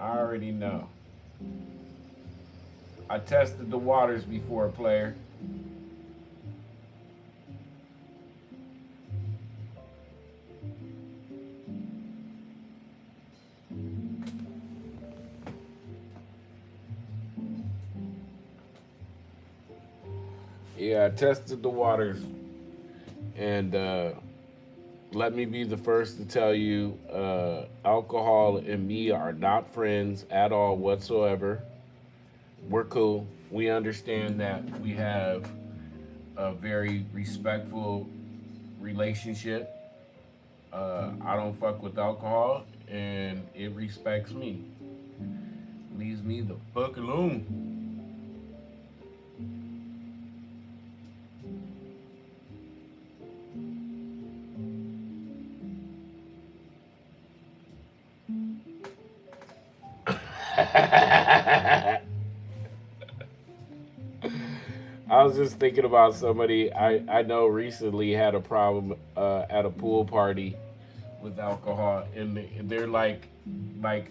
I already know. I tested the waters before, player. Yeah, I tested the waters, and let me be the first to tell you, alcohol and me are not friends at all whatsoever. We're cool. We understand that we have a very respectful relationship. I don't fuck with alcohol, and it respects me. Leaves me the fuck alone. I was just thinking about somebody I know recently had a problem at a pool party with alcohol, and they're like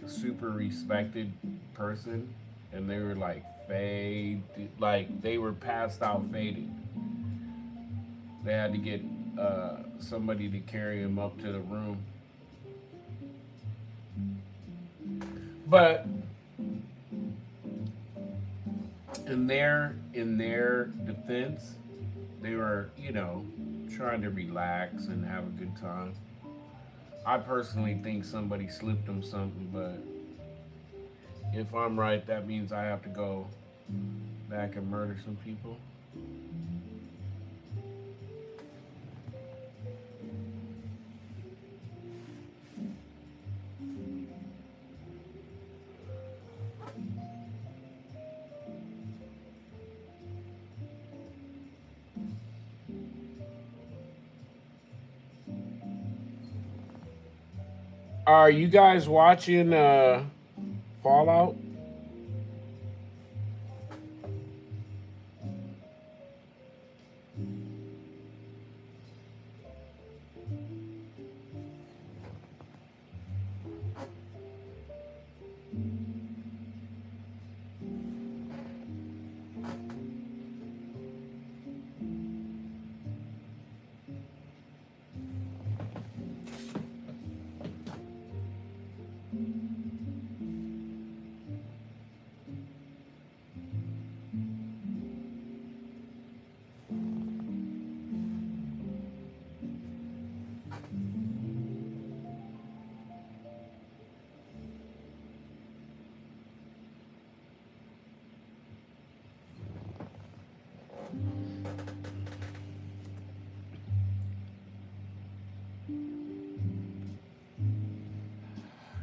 super respected person, and they were like fade, like they were passed out fading. They had to get somebody to carry him up to the room, but in their defense, they were trying to relax and have a good time. I personally think somebody slipped them something, but if I'm right, that means I have to go back and murder some people. Are you guys watching Fallout?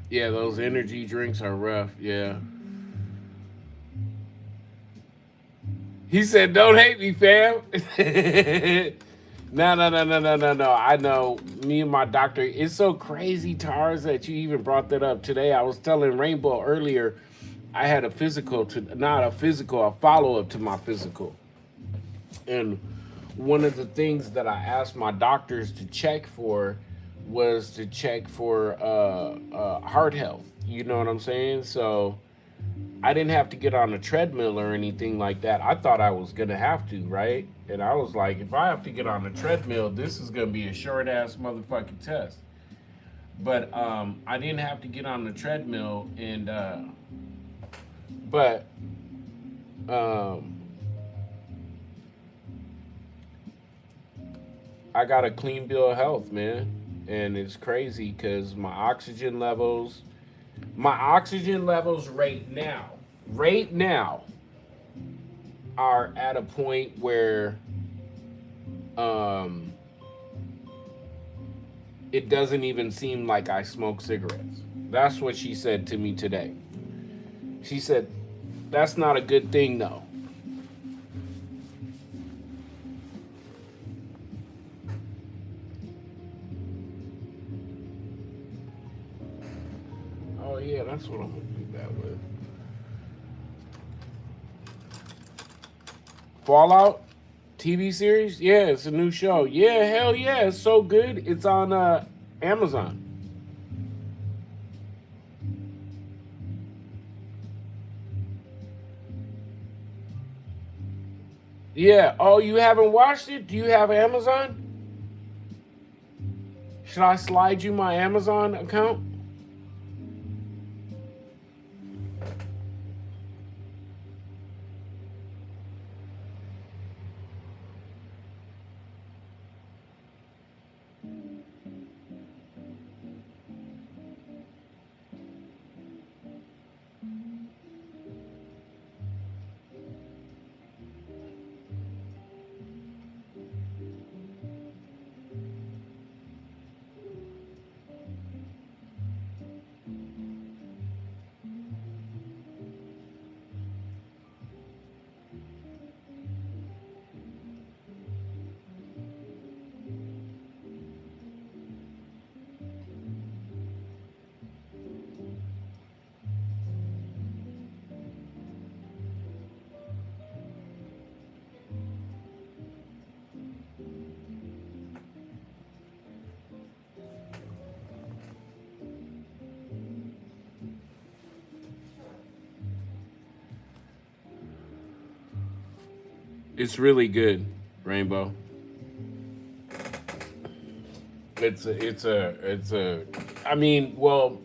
Yeah, those energy drinks are rough. Yeah. He said, "Don't hate me, fam." No, no, no, no, no, no, no. I know. Me and my doctor. It's so crazy, Tars, that you even brought that up today. I was telling Rainbow earlier. I had a physical to not a physical, a follow up to my physical, and one of the things that I asked my doctors to check for was to check for heart health. You know what I'm saying? So I didn't have to get on a treadmill or anything like that. I thought I was gonna have to, right? And I was like, if I have to get on a treadmill, this is gonna be a short ass motherfucking test. But I didn't have to get on the treadmill, and but um, I got a clean bill of health, man, and it's crazy because my oxygen levels right now, are at a point where um, it doesn't even seem like I smoke cigarettes. That's what she said to me today. She said, "That's not a good thing, though." Oh yeah, that's what I'm gonna do that with. Fallout TV series? Yeah, it's a new show. Yeah, hell yeah, it's so good. It's on Amazon. Yeah. Oh, you haven't watched it? Do you have Amazon? Should I slide you my Amazon account? It's really good, Rainbow. It's a. I mean, well,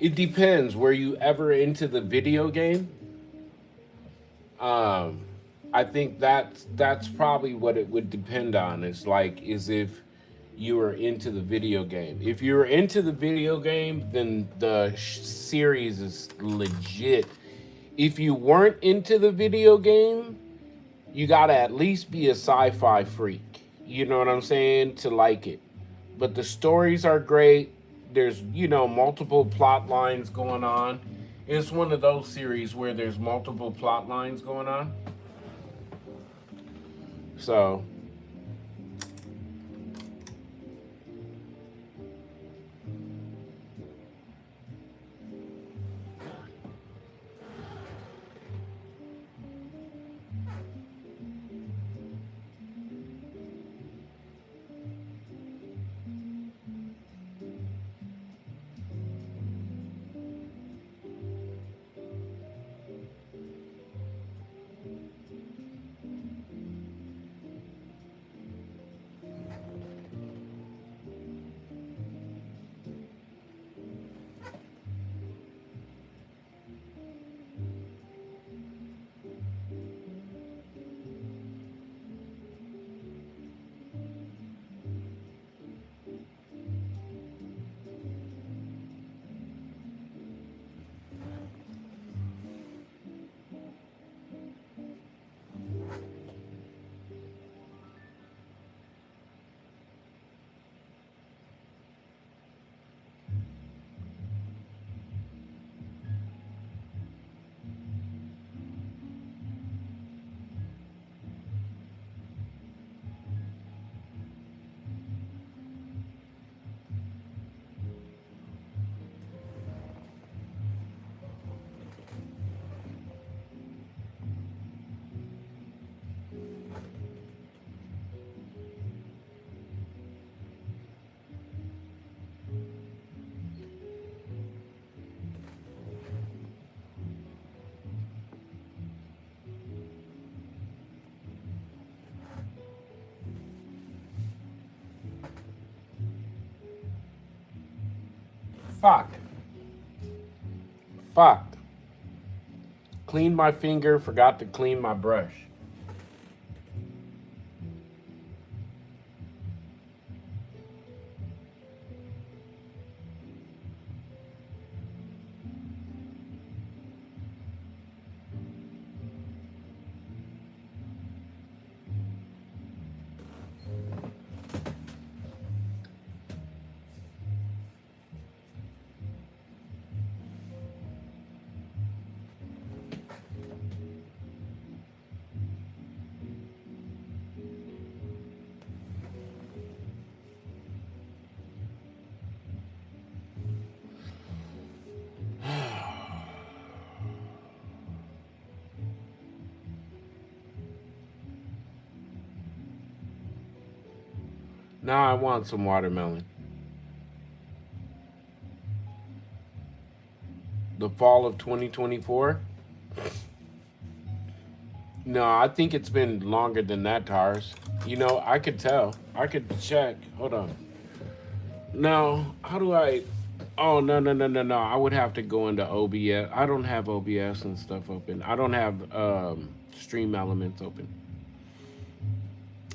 it depends. Were you ever into the video game? Um, I think that's probably what it would depend on. Is like is if you were into the video game. If you were into the video game, then the series is legit. If you weren't into the video game, you gotta at least be a sci-fi freak. You know what I'm saying? To like it. But the stories are great. There's, multiple plot lines going on. It's one of those series where there's multiple plot lines going on. So, Fuck. Fuck. Cleaned my finger, forgot to clean my brush. Now I want some watermelon. The fall of 2024? No, I think it's been longer than that, Tars. You know, I could tell. I could check. Hold on. No, how do I? Oh, no, no, no, no, no. I would have to go into OBS. I don't have OBS and stuff open. I don't have Stream Elements open.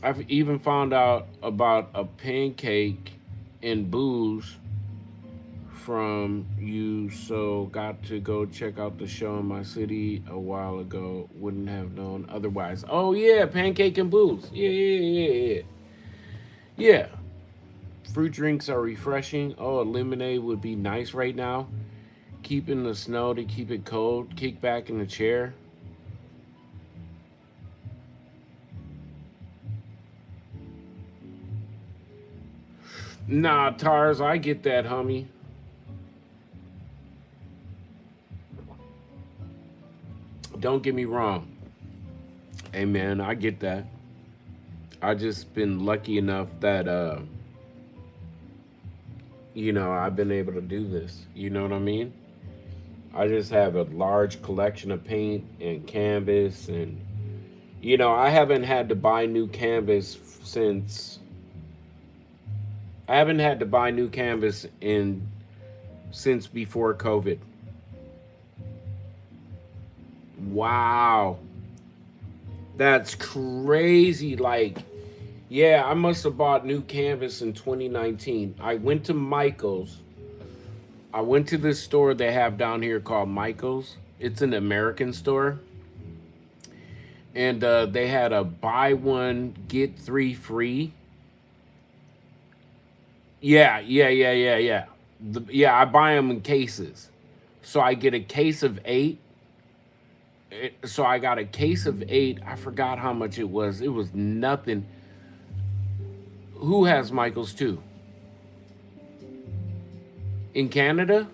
I've even found out about a pancake and booze from you, so got to go check out the show in my city a while ago. Wouldn't have known otherwise. Oh yeah, pancake and booze. Yeah. Yeah. Fruit drinks are refreshing. Oh, a lemonade would be nice right now. Keep in the snow to keep it cold. Kick back in the chair. Nah, Tars, I get that, homie. Don't get me wrong. Hey man, I get that. I just been lucky enough that you know, I've been able to do this. You know what I mean? I just have a large collection of paint and canvas, and you know, I haven't had to buy new canvas since I haven't had to buy new canvas in since before COVID. Wow. That's crazy. Like, yeah, I must have bought new canvas in 2019. I went to Michael's. I went to this store they have down here called Michael's. It's an American store. And they had a buy one, get three free. Yeah, I buy them in cases. So I get a case of 8. So I got a case of 8. I forgot how much it was. It was nothing. Who has Michaels too? In Canada?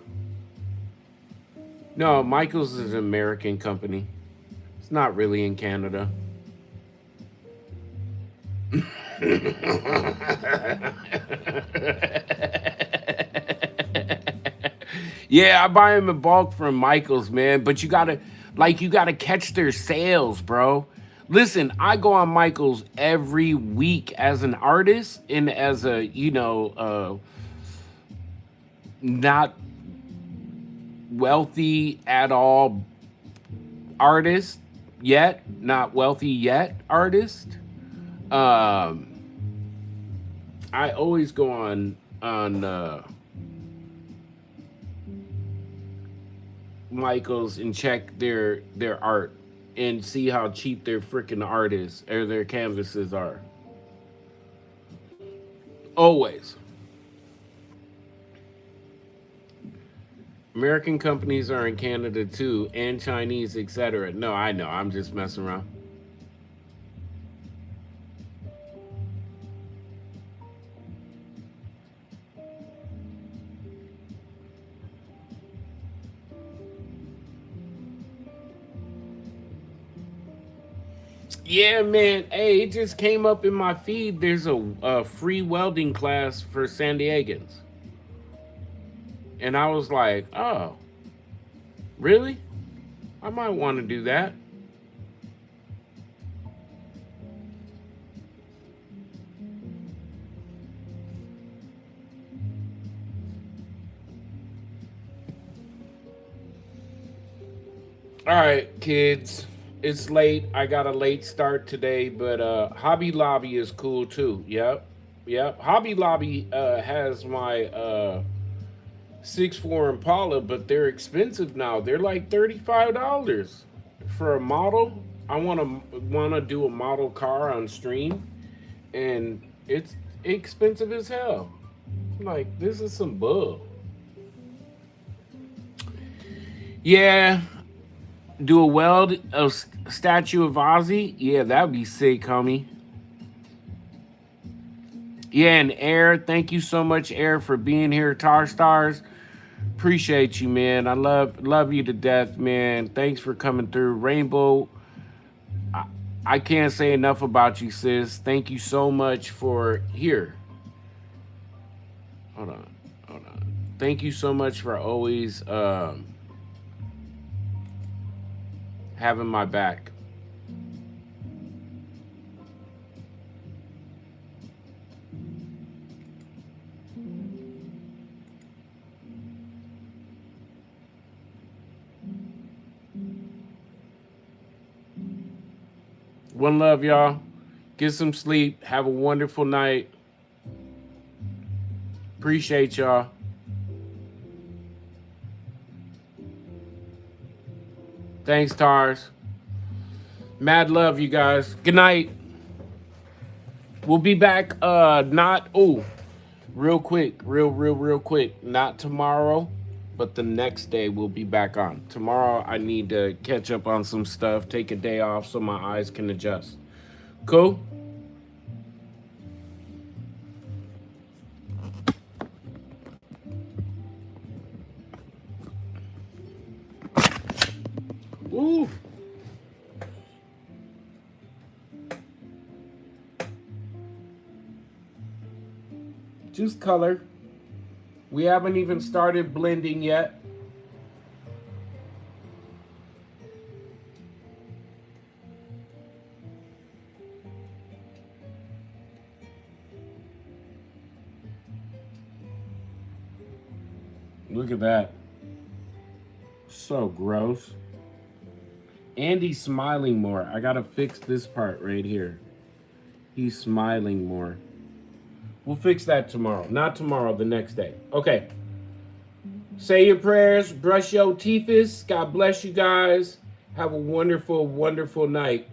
No, Michaels is an American company. It's not really in Canada. Yeah, I buy them in bulk from Michaels, man. But you gotta catch their sales, bro. Listen, I go on Michaels every week as an artist and as a, not wealthy at all artist yet, not wealthy yet artist. Um, I always go on Michaels and check their art and see how cheap their freaking art is or their canvases are. Always. American companies are in Canada too, and Chinese, etc. No, I know. I'm just messing around. Yeah, man. Hey, it just came up in my feed. There's a free welding class for San Diegans. And I was like, oh, really? I might want to do that. All right, kids. It's late. I got a late start today, but Hobby Lobby is cool too. Yep. Yep. Hobby Lobby has my 6'4" Impala, but they're expensive now. They're like $35 for a model. I wanna do a model car on stream, and it's expensive as hell. I'm like, this is some bull. Yeah, do a statue of OZZY. Yeah, that'd be sick, homie. Yeah, and Air, thank you so much, Air, for being here. Tar Stars, appreciate you, man. I love you to death, man. Thanks for coming through. Rainbow, I can't say enough about you, sis. Thank you so much for here. Hold on, hold on. Thank you so much for always having my back. One love, y'all. Get some sleep. Have a wonderful night. Appreciate y'all. Thanks, Tars. Mad love, you guys. Good night. We'll be back. Real quick. Real quick. Not tomorrow, but the next day we'll be back on. Tomorrow I need to catch up on some stuff, take a day off so my eyes can adjust. Cool? Ooh. Just color. We haven't even started blending yet. Look at that. So gross. Andy's smiling more. I gotta fix this part right here. He's smiling more. We'll fix that tomorrow. Not tomorrow, the next day. Okay. Say your prayers. Brush your teeths. God bless you guys. Have a wonderful, wonderful night.